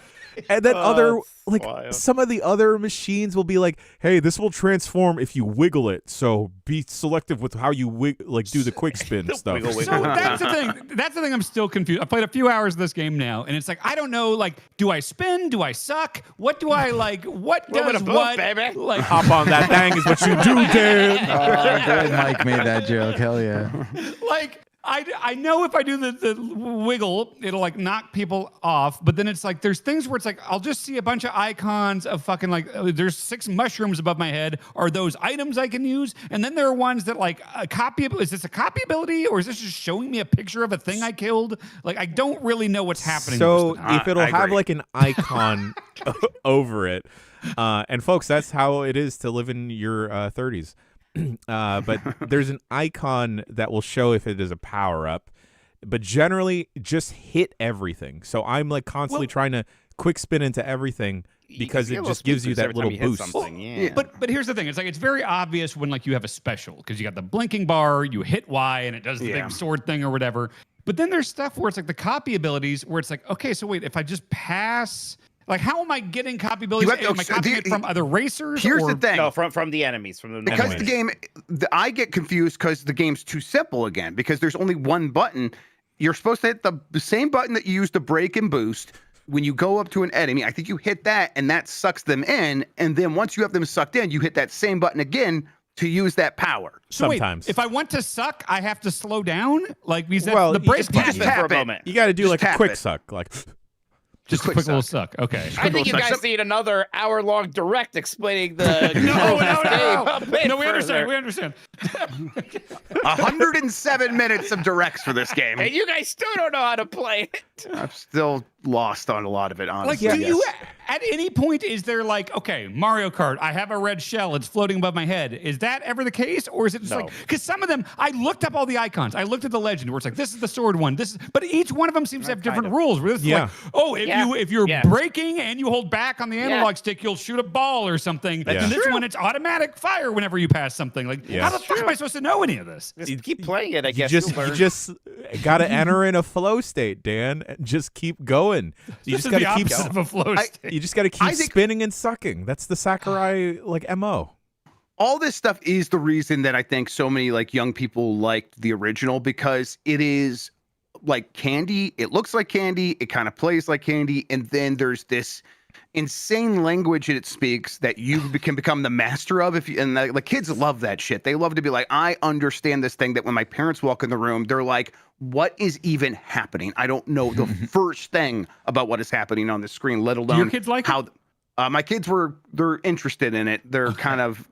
And then
wild.
some of the other machines will be like, hey, this will transform if you wiggle it. So be selective with how you do the quick spin stuff.
So that's the thing. That's the thing. I'm still confused. I played a few hours of this game now, and it's like I don't know. Like, do I spin? Do I suck? What do I like? What does what?
Baby.
Like,
Hop on that thing is what you do, Dan.
Oh, good. Mike made that joke. Hell yeah.
like I know if I do the wiggle, it'll like knock people off. But then it's like there's things where it's like I'll just see a bunch of icons of fucking like there's 6 mushrooms above my head. Are those items I can use? And then there are ones that like is this a copy ability or is this just showing me a picture of a thing I killed? Like I don't really know what's happening.
So
most
if it'll have like an icon over it, and folks, that's how it is to live in your 30s. But there's an icon that will show if it is a power up, but generally just hit everything. So I'm like constantly trying to quick spin into everything because it just gives you that little boost.
But here's the thing: it's like it's very obvious when like you have a special because you got the blinking bar, you hit Y and it does the big sword thing or whatever. But then there's stuff where it's like the copy abilities where it's like, okay, so wait, if I just pass. Like, how am I getting copy abilities? Am I copying it from other racers?
Here's the thing.
No, from the enemies.
Because the game, I get confused because the game's too simple again. Because there's only one button. You're supposed to hit the same button that you use to brake and boost. When you go up to an enemy, I think you hit that, and that sucks them in. And then once you have them sucked in, you hit that same button again to use that power.
So
Sometimes.
wait, if I want to suck, I have to slow down? Like, because
Well,
the
you
break
just
button.
just
Tap it
tap
for a
it.
moment.
You got to do
Just
like a
tap
quick
it.
suck, like
Just a
quick
quick little
suck.
suck. Okay.
I think you
Some-
guys need another hour-long direct explaining the
No, we understand. We understand.
107 minutes of directs for this game.
And you guys still don't know how to play it.
I'm still lost on a lot of it,
Like,
honestly.
do you at any point is there like, okay, Mario Kart, I have a red shell, it's floating above my head. Is that ever the case, or is it just
No.
like because some of them, I looked up all the icons, I looked at the legend where it's like this is the sword one, this is, but each one of them seems to have different rules. Where it's like, oh, if you're braking and you hold back on the analog stick, you'll shoot a ball or something.
That's
And this
true.
one, it's automatic fire whenever you pass something. Like, how the fuck am I supposed to know any of this?
Just keep playing it, I
you
guess.
just
you'll
you
learn.
just got to enter in a flow state, Dan, and just keep going. You
This
just
is
got
the
to keep
opposite of a flow state.
you just got to keep
I think-
spinning and sucking. That's the Sakurai like MO.
All this stuff is the reason that I think so many like young people liked the original, because it is like candy. It looks like candy. It kind of plays like candy. And then there's this insane language that it speaks that you can become the master of. And the kids love that shit. They love to be like, I understand this thing that when my parents walk in the room, they're like, what is even happening? I don't know the first thing about what is happening on the screen, let alone
your kids like
how
it?
My kids they're interested in it. They're kind of,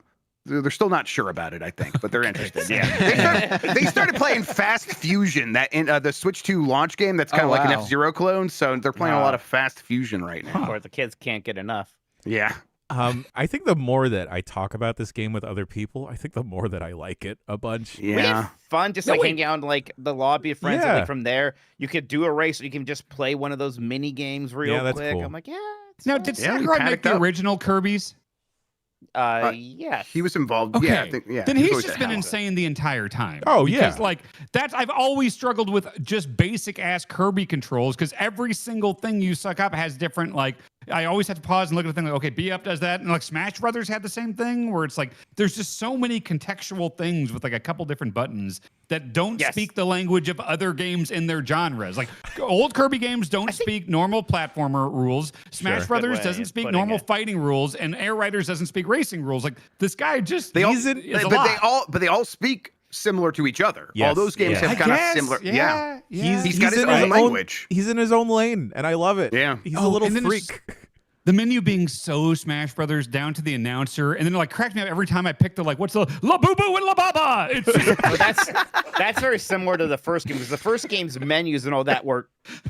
they're still not sure about it, I think, but they're interested. Yeah, they started playing Fast Fusion, that in the Switch 2 launch game. That's kind of like an F-Zero clone. So they're playing a lot of Fast Fusion right now.
Or the kids can't get enough.
Yeah.
I think the more that I talk about this game with other people, I think the more that I like it a bunch.
We have fun just hanging out in like the lobby of friends. And, like from there, you could do a race. Or you can just play one of those mini games real
that's
quick.
cool.
I'm like, it's
Now,
fun.
did
Yeah,
Sakurai
you
make
packed
the
up.
original Kirby's?
Yes.
He was involved.
Okay.
Yeah, I think, yeah.
Then
he was
he's
always
just
the
been
helm.
insane the entire time.
Oh,
because,
yeah.
like that's I've always struggled with just basic ass Kirby controls because every single thing you suck up has different like. I always have to pause and look at the thing like, okay, B up does that, and like Smash Brothers had the same thing where it's like there's just so many contextual things with like a couple different buttons that don't speak the language of other games in their genres. Like old Kirby games don't speak normal platformer rules. Smash Brothers
way
doesn't
of
speak
putting
normal
it.
fighting rules, and Air Riders doesn't speak racing rules. Like this guy just
They all,
is a
but
lot.
they all speak similar to each other.
Yes,
All those games
yeah.
have
I
kind of
guess,
similar.
yeah.
He's got his
in
own language.
He's in his own lane, and I love it.
Yeah.
He's a
Oh,
little
and then it's-
freak.
The menu being so Smash Brothers down to the announcer, and then it like cracked me up every time I picked the like, what's the La Boo Boo and La Baba? It's just,
Well, that's very similar to the first game because the first game's menus and all that were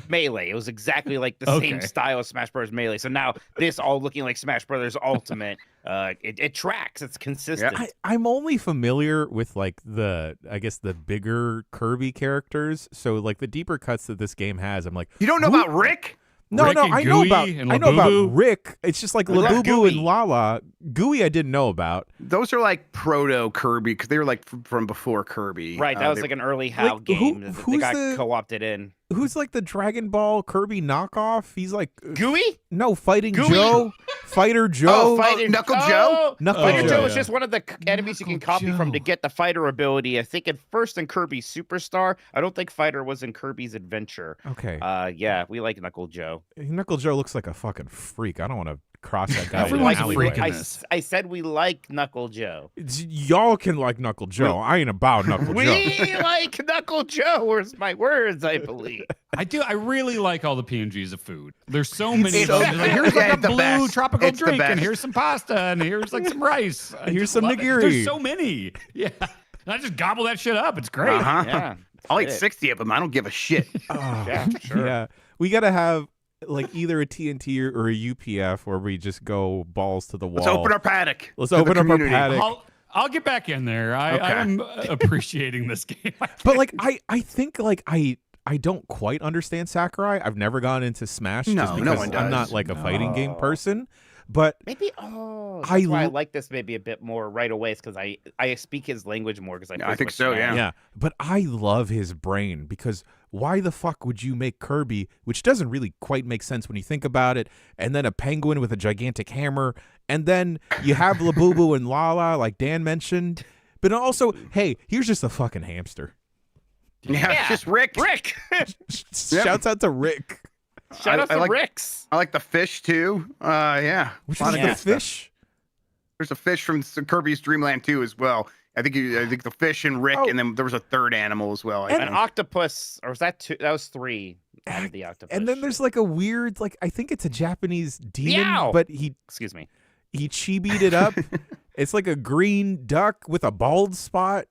Melee. It was exactly like the same style of Smash Bros. Melee. So now this all looking like Smash Brothers Ultimate. It tracks. It's consistent.
I'm only familiar with like I guess the bigger Kirby characters. So like the deeper cuts that this game has, I'm like,
You don't know about Rick?
no,
Rick and
I know
Gooey
about
and
I know about
Labubu.
Rick. It's just like
love
Labubu
Gooey.
and Lala. Gooey I didn't know about.
Those are like proto Kirby because they were like from before Kirby.
Right, that was
they-
like an early HAL
Like,
game that
who's
got
the-
co-opted in.
Who's like the Dragon Ball Kirby knockoff? He's like
Gooey?
no Fighting
Gooey?
Joe, Fighter Joe.
Knuckle Joe?
Knuckle
Fighter
Joe,
Joe is
yeah.
just one of the enemies you can copy from to get the fighter ability. I think at first in Kirby Superstar. I don't think Fighter was in Kirby's Adventure.
Okay,
Yeah, we like Knuckle Joe.
Knuckle Joe looks like a fucking freak. I don't want to cross that guy. in an
Everyone's a
alleyway.
freak in this.
I said we like Knuckle Joe.
Y'all can like Knuckle Joe. I ain't about Knuckle
We
Joe.
like Knuckle Joe. Where's my words? I believe.
I do. I really like all the PNGs of food. There's so many.
so
of them. Like, here's like
Yeah,
a
it's the
blue
best.
tropical
It's the
drink, and
best.
here's some pasta, and here's like some rice. I
Here's
just
some
love it.
nigiri.
There's so many. Yeah, and I just gobble that shit up. It's great.
Uh-huh.
Yeah.
I'll eat
it.
60 of them. I don't give a shit.
Yeah, sure.
Yeah, we gotta have like either a TNT or a UPF where we just go balls to the wall.
Let's open our paddock.
Let's
to the
open up our
community.
paddock.
I'll get back in there.
Okay.
I'm appreciating this game.
But like I think like I don't quite understand Sakurai. I've never gone into Smash
No,
just
no
because
one
I'm not
does.
like a fighting game
No.
person. But
Maybe that's
I
why I
l-
like this maybe a bit more right away. Is because I speak his language more because
Yeah, I think so, yeah.
yeah, but I love his brain because why the fuck would you make Kirby, which doesn't really quite make sense when you think about it, and then a penguin with a gigantic hammer, and then you have Labubu and Lala, like Dan mentioned, but also, hey, here's just a fucking hamster.
Yeah, it's just Rick.
Rick.
Shouts out to Rick.
Shout out
I
to
like-
Ricks.
I like the fish too. Yeah.
Which
A lot
one's
of
the
good stuff.
fish?
There's a fish from Kirby's Dream Land 2 as well. I think the fish and Rick, and then there was a third animal as well.
An octopus, or was that 2? That was 3. Out of the octopus.
And then there's like a weird, like I think it's a Japanese demon,
Meow!
but he chibi'd it up. It's like a green duck with a bald spot.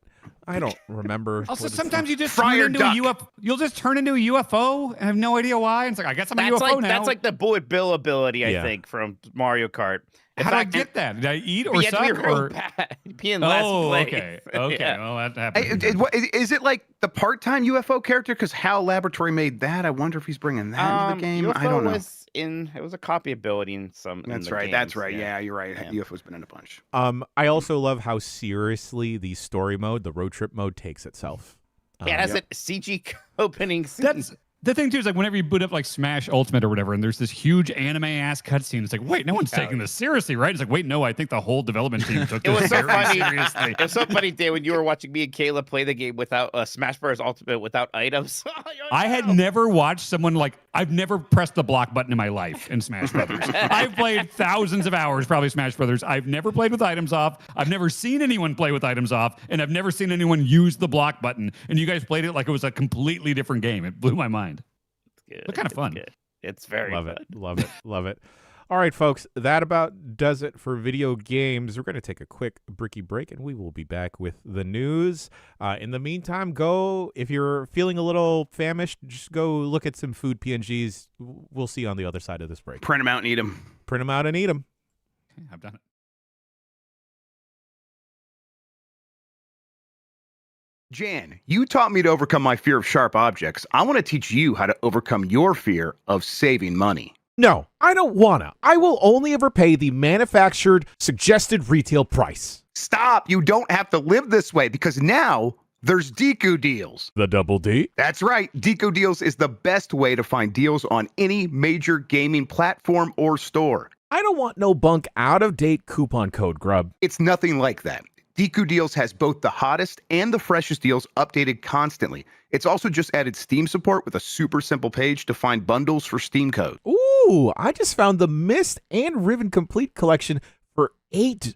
I don't remember.
Also,
what it's
sometimes
like.
you just
Friar
turn into
duck.
a UFO. You'll just turn into a UFO and have no idea why. And it's like, I guess I'm a UFO now.
That's like the Bullet Bill ability, I think, from Mario Kart.
How did I get that? Did I eat or
you had to be
suck?
real
Or...
bad. Be in last place.
Okay.
Yeah.
Well, that happened.
Is it like the part-time UFO character? Because HAL Laboratory made that. I wonder if he's bringing that into the game.
UFO
I don't know.
It was a copy ability in some.
That's
in the
right.
games.
That's right.
Yeah,
Yeah, you're right.
Yeah.
UFO's been in a bunch.
I also love how seriously the story mode, the road trip mode, takes itself.
Yeah, it has a CG opening scene.
That's the thing too, is like whenever you boot up like Smash Ultimate or whatever, and there's this huge anime ass cutscene, it's like, wait, no one's taking this seriously, right? It's like, wait, no, I think the whole development team took
It was
this
so
very
funny.
seriously.
It was so funny, Dan, when you were watching me and Kayla play the game without Smash Bros. Ultimate without items.
I had never watched someone I've never pressed the block button in my life in Smash Brothers. I've played thousands of hours, probably Smash Brothers. I've never played with items off. I've never seen anyone play with items off, and I've never seen anyone use the block button. And you guys played it like it was a completely different game. It blew my mind.
Good.
But kind of fun.
Good. It's very
Love
fun.
it. Love it. Love it. All right, folks, that about does it for video games. We're going to take a quick bricky break, and we will be back with the news. In the meantime, if you're feeling a little famished, just go look at some food PNGs. We'll see you on the other side of this break.
Print them out and eat them.
Print them out and eat them.
Okay, I've done it.
Jan, you taught me to overcome my fear of sharp objects. I want to teach you how to overcome your fear of saving money.
No, I don't wanna. I will only ever pay the manufactured suggested retail price.
Stop. You don't have to live this way because now there's Deku Deals.
The double D?
That's right. Deku Deals is the best way to find deals on any major gaming platform or store.
I don't want no bunk out-of-date coupon code, grub.
It's nothing like that. Deku Deals has both the hottest and the freshest deals updated constantly. It's also just added Steam support with a super simple page to find bundles for Steam code.
Ooh, I just found the Mist and Riven Complete collection for $8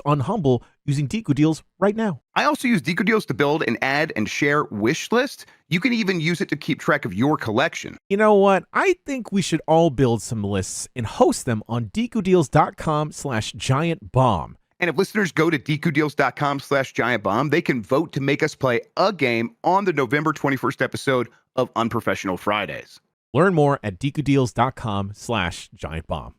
on Humble using Deku Deals right now.
I also use Deku Deals to build and add and share wish list. You can even use it to keep track of your collection.
You know what? I think we should all build some lists and host them on DekuDeals.com/giantbomb.
And if listeners go to DekuDeals.com/giantbomb, they can vote to make us play a game on the November 21st episode of Unprofessional Fridays.
Learn more at DekuDeals.com/giantbomb.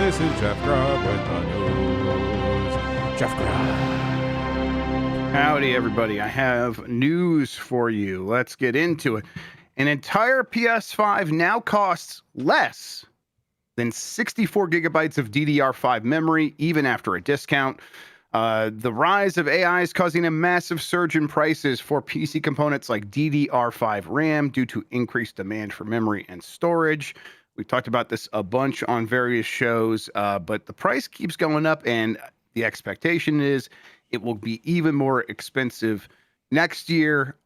this is Jeff Grubb with the news. Jeff Grubb.
Howdy, everybody. I have news for you. Let's get into it. An entire PS5 now costs less than 64 gigabytes of DDR5 memory, even after a discount. The rise of AI is causing a massive surge in prices for PC components like DDR5 RAM due to increased demand for memory and storage. We've talked about this a bunch on various shows, but the price keeps going up, and the expectation is it will be even more expensive next year.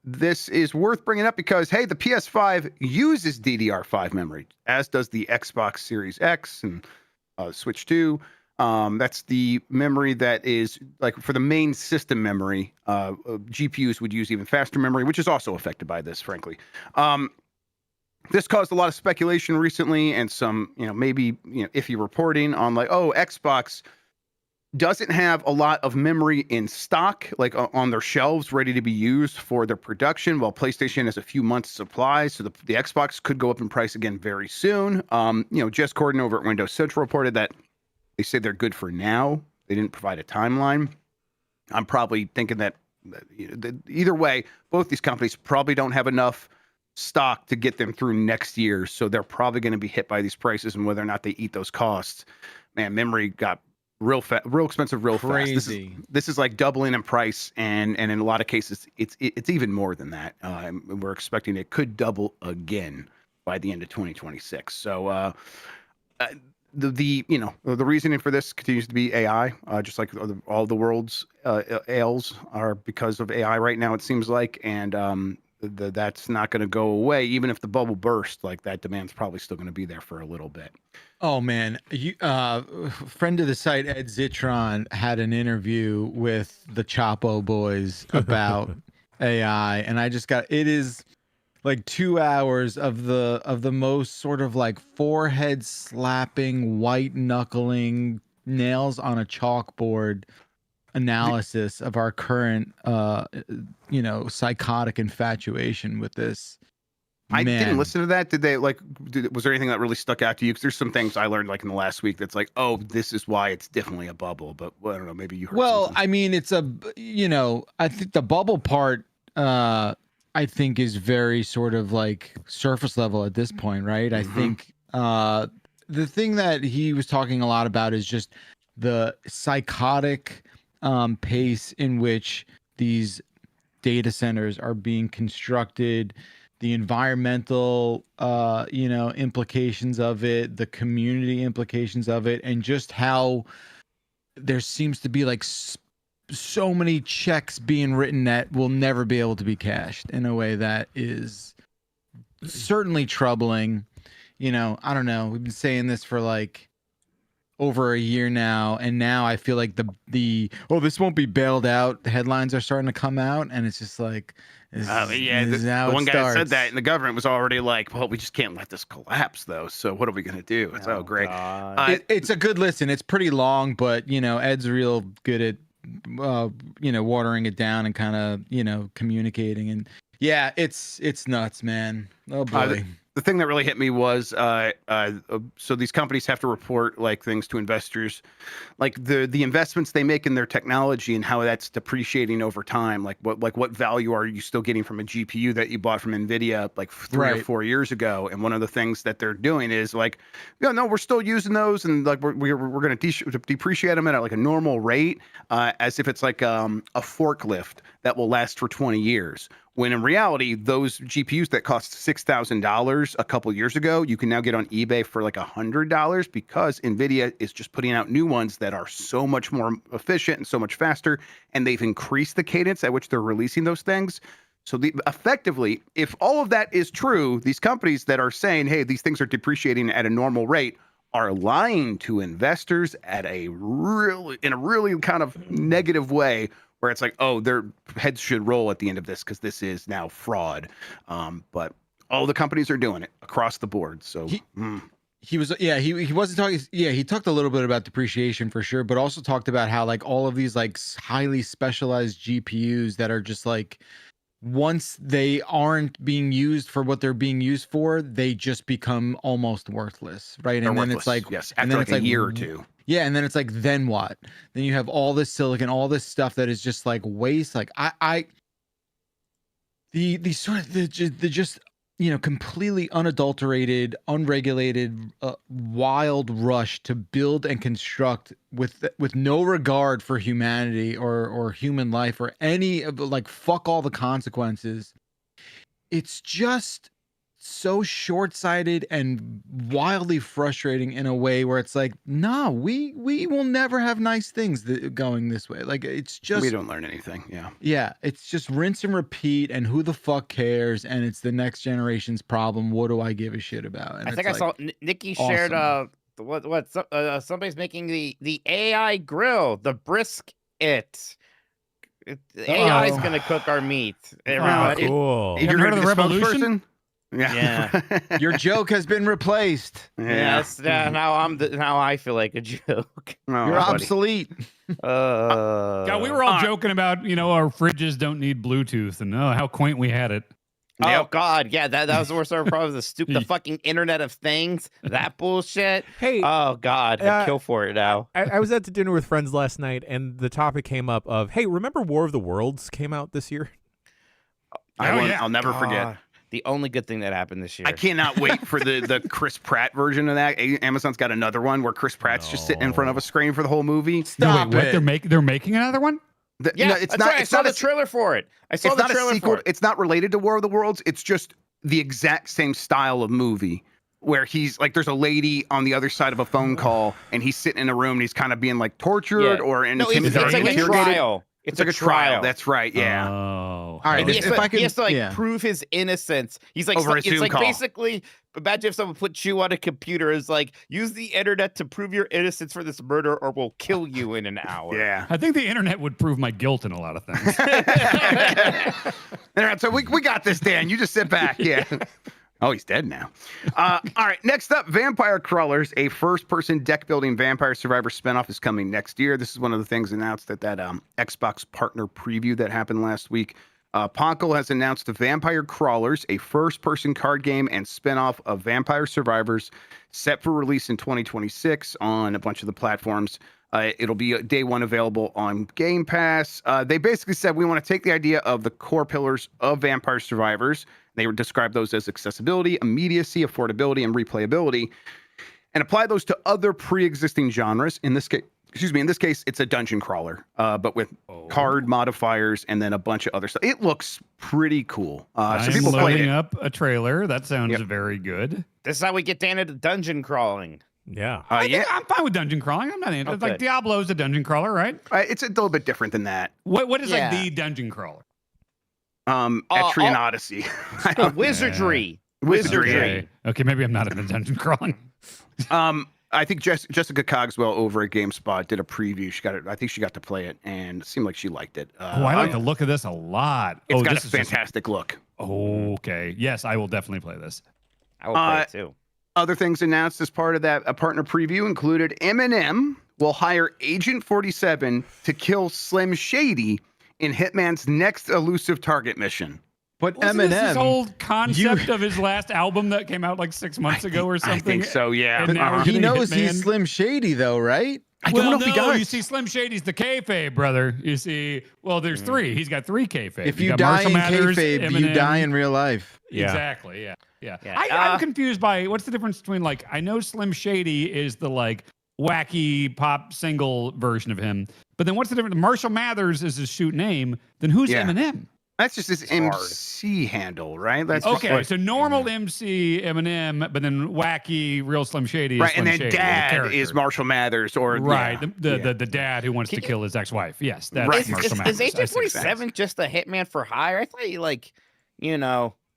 This is worth bringing up because, hey, the PS5 uses DDR5 memory, as does the Xbox Series X and Switch 2. That's the memory that is like for the main system memory. GPUs would use even faster memory, which is also affected by this, frankly. This caused a lot of speculation recently and some, maybe, iffy reporting on like, oh, Xbox doesn't have a lot of memory in stock, like on their shelves, ready to be used for their production, while PlayStation has a few months supply. So the Xbox could go up in price again very soon. Jess Corden over at Windows Central reported that they say they're good for now. They didn't provide a timeline. I'm probably thinking that either way, both these companies probably don't have enough stock to get them through next year. So they're probably going to be hit by these prices, and whether or not they eat those costs. Man, memory got real expensive real fast. This is like doubling in price, and in a lot of cases it's even more than that. We're expecting it could double again by the end of 2026. So the reasoning for this continues to be AI, just like all the world's ails are because of AI right now, it seems like, and that's not going to go away. Even if the bubble bursts, like that demand's probably still going to be there for a little bit.
Oh man, friend of the site Ed Zitron had an interview with the Chapo boys about AI, and it is like 2 hours of the most sort of like forehead slapping, white knuckling, nails on a chalkboard analysis of our current psychotic infatuation with this.
I didn't listen to that. Did they was there anything that really stuck out to you? Because there's some things I learned like in the last week that's like, oh, this is why it's definitely a bubble. But I don't know, maybe you heard something.
I mean, it's I think the bubble part, I think is very sort of like surface level at this point, right? I think the thing that he was talking a lot about is just the psychotic pace in which these data centers are being constructed, the environmental implications of it, the community implications of it, and just how there seems to be like so many checks being written that will never be able to be cashed in a way that is certainly troubling. I don't know, we've been saying this for like over a year now, and now I feel like the this won't be bailed out, the headlines are starting to come out, and it's just like the
one guy that said that in the government was already like, well, we just can't let this collapse though, so what are we going to do? It's great.
It's a good listen. It's pretty long, but Ed's real good at watering it down and kind of communicating, and yeah, it's nuts, man. Oh boy.
The thing that really hit me was so these companies have to report like things to investors, like the investments they make in their technology and how that's depreciating over time. Like what value are you still getting from a GPU that you bought from NVIDIA like 3 or 4 years ago? And one of the things that they're doing is like, no, we're still using those, and like we're going to depreciate them at like a normal rate, as if it's like a forklift that will last for 20 years. When in reality, those GPUs that cost $6,000 a couple years ago, you can now get on eBay for like $100 because NVIDIA is just putting out new ones that are so much more efficient and so much faster, and they've increased the cadence at which they're releasing those things. So effectively, if all of that is true, these companies that are saying, hey, these things are depreciating at a normal rate are lying to investors in a really kind of negative way, where it's like, oh, their heads should roll at the end of this because this is now fraud. But all the companies are doing it across the board. So
he wasn't talking. Yeah, he talked a little bit about depreciation for sure, but also talked about how like all of these like highly specialized GPUs that are just like once they aren't being used for what they're being used for, they just become almost worthless, right?
They're
And then
worthless.
it's like,
yes,
and
after
then
like
it's
a
like
year or two.
Yeah, and then it's like, then what? Then you have all this silicon, all this stuff that is just like waste. Like the sort of the just completely unadulterated, unregulated, wild rush to build and construct with no regard for humanity or human life or any of like fuck all the consequences. It's just so short-sighted and wildly frustrating in a way where it's like, no, we will never have nice things going this way. Like, it's just,
We don't learn anything.
yeah, it's just rinse and repeat, and who the fuck cares? And it's the next generation's problem. What do I give a shit about? And
I think I saw Nikki shared somebody's making the AI grill, the brisket. AI is gonna cook our meat. Everybody.
Cool.
You're
heard
gonna
of
be
the
the
revolution?
spokesperson? Yeah.
Your joke has been replaced.
Yes, now I feel like a joke.
Oh,
You're
buddy.
obsolete.
God, we were all joking about, our fridges don't need Bluetooth, and how quaint we had it.
Oh God, yeah, that was the worst ever problem. The fucking Internet of Things, that bullshit.
Hey,
oh God, I'd kill for it now.
I was at dinner with friends last night, and the topic came up of, hey, remember War of the Worlds came out this year?
I'll never forget.
The only good thing that happened this year.
I cannot wait for the Chris Pratt version of that. Amazon's got another one where Chris Pratt's just sitting in front of a screen for the whole movie.
Stop
What?
it.
They're making another one?
Yeah,
it's
that's
not.
right. I saw the trailer for it.
It's not a sequel. It's not related to War of the Worlds. It's just the exact same style of movie where he's like, there's a lady on the other side of a phone call, and he's sitting in a room, and he's kind of being like tortured or
it's like a trial.
It's like a trial. That's right. Yeah.
Oh.
All right.
And he has to
yeah.
prove his innocence. He's like,
Over a
it's
Zoom
like
call.
basically, imagine if someone put you on a computer. It's like, use the internet to prove your innocence for this murder, or we'll kill you in an hour.
Yeah.
I think the internet would prove my guilt in a lot of things.
All right, so we got this, Dan. You just sit back. Yeah. Oh, he's dead now. All right, next up, Vampire Crawlers, a first-person deck-building Vampire Survivor spinoff is coming next year. This is one of the things announced at that Xbox partner preview that happened last week. Ponkel has announced the Vampire Crawlers, a first-person card game and spinoff of Vampire Survivors, set for release in 2026 on a bunch of the platforms. It'll be day one available on Game Pass. They basically said, we want to take the idea of the core pillars of Vampire Survivors. They would describe those as accessibility, immediacy, affordability, and replayability, and apply those to other pre-existing genres. In this case, it's a dungeon crawler, but with card modifiers and then a bunch of other stuff. It looks pretty cool. So
I'm
people played
loading
it.
up a trailer. That sounds very good.
This is how we get Dan into dungeon crawling.
Yeah.
I think I'm fine with dungeon crawling. I'm not into it.
Okay.
Like Diablo's a dungeon crawler, right?
It's a little bit different than that.
What is
Yeah.
like the dungeon crawler?
Etrian Odyssey.
Wizardry.
Wizardry.
Okay, maybe I'm not into dungeon crawling.
I think Jessica Cogswell over at GameSpot did a preview. I think she got to play it, and it seemed like she liked it.
I like the look of this a lot.
It's got
this
a
is just-
fantastic look.
Okay. Yes, I will definitely play this.
I will play it too.
Other things announced as part of that partner preview included Eminem will hire Agent 47 to kill Slim Shady in Hitman's next elusive target mission.
But
Wasn't this his
Eminem,
old concept of his last album that came out like 6 months ago or something?
I think so, yeah.
And now we're
he
getting
knows
Hitman.
he's Slim Shady, though, right?
I don't know if he does.
You see, Slim Shady's the kayfabe, brother. You see, well, there's three. He's got three kayfabe.
If
You
you
got
die
Marshall
in
Mathers,
kayfabe, you
Eminem.
die in real life.
Yeah.
Exactly. Yeah.
Yeah.
I'm confused by what's the difference between like I know Slim Shady is the like wacky pop single version of him, but then what's the difference? Marshall Mathers is his shoot name. Then who's
Yeah.
Eminem?
That's just his MC handle, right? That's just
Okay,
what-
so normal MC Eminem, but then wacky real Slim Shady. Is
right,
Slim
and then
Shady, the
Dad
character.
is Marshall Mathers, or
Right,
yeah.
the dad who wants to kill his ex-wife. Yes, that's
Right.
Marshall
Is
Mathers. I
Agent
see.
47 just a hitman for hire? I thought he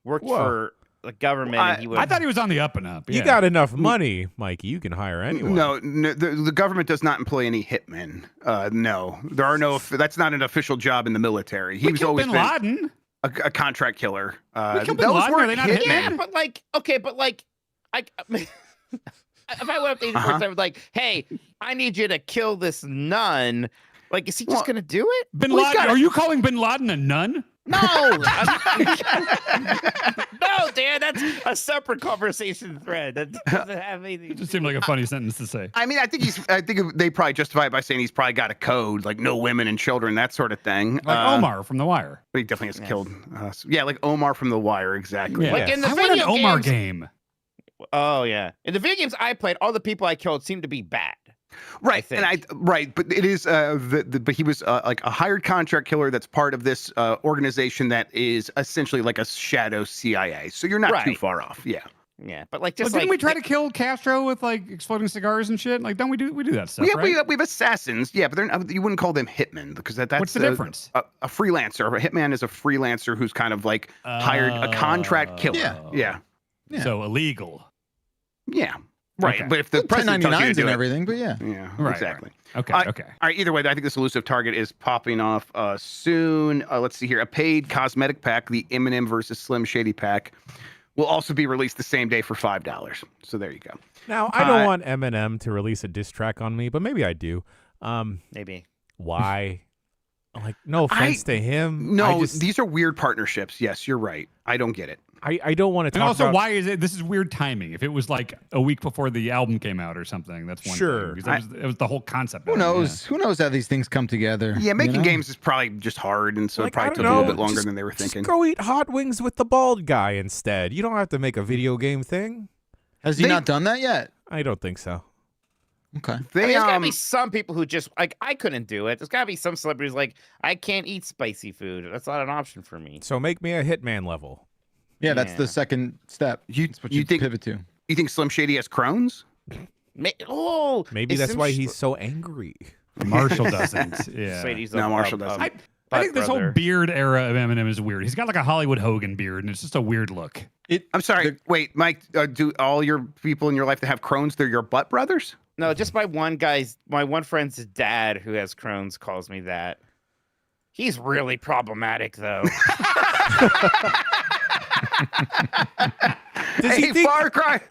worked
Whoa.
for the government.
Well,
and he would,
I thought he was on the up and up.
You
yeah.
got enough money, Mikey. You can hire anyone.
No, the government does not employ any hitmen. No, there are no. That's not an official job in the military. He
We
was
killed
always
Bin
been
Laden.
a contract killer.
We killed
those
Bin Laden. Are
weren't
they not
hitmen.
yeah, but if I went up to Agent 47, like, hey, I need you to kill this nun. Like, is he just gonna do it?
Bin
Well, he's
Laden.
got-
Are you calling Bin Laden a nun?
No, no, Dan, that's a separate conversation thread. That doesn't have anything.
It just seemed like a funny sentence to say.
I mean, I think they probably justify it by saying he's probably got a code, like no women and children, that sort of thing.
Like Omar from The Wire.
But he definitely has killed. Yeah, like Omar from The Wire, exactly.
Yeah.
Like in the
I want an
video
Omar
games-
game.
Oh yeah, in the video games I played, all the people I killed seemed to be bad.
Right,
think.
but it is but he was like a hired contract killer that's part of this organization that is essentially like a shadow CIA. So you're not too
Right.
far off. Yeah.
Yeah, but like
Well,
just
didn't
like
we try to kill Castro with like exploding cigars and shit? Like, don't we do that stuff?
Yeah,
right?
we have assassins. Yeah, but they're not, you wouldn't call them hitmen because that's
What's the difference?
A freelancer. A hitman is a freelancer who's kind of like hired a contract killer.
Yeah.
So illegal.
Yeah. Right.
Okay.
But if the president tells you to
1099s
do
and
it,
everything, but yeah.
yeah,
Right,
exactly.
Okay. Okay.
All right. Either way, I think this elusive target is popping off soon. Let's see here. A paid cosmetic pack, the Eminem versus Slim Shady pack, will also be released the same day for $5. So there you go.
Now, I don't want Eminem to release a diss track on me, but maybe I do.
maybe.
Why? Like, no offense to him.
No, these are weird partnerships. Yes, you're right. I don't get it.
I don't want to talk
And also,
about...
why is it? This is weird timing. If it was like a week before the album came out or something, that's one
Sure.
thing. Because it was the whole concept.
Who
of it,
knows? Who knows how these things come together?
Yeah, making
you know?
games is probably just hard, and so
Like,
it probably
I
took
don't
a little
know,
bit longer
just-
than they were
Just
thinking.
go eat hot wings with the bald guy instead. You don't have to make a video game thing.
Has he not done that yet?
I don't think so.
Okay.
I mean,
They
there's gotta be some people who just like I couldn't do it. There's gotta be some celebrities like I can't eat spicy food. That's not an option for me.
So make me a Hitman level.
Yeah, that's
Yeah.
the second step. That's what you
think-
pivot to.
You think Slim Shady has Crohn's?
Maybe
is
that's
Sim
why
Sh-
he's so angry.
Marshall doesn't. Yeah.
Sadie's
No,
a-
Marshall
a-
doesn't.
I think this
brother.
whole beard era of Eminem is weird. He's got like a Hollywood Hogan beard, and it's just a weird look.
I'm sorry. Wait, Mike, do all your people in your life that have Crohn's, they're your butt brothers?
No, just my one friend's dad who has Crohn's calls me that. He's really problematic though.
Does he
Hey,
think,
Far Cry.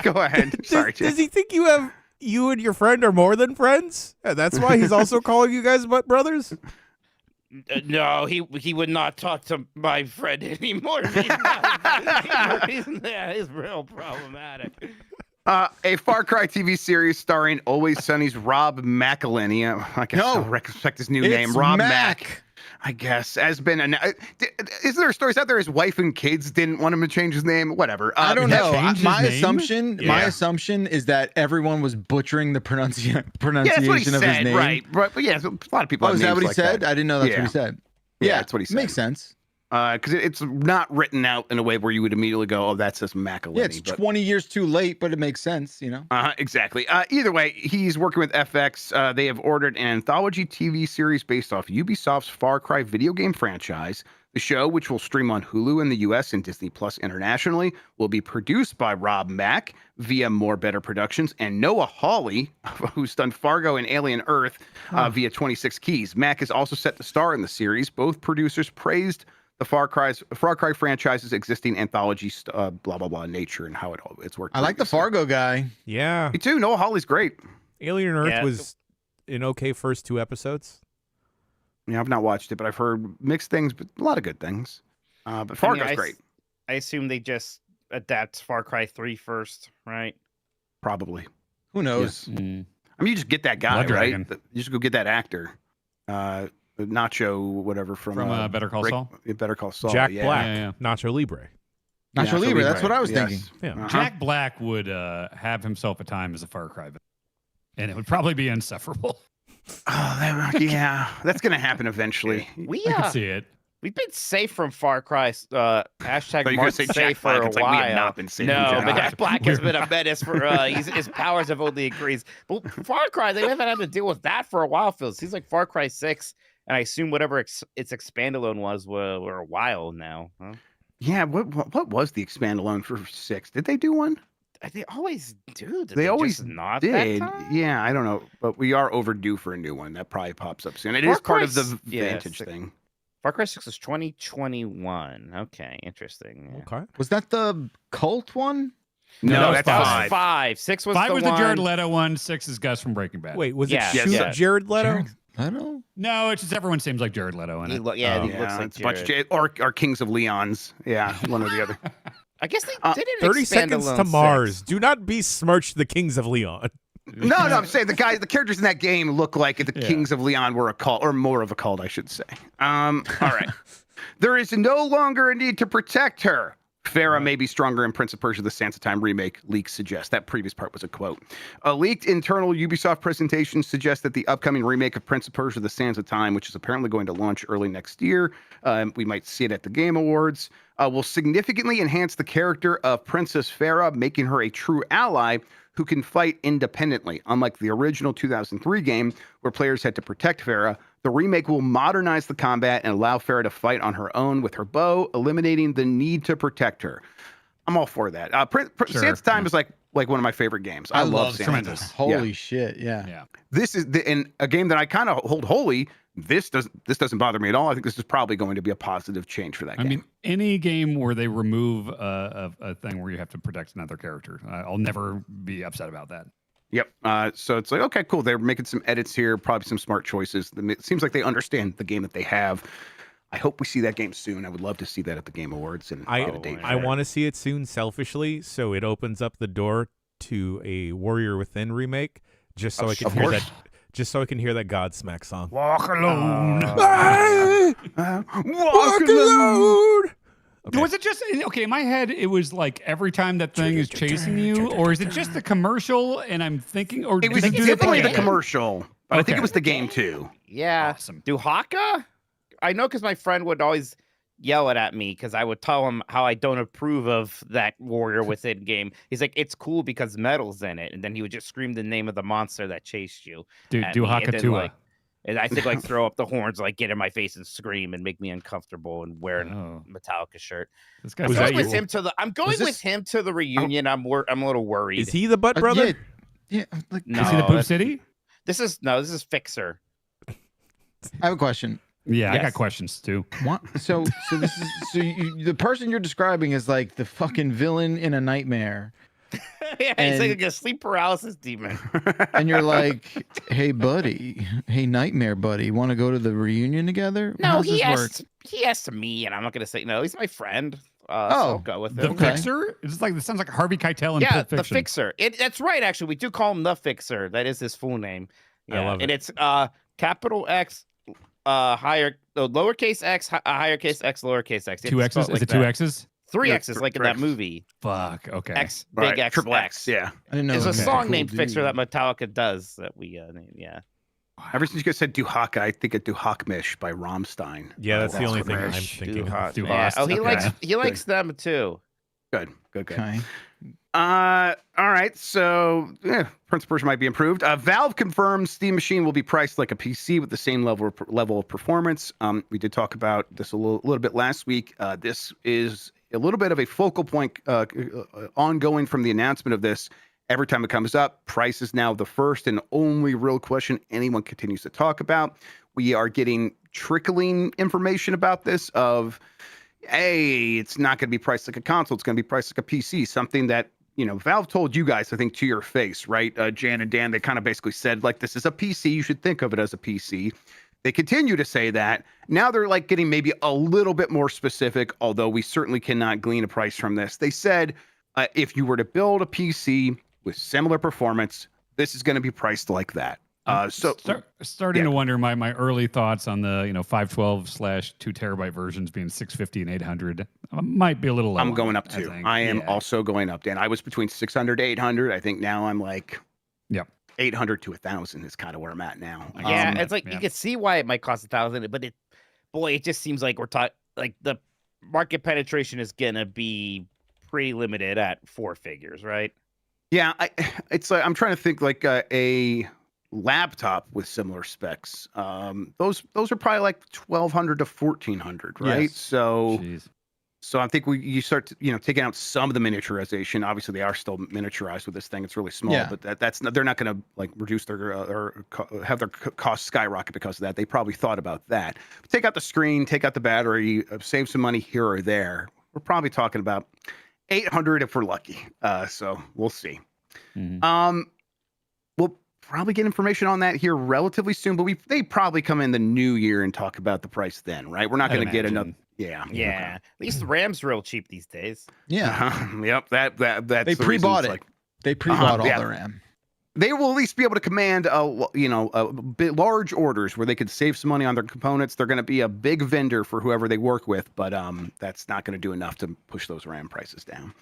Go ahead. Sorry,
does he think you and your friend are more than friends? And that's why he's also calling you guys butt brothers?
No, he would not talk to my friend anymore. He's real problematic.
A Far Cry TV series starring Always Sunny's Rob McElhenney. I guess I'll respect his new name. Rob Mack. I guess has been. Is there stories out there his wife and kids didn't want him to change his name? Whatever.
I don't know.
changed his
My
name?
assumption, my assumption is that everyone was butchering the
Yeah, that's what he
pronunciation of his
said.
name.
Right. But yeah, a lot of people.
Oh,
have
is that
names
what he
like
said?
that.
I didn't know that's
Yeah.
what he said.
Yeah, that's what he said.
Makes sense.
Because it's not written out in a way where you would immediately go, "Oh, that says McElhenney."
Yeah, it's 20 years too late, but it makes sense, you know.
Exactly. Either way, he's working with FX. They have ordered an anthology TV series based off Ubisoft's Far Cry video game franchise. The show, which will stream on Hulu in the U.S. and Disney Plus internationally, will be produced by Rob Mack via More Better Productions and Noah Hawley, who's done Fargo and Alien Earth via 26 Keys. Mack is also set to star in the series. Both producers praised the Far Cry franchise's existing anthology, blah blah blah, nature and how it's worked.
I like the
previously.
Fargo guy.
Yeah.
Me too. Noah Hawley's great.
Alien Earth
Yeah.
was an okay first 2 episodes.
Yeah, I've not watched it, but I've heard mixed things, but a lot of good things. But Fargo's great,
I assume they just adapt Far Cry 3 first, right?
probably.
Who knows?
I mean, you just get that guy,
Blood
right?
Dragon.
You just go get that actor, Nacho, whatever from
Better Call Saul.
Better Call Saul.
Jack
yeah.
Black,
Yeah.
Nacho Libre.
Nacho Libre, that's what I was
yes.
thinking.
Yeah.
Uh-huh.
Jack Black would have himself a time as a Far Cry villain, and it would probably be insufferable.
Oh, yeah, that's gonna happen eventually.
We
I can see it.
we've been safe from Far Cry.
Thought
Hashtag
you were gonna
Mark
say
safe
Jack
for
Black.
a
It's like
while.
we have not been safe from
No,
Jack
but
Black.
Jack Black has been a menace for his powers have only increased. But Far Cry, they haven't had to deal with that for a while. Phil, it seems like Far Cry 6, and I assume whatever its expandalone was were a while now. Huh?
Yeah, what was the expand alone for 6? Did they do one?
They always do. Did
They always
just not
Did
That time?
yeah? I don't know, but we are overdue for a new one. That probably pops up soon. It
Far
is part
Cry
of the
s- yeah,
Vantage
six-
thing.
Far Cry 6 is 2021. Okay, interesting. Yeah.
Okay.
Was that the cult one?
No,
that was
that's
That was
5.
5. 6 was
5
the
was
one.
the Jared Leto one. 6 is Gus from Breaking Bad.
Wait, was
Yeah,
it
yeah.
Jared Leto?
I don't.
No, it's just everyone seems like Jared Leto in
He
it.
looks like
it's a bunch
Jared.
of or Kings of Leons. Yeah, one or the other.
I guess they didn't
30
expand
Seconds
Alone
to Mars.
6.
Do not besmirch the Kings of Leon.
No, I'm saying the characters in that game look like the Kings of Leon were a cult, or more of a cult, I should say. All right. There is no longer a need to protect her. Farah may be stronger in Prince of Persia: The Sands of Time remake, leaks suggest. That previous part was a quote. A leaked internal Ubisoft presentation suggests that the upcoming remake of Prince of Persia: The Sands of Time, which is apparently going to launch early next year, we might see it at the Game Awards, will significantly enhance the character of Princess Farah, making her a true ally who can fight independently. Unlike the original 2003 game, where players had to protect Farah, the remake will modernize the combat and allow Farah to fight on her own with her bow, eliminating the need to protect her. I'm all for that. Sands of Time is like one of my favorite games. I love Sands of Time.
Holy shit! Yeah.
Yeah.
This is in a game that I kind of hold holy. This doesn't bother me at all. I think this is probably going to be a positive change for that game.
I mean, any game where they remove a thing where you have to protect another character, I'll never be upset about that.
Yep. So it's like, okay, cool. They're making some edits here, probably some smart choices. It seems like they understand the game that they have. I hope we see that game soon. I would love to see that at the Game Awards. And
I want to see it soon, selfishly, so it opens up the door to a Warrior Within remake, just so I can hear that. Just so I can hear that Godsmack song.
Walk alone.
Walk alone.
Okay. Was it just okay? In my head, it was like every time that thing is chasing you, or is it just the commercial? And I'm thinking, or
it was definitely the commercial, but I think it was the game too.
Yeah.
Awesome.
Duhaka? I know because my friend would always yell it at me because I would tell him how I don't approve of that Warrior Within game. He's like, it's cool because metal's in it, and then he would just scream the name of the monster that chased you.
Dude, Duhaka Tua.
And I think like throw up the horns, like get in my face and scream and make me uncomfortable and wear a Metallica shirt.
This
I'm going with him to the. I'm going with him to the reunion. I'm a little worried.
Is he the butt brother?
Yeah. Like,
is he the Poop City?
This is Fixer.
I have a question.
Yeah, I got questions too.
What? So this is the person you're describing is like the fucking villain in a nightmare.
Yeah, he's like a sleep paralysis demon.
And you're like, hey, buddy. Hey, nightmare buddy. Want to go to the reunion together?
No, he asked me, and I'm not going to say no. He's my friend. So I'll go with
the
him.
Fixer? It's like, this sounds like Harvey Keitel in Pulp Fiction.
The Fixer. That's right, actually. We do call him the Fixer. That is his full name. Yeah,
I love it.
And it's capital X, lowercase x, higher case X, lowercase x.
Two X's? Is it two X's?
Three X's, like in that movie.
Fuck. Okay.
X, big X,
triple
X.
Yeah.
I didn't know.
There's a song
cool
named
dude.
Fixer that Metallica does that we named. Yeah.
Ever since you guys said Duhaka, I think of Duhakmish by Rammstein.
Yeah, that's the only thing I'm thinking of.
Yeah. Oh, he likes them too.
Good.
Okay.
All right. So, Prince of Persia might be improved. Valve confirms Steam Machine will be priced like a PC with the same level of performance. We did talk about this a little bit last week. This is a little bit of a focal point ongoing from the announcement of this. Every time it comes up, price is now the first and only real question anyone continues to talk about. We are getting trickling information about this of, hey, it's not going to be priced like a console. It's going to be priced like a PC, something that, Valve told you guys, I think, to your face, right? Jan and Dan, they kind of basically said, like, this is a PC. You should think of it as a PC. They continue to say that. Now they're like getting maybe a little bit more specific, although we certainly cannot glean a price from this. They said if you were to build a PC with similar performance, this is going to be priced like that.
Starting to wonder my early thoughts on the 512/2 terabyte versions being 650 and 800 might be a little low.
I'm going up too. I am also going up, Dan. I was between 600 to 800. I think now I'm like 800 to 1,000 is kind of where I'm at now.
Yeah, it's like you can see why it might cost 1,000, but it just seems like we're talking like the market penetration is gonna be pretty limited at 4 figures, right?
Yeah, it's like I'm trying to think like a laptop with similar specs. Those are probably like 1,200 to 1,400, right?
Yes.
So I think you start taking out some of the miniaturization. Obviously, they are still miniaturized with this thing. It's really small, but they're not going to like reduce their or have their costs skyrocket because of that. They probably thought about that. But take out the screen, take out the battery, save some money here or there. We're probably talking about 800 if we're lucky. So we'll see.
Mm-hmm.
Well, probably get information on that here relatively soon, but they probably come in the new year and talk about the price then, right? We're not going to get another. Yeah.
Yeah. At least the RAM's real cheap these days.
Yeah.
Yep. That's
they
the
pre-bought
reason
it. They pre-bought all
yeah.
the RAM.
They will at least be able to command a bit large orders where they could save some money on their components. They're going to be a big vendor for whoever they work with, but that's not going to do enough to push those RAM prices down.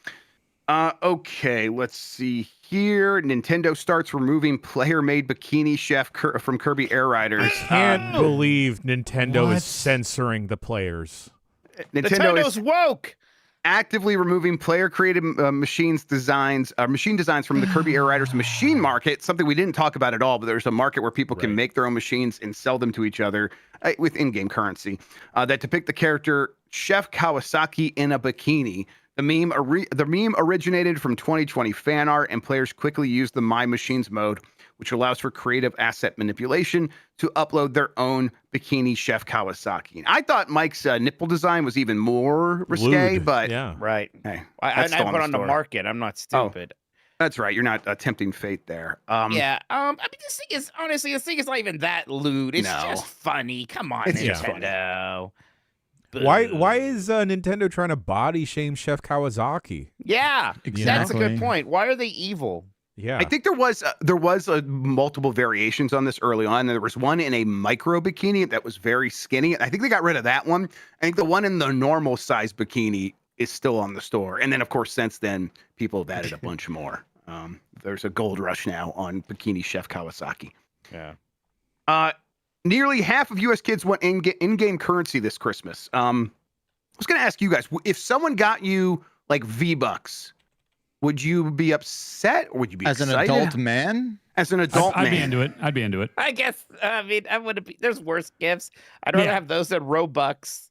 Okay, let's see here. Nintendo starts removing player-made bikini chef from Kirby Air Riders.
Can't believe Nintendo is censoring the players.
Nintendo's woke.
Actively removing player-created machine designs from the Kirby Air Riders machine market. Something we didn't talk about at all, but there's a market where people can make their own machines and sell them to each other with in-game currency that depict the character Chef Kawasaki in a bikini. The meme originated from 2020 fan art, and players quickly used the My Machines mode, which allows for creative asset manipulation to upload their own bikini Chef Kawasaki. And I thought Mike's nipple design was even more risque, but
yeah,
right.
Hey,
I put on the market. I'm not stupid.
That's right. You're not tempting fate there.
Yeah. I mean, this thing is honestly, not even that lewd. It's just funny. Come on,
It's
Nintendo.
Why is Nintendo trying to body shame Chef Kawasaki?
Yeah,
Exactly.
That's a good point. Why are they evil?
Yeah,
I think there was multiple variations on this early on. And there was one in a micro bikini that was very skinny. I think they got rid of that one. I think the one in the normal size bikini is still on the store. And then, of course, since then, people have added a bunch more. There's a gold rush now on bikini Chef Kawasaki.
Yeah.
Nearly half of U.S. kids want in-game currency this Christmas. I was going to ask you guys, if someone got you like V-Bucks, would you be upset or would you be excited?
As an adult man?
As an adult man.
I'd be into it.
I guess. I mean, I wouldn't be. There's worse gifts. I'd rather have those than Robux.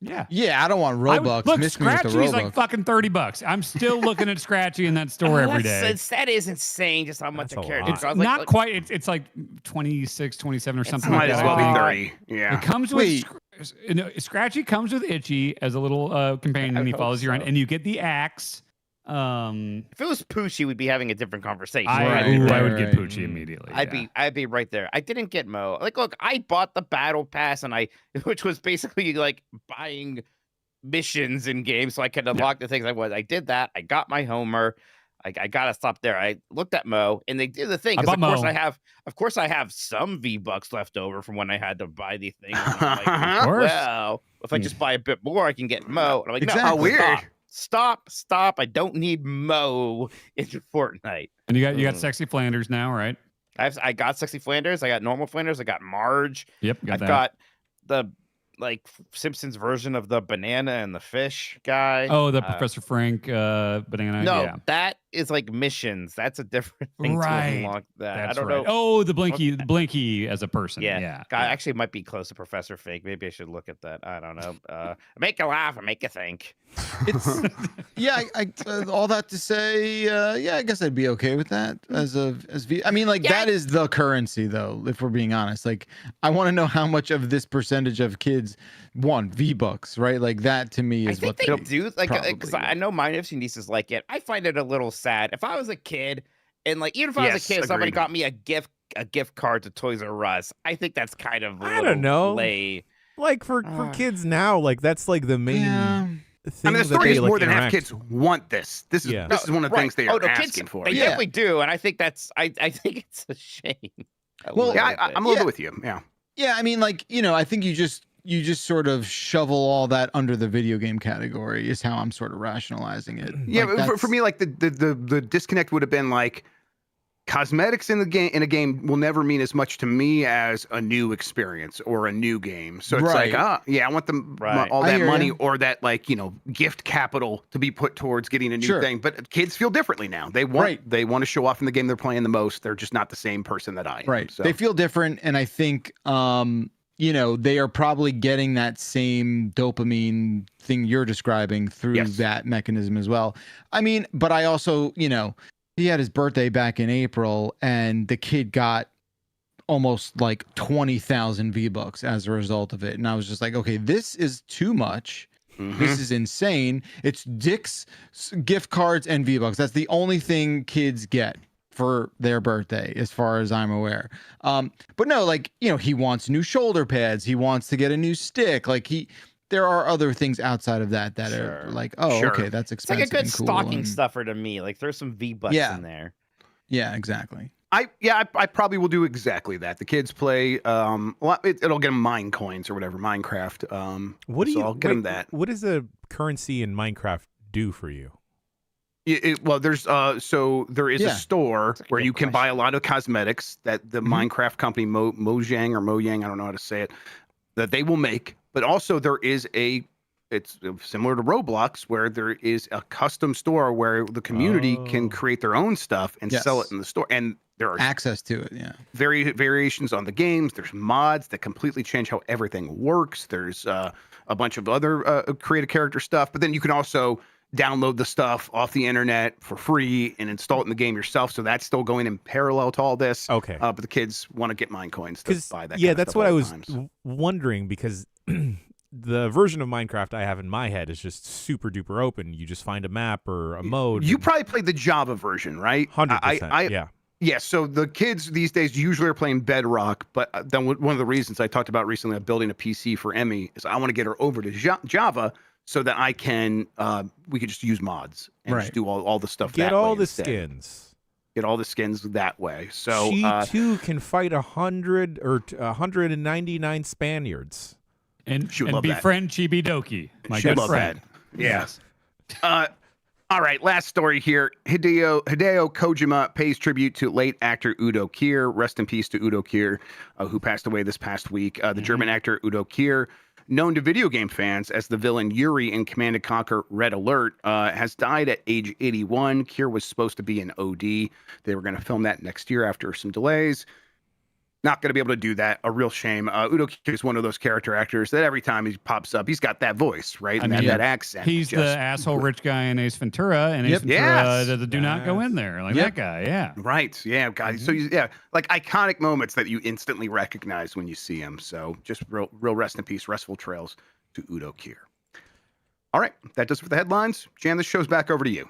Yeah.
Yeah, I don't want Robux.
Look,
Miss me with the
Scratchy's
Robux.
like fucking $30. I'm still looking at Scratchy in that store every day.
That is insane. Just how much
That's
a
a
character.
lot.
costs.
Not quite. It's like 26, 27 or something
Might
like
as
that.
well be
I think.
30. Yeah.
It comes with Scratchy comes with Itchy as a little companion, and he follows you around, and you get the axe.
If it was Poochie, we'd be having a different conversation.
I would get Poochie immediately.
I'd be right there. I didn't get Mo. Like, look, I bought the battle pass, which was basically like buying missions in games so I could unlock the things I did that. I got my Homer. I gotta stop there. I looked at Mo, and they did the thing. Of course, I have some V-Bucks left over from when I had to buy the thing. Like,
Of course.
well, if I just buy a bit more, I can get Mo. And I'm like,
Exactly.
no,
Weird.
Stop! I don't need Mo in Fortnite.
And you got Sexy Flanders now, right?
I got Sexy Flanders. I got normal Flanders. I got Marge.
Yep.
I've got the Simpsons version of the banana and the fish guy.
Oh, the Professor Frank banana.
No,
yeah.
that is like missions. That's a different thing to unlock that.
That's
I don't
right.
know.
Oh, the Blinky as a person.
Yeah. God, actually might be close to Professor Fake. Maybe I should look at that. I don't know. Make you laugh and make you think.
It's I all that to say, I guess I'd be okay with that as V. I mean, like that is the currency though, if we're being honest. Like I want to know how much of this percentage of kids want V-Bucks, right? Like that to me is
I think
what
they do. Like, because I know my nephew and nieces like it. I find it a little sad. If I was a kid, and like even if I was a kid, somebody got me a gift card to Toys R Us, I think that's kind of
I don't know.
Lay.
Like for kids now, like that's like the main.
I mean, the story is more than half kids want this. This is one of the things they are asking for.
They definitely do, and I think that's. I think it's a shame.
I'm a little bit with you. Yeah.
Yeah, I mean, like I think you just sort of shovel all that under the video game category is how I'm sort of rationalizing it.
Yeah,
like
for me, like the disconnect would have been like cosmetics in a game will never mean as much to me as a new experience or a new game. So it's like, I want all that money or that gift capital to be put towards getting a new thing. But kids feel differently now. They want to show off in the game they're playing the most. They're just not the same person that I am.
Right.
So.
They feel different, and I think they are probably getting that same dopamine thing you're describing through that mechanism as well. I mean, but I also, he had his birthday back in April, and the kid got almost like 20,000 V-Bucks as a result of it. And I was just like, okay, this is too much. Mm-hmm. This is insane. It's Dick's gift cards and V-Bucks. That's the only thing kids get. for their birthday, as far as I'm aware. But no, like, he wants new shoulder pads. He wants to get a new stick. Like there are other things outside of that
Sure.
are like, oh,
Sure.
okay, that's
It's like
expensive
a good
and cool.
stocking stuffer to me. Like there's some V-Bucks in there.
Yeah, exactly.
I probably will do exactly that. The kids play. It'll get them mine coins or whatever, Minecraft. I'll get them that.
What does the currency in Minecraft do for you?
There's there is a store where you can buy a lot of cosmetics that the Minecraft company Mojang or Mojang, I don't know how to say it, that they will make. But also there is it's similar to Roblox, where there is a custom store where the community can create their own stuff and sell it in the store. And there are
access to it,
variations on the games. There's mods that completely change how everything works. There's a bunch of other create a character stuff. But then you can also download the stuff off the internet for free and install it in the game yourself. So that's still going in parallel to all this.
Okay.
But the kids want to get mine coins to buy that.
Yeah, that's what I was wondering, because the version of Minecraft I have in my head is just super duper open. You just find a map or a mode.
You probably played the Java version, right?
100%. Yeah.
Yeah, so the kids these days usually are playing Bedrock, but then one of the reasons I talked about recently of building a PC for Emmy is I want to get her over to Java so that I can we could just use mods and just do all the stuff.
Get all the skins.
Get all the skins that way. So
she too can fight 100 or 199 Spaniards
and
love
befriend Chibi Doki, my
good
good friend.
Yes. All right, last story here. Hideo Kojima pays tribute to late actor Udo Kier. Rest in peace to Udo Kier, who passed away this past week. The German actor Udo Kier, known to video game fans as the villain Yuri in Command & Conquer Red Alert, has died at age 81. Kier was supposed to be an OD. They were going to film that next year after some delays. Not going to be able to do that. A real shame. Udo Kier is one of those character actors that every time he pops up, he's got that voice, right? And that accent.
He's the asshole rich guy in Ace Ventura, and Ace Ventura do not go in there. Like that guy, yeah.
Right, yeah, God. So, like iconic moments that you instantly recognize when you see him. So just real rest in peace, restful trails to Udo Kier. All right, that does it for the headlines. Jan, this show's back over to you.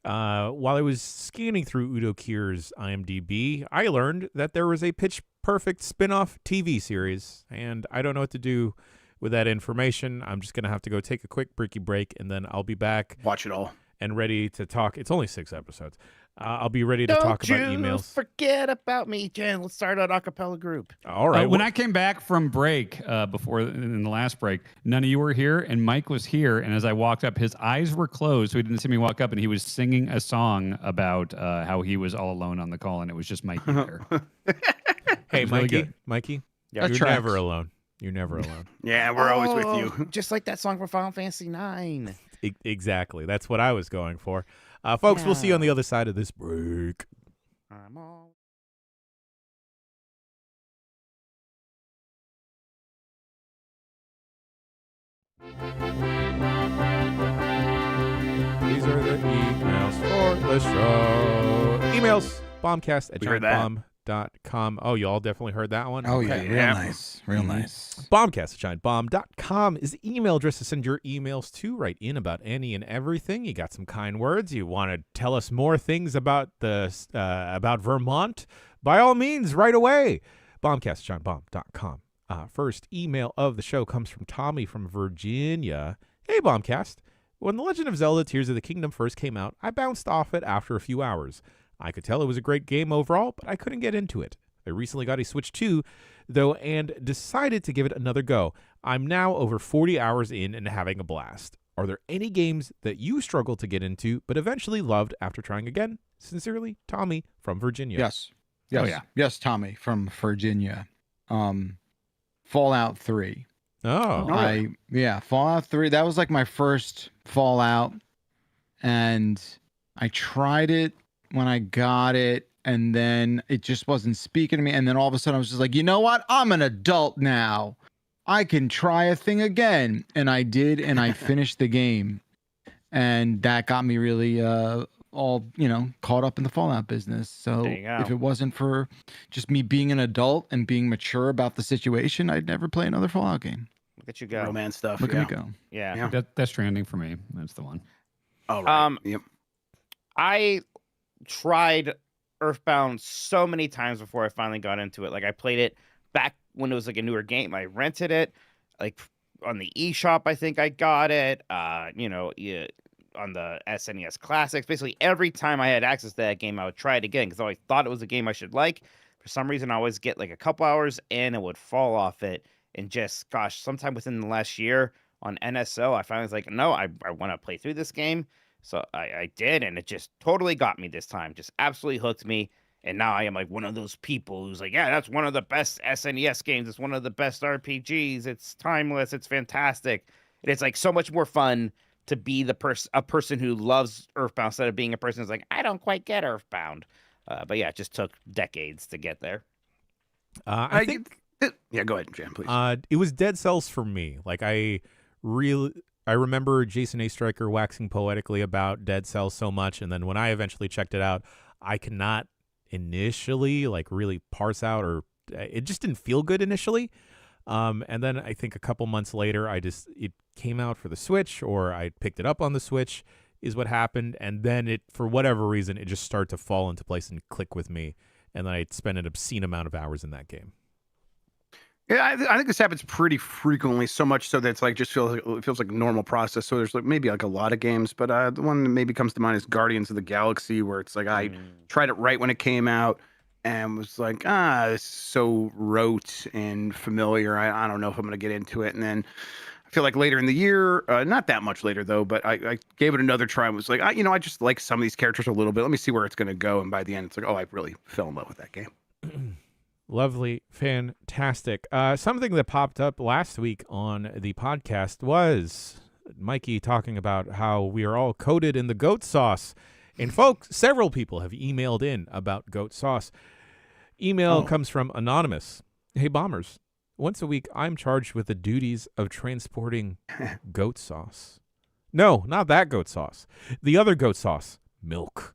While I was scanning through Udo Kier's IMDb, I learned that there was a Pitch Perfect spin-off TV series, and I don't know what to do with that information. I'm just going to have to go take a quick break, and then I'll be back.
Watch it all.
And ready to talk. It's only 6 episodes. I'll be ready to talk about emails.
Forget about me, Jen. Let's start an a cappella group.
All right.
When I came back from break, before in the last break, none of you were here, and Mike was here. And as I walked up, his eyes were closed, so he didn't see me walk up, and he was singing a song about how he was all alone on the call, and it was just Mikey there.
Hey, Mikey. Mikey,
Yeah,
you're never alone. You're never alone.
Yeah, we're always with you.
Just like that song from Final Fantasy IX.
Exactly. That's what I was going for. Folks, we'll see you on the other side of this break.
I'm all...
These are the emails for the show. Emails, bombcast at giantbomb.com. Oh, you all definitely heard that one?
Oh,
Okay.
yeah. Real nice. Real nice.
Bombcast at giantbomb.com is the email address to send your emails to. Write in about any and everything. You got some kind words. You want to tell us more things about about Vermont? By all means, right away. Bombcast at giantbomb.com. First email of the show comes from Tommy from Virginia. Hey, Bombcast. When The Legend of Zelda Tears of the Kingdom first came out, I bounced off it after a few hours. I could tell it was a great game overall, but I couldn't get into it. I recently got a Switch 2, though, and decided to give it another go. I'm now over 40 hours in and having a blast. Are there any games that you struggled to get into, but eventually loved after trying again? Sincerely, Tommy from Virginia.
Yes.
Oh, yeah.
Yes, Tommy from Virginia. Fallout 3.
Oh.
Fallout 3. That was like my first Fallout, and I tried it when I got it, and then it just wasn't speaking to me. And then all of a sudden I was just like, you know what? I'm an adult now. I can try a thing again. And I did, and I finished the game. And that got me really all, caught up in the Fallout business. So if it wasn't for just me being an adult and being mature about the situation, I'd never play another Fallout game.
Look at you go.
Romance stuff.
Look at me go.
Yeah.
That's Death Stranding for me. That's the one.
All right. Yep.
I tried Earthbound so many times before I finally got into it. Like I played it back when it was like a newer game. I rented it like on the eShop. I think I got it. On the SNES Classics. Basically every time I had access to that game, I would try it again because I thought it was a game I should like. For some reason, I always get like a couple hours in and would fall off it. And just, gosh, sometime within the last year on NSO, I finally was like, no, I want to play through this game. So I did, and it just totally got me this time. Just absolutely hooked me. And now I am like one of those people who's like, yeah, that's one of the best SNES games. It's one of the best RPGs. It's timeless. It's fantastic. And it's like so much more fun to be a person who loves Earthbound instead of being a person who's like, I don't quite get Earthbound. But yeah, it just took decades to get there.
I think.
Yeah, go ahead, Jan, please.
It was Dead Cells for me. Like I remember Jason A. Stryker waxing poetically about Dead Cells so much, and then when I eventually checked it out, I could not initially like really parse out, or it just didn't feel good initially. And then I think a couple months later, it came out for the Switch, or I picked it up on the Switch, is what happened, and then it, for whatever reason, it just started to fall into place and click with me, and then I spent an obscene amount of hours in that game.
Yeah, I think this happens pretty frequently, so much so that it's like it feels like a normal process. So there's like maybe like a lot of games, but the one that maybe comes to mind is Guardians of the Galaxy, where it's like I tried it right when it came out and was like, it's so rote and familiar. I don't know if I'm gonna get into it. And then I feel like later in the year, not that much later though, but I gave it another try and was like, I just like some of these characters a little bit. Let me see where it's gonna go. And by the end, it's like, oh, I really fell in love with that game.
Lovely, fantastic. Something that popped up last week on the podcast was Mikey talking about how we are all coated in the goat sauce. And folks, several people have emailed in about goat sauce. Email comes from Anonymous. Hey, Bombers. Once a week, I'm charged with the duties of transporting goat sauce. No, not that goat sauce. The other goat sauce, milk.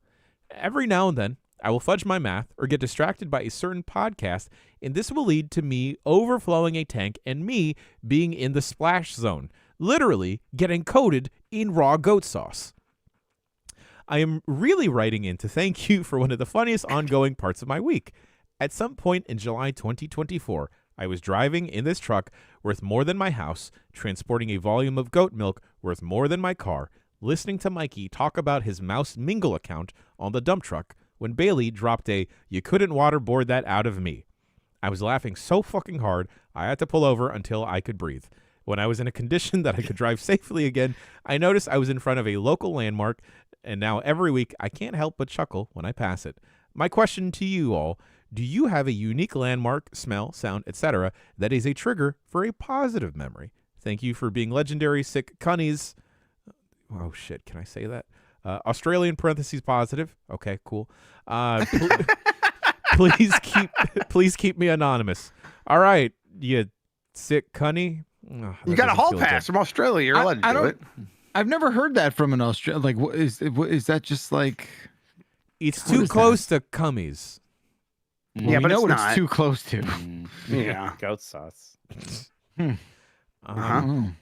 Every now and then, I will fudge my math or get distracted by a certain podcast, and this will lead to me overflowing a tank and me being in the splash zone, literally getting coated in raw goat sauce. I am really writing in to thank you for one of the funniest ongoing parts of my week. At some point in July 2024, I was driving in this truck worth more than my house, transporting a volume of goat milk worth more than my car, listening to Mikey talk about his Mouse Mingle account on the dump truck, when Bailey dropped a "you couldn't waterboard that" out of me. I was laughing so fucking hard, I had to pull over until I could breathe. When I was in a condition that I could drive safely again, I noticed I was in front of a local landmark, and now every week I can't help but chuckle when I pass it. My question to you all, do you have a unique landmark, smell, sound, etc. that is a trigger for a positive memory? Thank you for being legendary, sick cunnies. Oh shit, can I say that? Australian parentheses positive. Okay, cool. Please keep me anonymous. All right, you sick cunny. Oh,
you got a hall pass from Australia. You're allowed to do it.
I've never heard that from an Australian. Like, what is that? Just like
it's too close to cummies.
Well, but know what it's too close to.
Yeah,
goat sauce.
Well,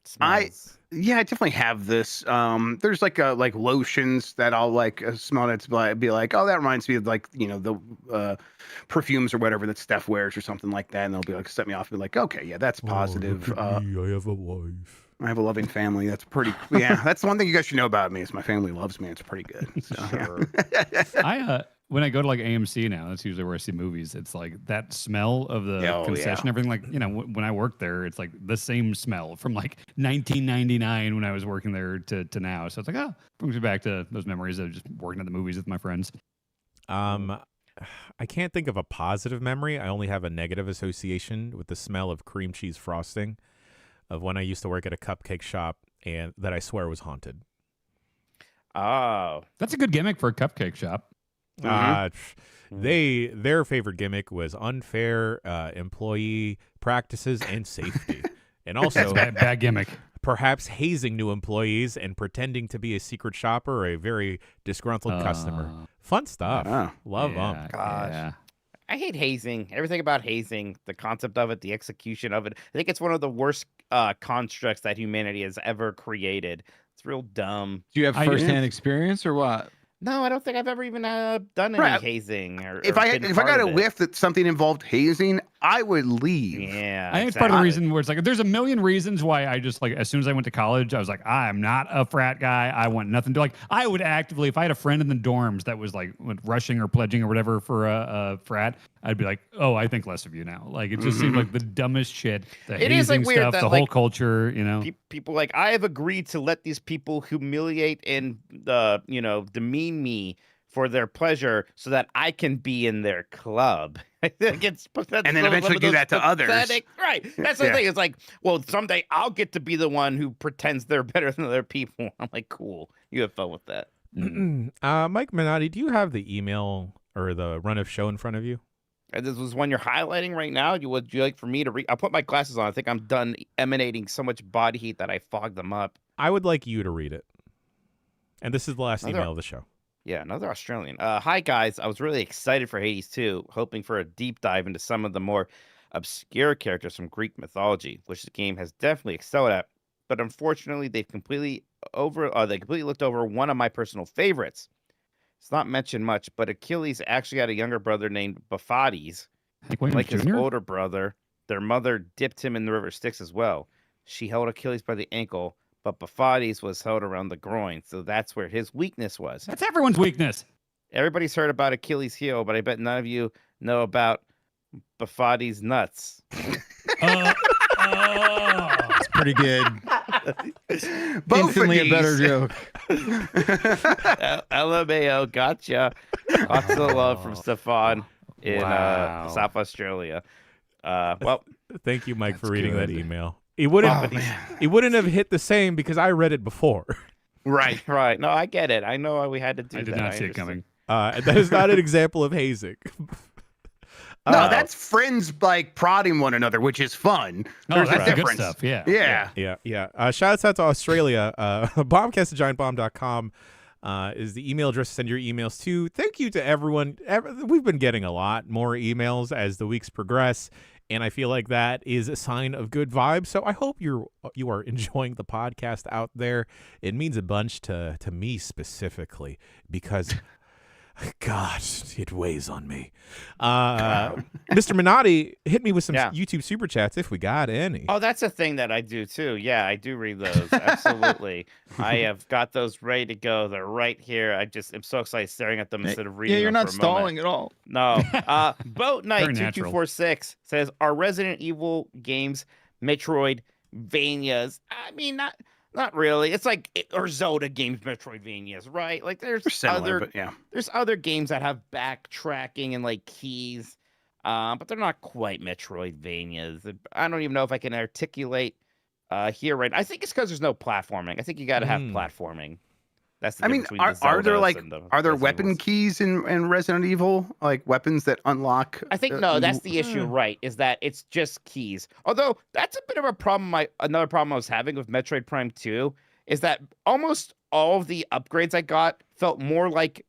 smells.
I definitely have this. There's like lotions that I'll smell it to be like, oh, that reminds me of the perfumes or whatever that Steph wears or something like that, and they'll be like set me off and be like, okay, yeah, that's positive.
Look at me, I have a wife.
I have a loving family. That's pretty. Yeah, that's the one thing you guys should know about me is my family loves me. It's pretty good. So,
Sure.
yeah.
When I go to like AMC now, that's usually where I see movies. It's like that smell of the concession, everything. Like, when I worked there, it's like the same smell from like 1999 when I was working there to now. So it's like, brings me back to those memories of just working at the movies with my friends.
I can't think of a positive memory. I only have a negative association with the smell of cream cheese frosting of when I used to work at a cupcake shop and that I swear was haunted.
Oh,
that's a good gimmick for a cupcake shop.
Their favorite gimmick was unfair employee practices and safety, and also
bad gimmick.
Perhaps hazing new employees and pretending to be a secret shopper or a very disgruntled customer. Fun stuff. Love them.
Gosh. Yeah. I hate hazing. Everything about hazing, the concept of it, the execution of it. I think it's one of the worst constructs that humanity has ever created. It's real dumb.
Do you have firsthand experience or what?
No, I don't think I've ever even done any
Right.
hazing.
If I got a whiff that something involved hazing, I would leave.
Yeah,
I think it's part of the reason where it's like there's a million reasons why I just like as soon as I went to college, I was like, I'm not a frat guy. I want nothing to like. I would actively, if I had a friend in the dorms that was like rushing or pledging or whatever for a frat, I'd be like, oh, I think less of you now. Like it just seemed like the dumbest shit. The
It is, like,
hazing
weird
stuff,
that,
the whole culture. You know,
people like I have agreed to let these people humiliate and demean me for their pleasure so that I can be in their club. I think it's
And then eventually do that to others.
Right. That's the thing. It's like, well, someday I'll get to be the one who pretends they're better than other people. I'm like, cool. You have fun with that.
Mike Minotti, do you have the email or the run of show in front of you?
This was one you're highlighting right now. Would you like for me to read? I'll put my glasses on. I think I'm done emanating so much body heat that I fog them up.
I would like you to read it. And this is the last email of the show.
Yeah, another Australian. Hi, guys. I was really excited for Hades 2, hoping for a deep dive into some of the more obscure characters from Greek mythology, which the game has definitely excelled at. But unfortunately, they completely looked over one of my personal favorites. It's not mentioned much, but Achilles actually had a younger brother named Baphodes. Like his older brother, their mother dipped him in the river Styx as well. She held Achilles by the ankle, but Baphodes was held around the groin, so that's where his weakness was.
that's everyone's weakness.
Everybody's heard about Achilles' heel, but I bet none of you know about Baphodes' nuts.
It's pretty good.
Both
Instantly
of
a better
these.
joke.
LMAO, gotcha. Lots of love from Stefan in
Wow.
South Australia. Well,
Thank you, Mike, for reading
good.
that email. It wouldn't have hit the same because I read it before.
Right.
right. No, I get it. I know why we had to do that.
I did not see it coming.
That is not an example of hazing.
No, that's friends like prodding one another, which is fun.
Oh,
There's
that's
a
the good
difference.
stuff. Yeah.
Yeah.
Shouts out to Australia. Bombcast at giantbomb.com is the email address to send your emails to. Thank you to everyone. We've been getting a lot more emails as the weeks progress, and I feel like that is a sign of good vibes. So I hope you are enjoying the podcast out there. It means a bunch to me specifically because God, it weighs on me. Mr. Minotti, hit me with some YouTube super chats if we got any.
Oh, that's a thing that I do too. Yeah, I do read those. Absolutely. I have got those ready to go. They're right here. I just am so excited staring at them instead of reading them.
Yeah, you're not
for a moment.
stalling at all.
No. Boat Knight
Very natural.
2246 says, are Resident Evil games Metroidvanias? I mean, not really. It's like or Zelda games Metroidvanias, right? Like there's
Similar, but yeah.
There's other games that have backtracking and like keys, but they're not quite Metroidvanias. I don't even know if I can articulate here right. I think it's because there's no platforming. I think you got to have platforming. That's the difference between the
are there
Zeldas
like
and the
are there
Resident
weapon
Evils.
keys in Resident Evil, like weapons that unlock?
I think no, that's the issue, right? Is that it's just keys. Although that's a bit of a problem. Another problem I was having with Metroid Prime 2 is that almost all of the upgrades I got felt more like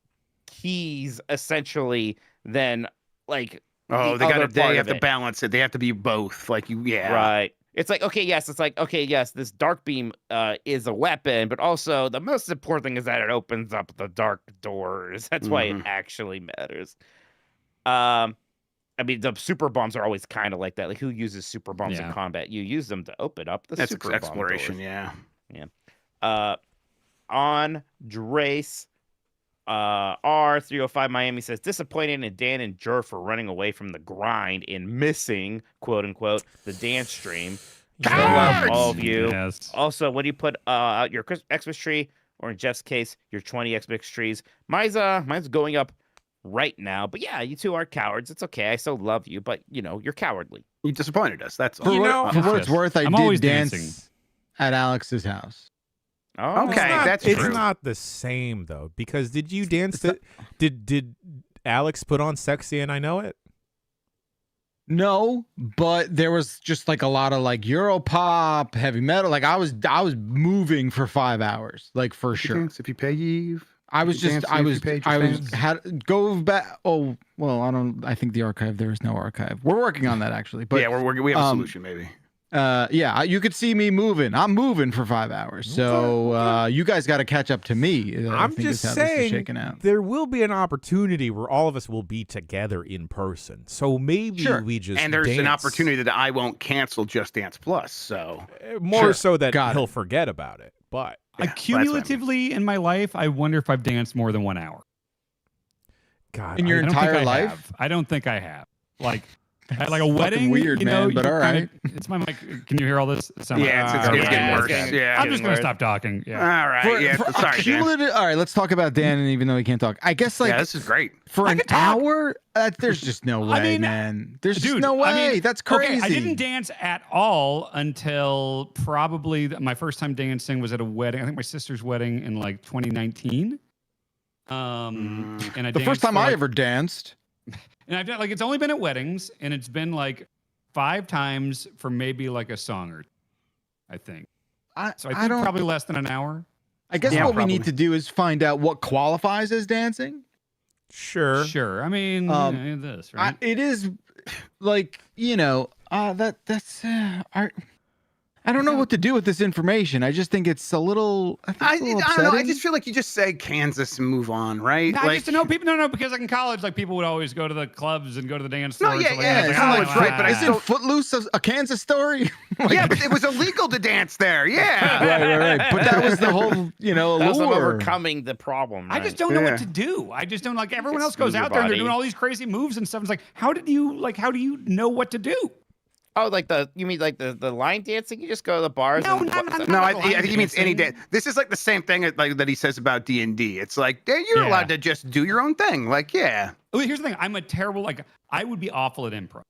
keys essentially than like.
Oh, they have to balance it. They have to be both. Like
right. It's like, okay, yes, this dark beam is a weapon, but also the most important thing is that it opens up the dark doors. That's why it actually matters. I mean, the super bombs are always kind of like that. Like, who uses super bombs in combat? You use them to open up the super bomb
exploration,
doors. Yeah. Andres R305 Miami says, disappointed in Dan and Jer for running away from the grind and missing, quote unquote, the dance stream. I love all of you.
Yes.
Also, when you put out your Xmas tree, or in Jeff's case, your 20 Xmas trees, mine's going up right now. But yeah, you two are cowards. It's okay. I still love you, but you're cowardly.
You disappointed us. That's all.
For what it's worth,
I'm
I
always
did dance
dancing.
at Alex's house.
Oh,
Okay, that's
it's
true.
not the same though, because did you dance? Did Alex put on "Sexy and I Know It"?
No, but there was just like a lot of like Euro pop, heavy metal. Like I was moving for 5 hours, like for sure.
If you pay Eve.
I was had go back. Oh well, I think the archive, there is no archive. We're working on that actually, but
yeah, we have a solution maybe.
Yeah, you could see me moving. I'm moving for 5 hours. So you guys got to catch up to me. I
I'm
think
just
is how this is
saying
shaking out.
there will be an opportunity where all of us will be together in person. So maybe we just
And there's an
dance.
opportunity that I won't cancel Just Dance Plus. So
More so that
Got
he'll
it.
forget about it. But
Cumulatively in my life, I wonder if I've danced more than 1 hour.
God,
In your
I don't
entire
think I
life?
have. I don't think I have. Like at like a
fucking
wedding,
weird,
you know,
man, but
you
all
kinda-
right.
It's my mic. Can you hear all this? It sounds
Yeah,
like-
it's
garbage.
getting
Yeah,
worse.
it's
Yeah.
I'm just gonna stop talking. Yeah.
All right.
For
Sorry, Dan.
cumulative, all right, let's talk about Dan, and even though he can't talk. I guess like
Yeah, this is great.
for
I
an
can talk.
hour, there's just no way,
I mean,
man. There's just
Dude,
no way.
I mean,
That's crazy.
Okay, I didn't dance at all until probably my first time dancing was at a wedding. I think my sister's wedding in like 2019. And I
The
danced
first time
for,
I
like-
ever danced.
and I've done like it's only been at weddings, and it's been like 5 times for maybe like a song or two, I think. So I think
don't.
probably less than an hour.
I guess
Yeah,
what we
probably.
need to do is find out what qualifies as dancing.
sure.
Sure. I mean, this right.
It is like that's. I don't know what to do with this information. I just think it's a little. I think
I
it's a little
don't know. I
upsetting.
just feel like you just say Kansas and move on, right?
No, I
like,
used to know people. No, because like in college, like people would always go to the clubs and go to the dance
No,
floors.
yeah,
and stuff
yeah,
like that.
it's
Like,
college,
oh,
right, but I
wow.
still-
Isn't Footloose a Kansas story?
yeah, but it was illegal to dance there. Yeah.
right. But that was the whole,
That was them
allure.
overcoming the problem.
I
right?
just don't know
Yeah.
what to do. I just don't like everyone else
Just move
goes
your
out there and they're
body.
doing all these crazy moves and stuff. It's like, how do you know what to do?
Oh, like you mean like the line dancing? You just go to the bars.
No,
and
not-
No,
Not
I think he means any
dancing.
dance. This is like the same thing like that he says about D&D. It's like you're
Yeah.
allowed to just do your own thing. Like, yeah.
Well, here's the thing. I'm a terrible I would be awful at improv.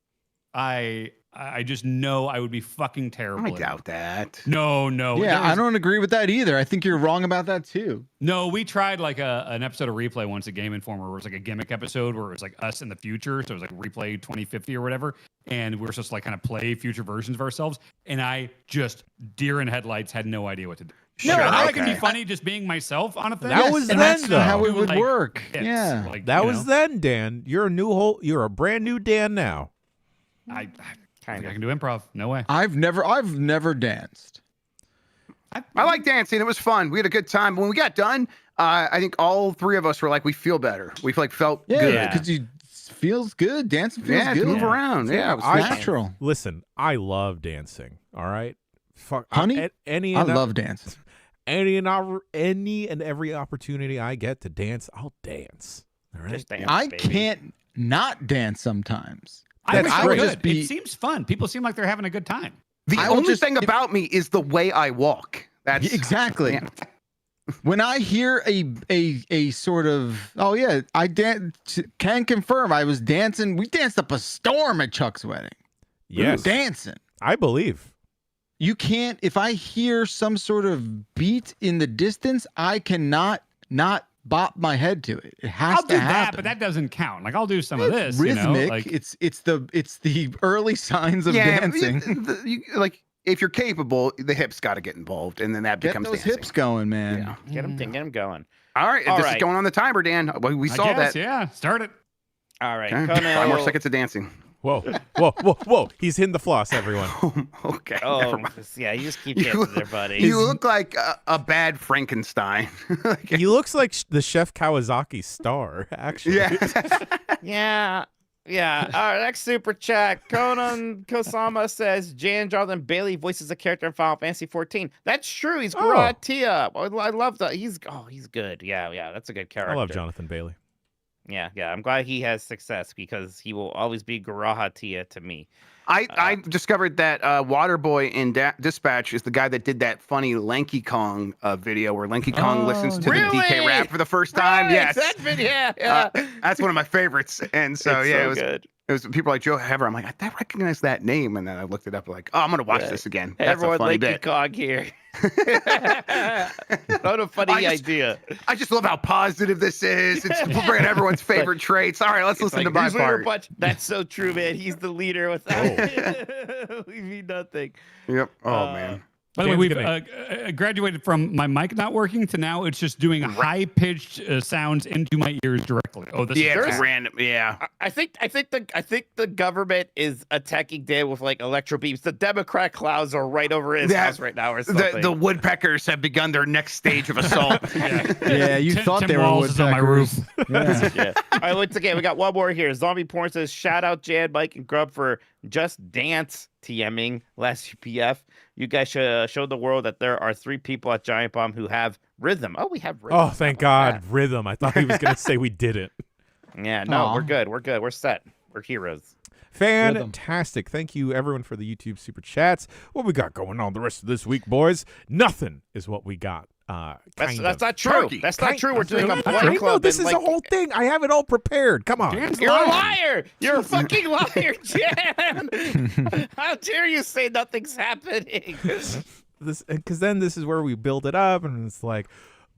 I just know I would be fucking terrible.
I
at
doubt that.
No.
Yeah,
there
I
was-
don't agree with that either. I think you're wrong about that too.
No, we tried like an episode of Replay once at Game Informer where it was like a gimmick episode where it was like us in the future. So it was like Replay 2050 or whatever. And we were supposed to like kind of play future versions of ourselves. And I just, deer in headlights, had no idea what to do.
Sure,
I know I can
okay.
be funny just being myself on a thing.
That was
and
then,
that's
though.
How it
doing,
would
like,
work.
hits,
Yeah.
like,
That
you
was
know,
then, Dan. You're a brand new Dan now.
I
Kind
think I
of.
can do improv. No way.
I've never danced.
I like dancing. It was fun. We had a good time. When we got done, I think all three of us were like, we feel better. We felt
Yeah,
good.
Yeah.
because you feels good. Dancing feels
Yeah,
good.
to move around. Yeah, it was
I-
fun.
Natural.
Listen, I love dancing. All right, fuck,
Honey,
any
I
and
love dancing.
any and every opportunity I get to dance, I'll dance. All right.
Just dance,
I
baby.
can't not dance sometimes.
I
That's
would
great.
good.
Just be-
It seems fun. People seem like they're having a good time.
The
I will
only
just-
thing about me is the way I walk. That's
Exactly.
Yeah.
When I hear a sort of can confirm I was dancing. We danced up a storm at Chuck's wedding. We were
Yes,
dancing.
I believe.
You can't. If I hear some sort of beat in the distance, I cannot not bop my head to it. It has
I'll
to
do that,
happen.
but that doesn't count. Like I'll do some of this.
Rhythmic.
You know? Like,
It's the early signs of
yeah,
dancing.
like if you're capable, the hips got to get involved, and then that
Get
becomes
those
dancing.
hips going, man.
Yeah.
Get them going.
All right,
All
this
right.
is going on the timer, Dan. We
I
saw
guess,
that.
Yeah, start it.
All right,
Okay.
Conan
5 more
will-
seconds of dancing.
Whoa! He's hitting the floss, everyone.
Okay. never
Oh,
mind.
yeah, you just keep
You-
dancing there, buddy.
You look like a bad Frankenstein.
He looks like the Chef Kawasaki star, actually.
yeah.
Yeah. All right, next super chat. Conan Kosama says Jan Jonathan Bailey voices a character in Final Fantasy 14. That's true. He's Gratia. I love that. He's good. Yeah. That's a good character.
I love Jonathan Bailey.
Yeah. I'm glad he has success because he will always be Gratia to me.
I discovered that Waterboy in Dispatch is the guy that did that funny Lanky Kong video where Lanky Kong listens to
really?
the DK rap for the first time.
Right,
Yes.
that video. Yeah.
That's one of my favorites. And so,
It's
yeah,
so
it was
good.
It was people like Joe Hever. I'm like, I recognize that name, and then I looked it up. Like, oh, I'm gonna watch
Right.
this again. That's
Everyone
a funny
like
bit.
Cog here. What a funny idea.
I just love how positive this is. It's bringing everyone's favorite traits. All right, let's
It's
listen
like,
to my
"Who's leader
part.
bunch?" That's so true, man. He's the leader without we mean nothing.
Yep. Oh
Uh,
man.
By the way,
Dan's
we've graduated from my mic not working to now it's just doing high-pitched sounds into my ears directly. Oh, this is
random. Yeah,
I think the government is attacking Dan with like electro beams. The Democrat clouds are right over his house right now, or something.
The woodpeckers have begun their next stage of assault.
Yeah, you thought
Tim
they were
Walls is on my roof.
woodpeckers.
Yeah. All right, once again, we got one more here. Zombie Porn says, shout out Jan, Mike, and Grub for Just Dance TMing last UPF. You guys should show the world that there are 3 people at Giant Bomb who have rhythm. Oh, we have rhythm.
Oh, thank God. Rhythm. I thought he was going to say we didn't.
Yeah, no,
Aw.
we're good. We're good. We're set. We're heroes.
Fantastic. Thank you, everyone, for the YouTube super chats. What we got going on the rest of this week, boys? Nothing is what we got.
That's not true.
Turkey.
That's not true. We're doing a
Not
Fight
true.
Club.
No, this
and,
is a whole thing. I have it all prepared. Come on.
Dan's
You're a
lying.
liar. You're a fucking liar, Jan. How dare you say nothing's happening?
Because then this is where we build it up, and it's like,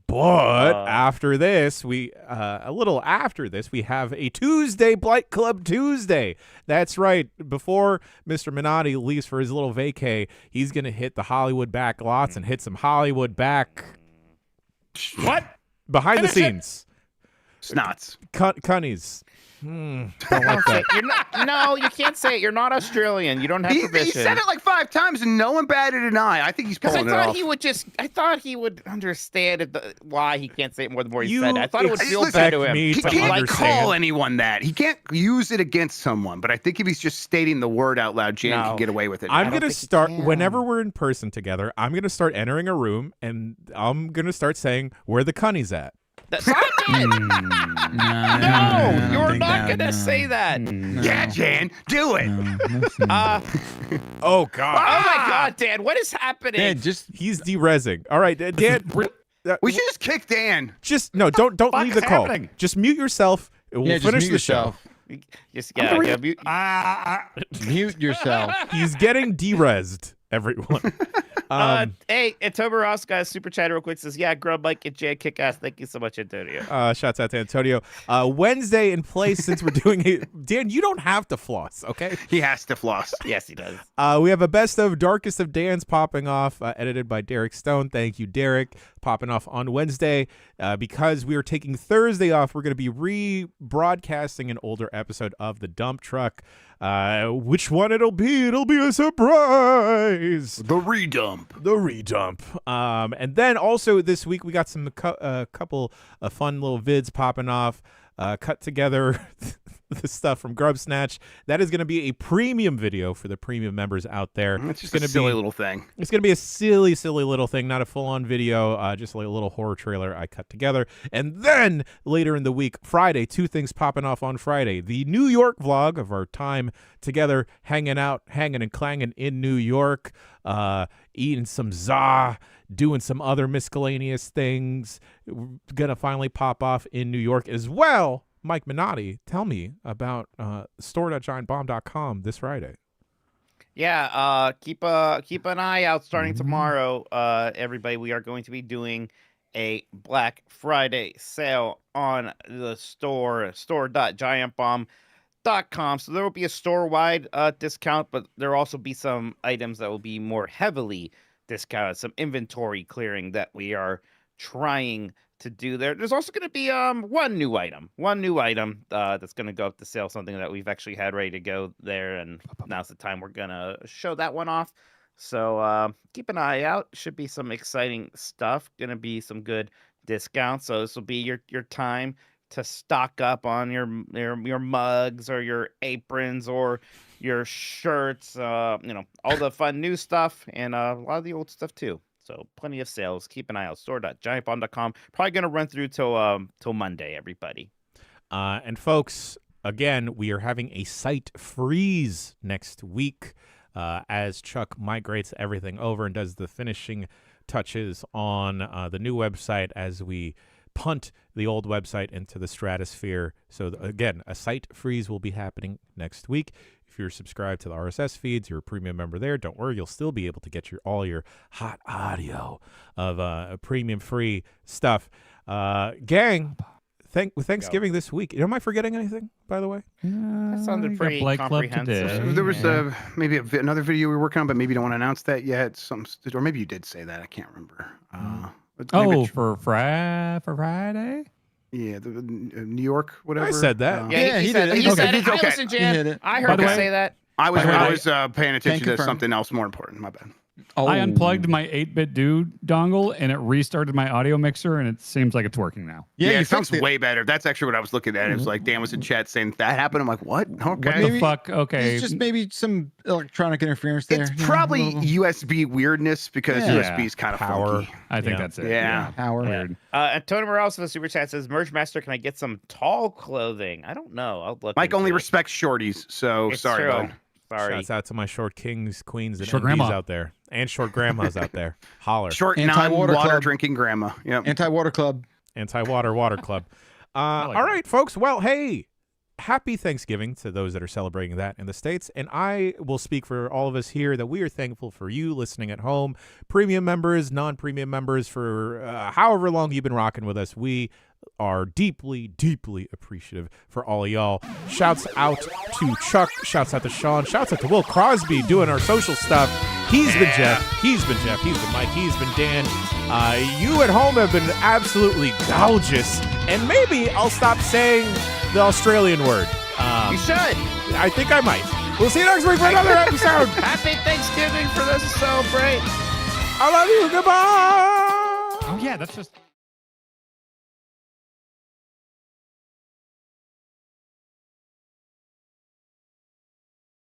but after this, a little after this, we have a Tuesday Blight Club Tuesday. That's right. Before Mr. Minotti leaves for his little vacay, he's gonna hit the Hollywood back lots and hit some Hollywood back.
What?
Behind the scenes,
Snots.
cunnies. Don't like that.
You're not, no, you can't say it. You're not Australian. You don't have
He
permission.
said it like 5 times and no one batted an eye. I think he's
Because I
pulling it
thought
off.
he would I thought he would understand why he can't say it more the more he
You
said it. I thought it would feel
expect
bad to him.
me
He
to
can't
understand.
call anyone that. He can't use it against someone. But I think if he's just stating the word out loud, Jan
No.
can get away with it.
I'm
don't
gonna
think he
start
can.
whenever we're in person together. I'm gonna start entering a room, and I'm gonna start saying where the cunnies at.
That's not it. No, you're not going to say that.
Yeah, Jan, do it.
Oh God,
Oh my God, Dan, what is happening?
Yeah, just
he's derezzing. All right, Dan.
We should just kick Dan.
Just no, don't leave the
is
call.
happening?
Just mute yourself. We'll
just
finish
mute
the show.
yourself.
Just,
Mute yourself.
He's getting derezzed, everyone.
hey, Tober Ross guys, super chat real quick says, yeah, Grub, Mike, and Jay, kick ass. Thank you so much, Antonio.
Shouts out to Antonio. Wednesday in place since we're doing it. Dan, you don't have to floss, okay?
He has to floss.
Yes, he does.
We have a best of Darkest of Dan's popping off, edited by Derek Stone. Thank you, Derek. Popping off on Wednesday. Because we are taking Thursday off, we're going to be rebroadcasting an older episode of The Dump Truck. Which one it'll be a surprise.
The redump.
The redump. And then also this week we got some couple of fun little vids popping off. Cut together the stuff from Grub Snatch. That is going to be a premium video for the premium members out there.
It's just a silly little thing.
It's going to be a silly little thing, not a full-on video, just like a little horror trailer I cut together. And then later in the week, Friday, 2 things popping off on Friday. The New York vlog of our time together, hanging and clanging in New York, eating some za, doing some other miscellaneous things. We're going to finally pop off in New York as well. Mike Minotti, tell me about store.giantbomb.com this Friday.
Yeah, keep an eye out starting tomorrow. Everybody, we are going to be doing a Black Friday sale on the store.giantbomb.com. So there will be a store-wide discount, but there will also be some items that will be more heavily discounted, some inventory clearing that we are trying to do there. There's also going to be one new item that's going to go up to sale, something that we've actually had ready to go there, and now's the time we're going to show that one off. So keep an eye out. Should be some exciting stuff. Going to be some good discounts. So this will be your time to stock up on your mugs or your aprons or your shirts, all the fun new stuff and a lot of the old stuff too. So plenty of sales. Keep an eye out. Store.giantbomb.com. Probably going to run through till Monday, everybody.
And folks, again, we are having a site freeze next week as Chuck migrates everything over and does the finishing touches on the new website as we punt the old website into the stratosphere. So again, a site freeze will be happening next week. If you're subscribed to the RSS feeds, you're a premium member there, don't worry, you'll still be able to get all your hot audio of premium free stuff. Gang, Thanksgiving this week. Am I forgetting anything, by the way?
That sounded
you got
pretty
Blake Club
comprehensive.
today.
There was maybe another video we were working on, but maybe you don't want to announce that yet. Or maybe you did say that. I can't remember. But maybe
For Friday?
yeah, the New York, whatever.
I said that.
Yeah, he said it. You said it. I listened,
He hit
Jan.
it.
I
By
heard
the
him
way-
say that.
I was
By the way,
paying attention to
confirm.
something else more important. My bad.
I unplugged my 8-bit dude dongle and it restarted my audio mixer and it seems like it's working now.
Yeah,
you
it sounds
fixed it.
way better. That's actually what I was looking at. It was like Dan was in chat saying that happened. I'm like, what? Okay.
What the
Maybe-
fuck? Okay.
It's just maybe some electronic interference there.
It's
you know,
probably
a little
USB weirdness because
Yeah.
USB is kind of
Power.
funky.
I think
Yeah.
that's it.
Yeah.
power.
Weird.
Tony Morales of the Super Chat says, Merge Master, can I get some tall clothing? I don't know. I'll look.
Mike
into
only
it.
respects shorties, so
It's
sorry,
true.
bud.
Sorry.
Shouts out to my short kings, queens, and
Short
MDs
grandma.
out there, and short grandmas out there. Holler.
Short
Anti-water
non-water
club.
drinking grandma. Yep.
Anti-water club.
Anti-water water club.
like
All
that.
right, folks. Well, hey, happy Thanksgiving to those that are celebrating that in the States. And I will speak for all of us here that we are thankful for you listening at home, premium members, non-premium members, for however long you've been rocking with us. We are deeply, deeply appreciative for all of y'all. Shouts out to Chuck. Shouts out to Sean. Shouts out to Will Crosby doing our social stuff. He's been Jeff. He's been Jeff. He's been Mike. He's been Dan. You at home have been absolutely gorgeous. And maybe I'll stop saying the Australian word.
You should.
I think I might. We'll see you next week for another episode.
Happy Thanksgiving for those who celebrate.
I love you. Goodbye.
Oh, yeah. That's just.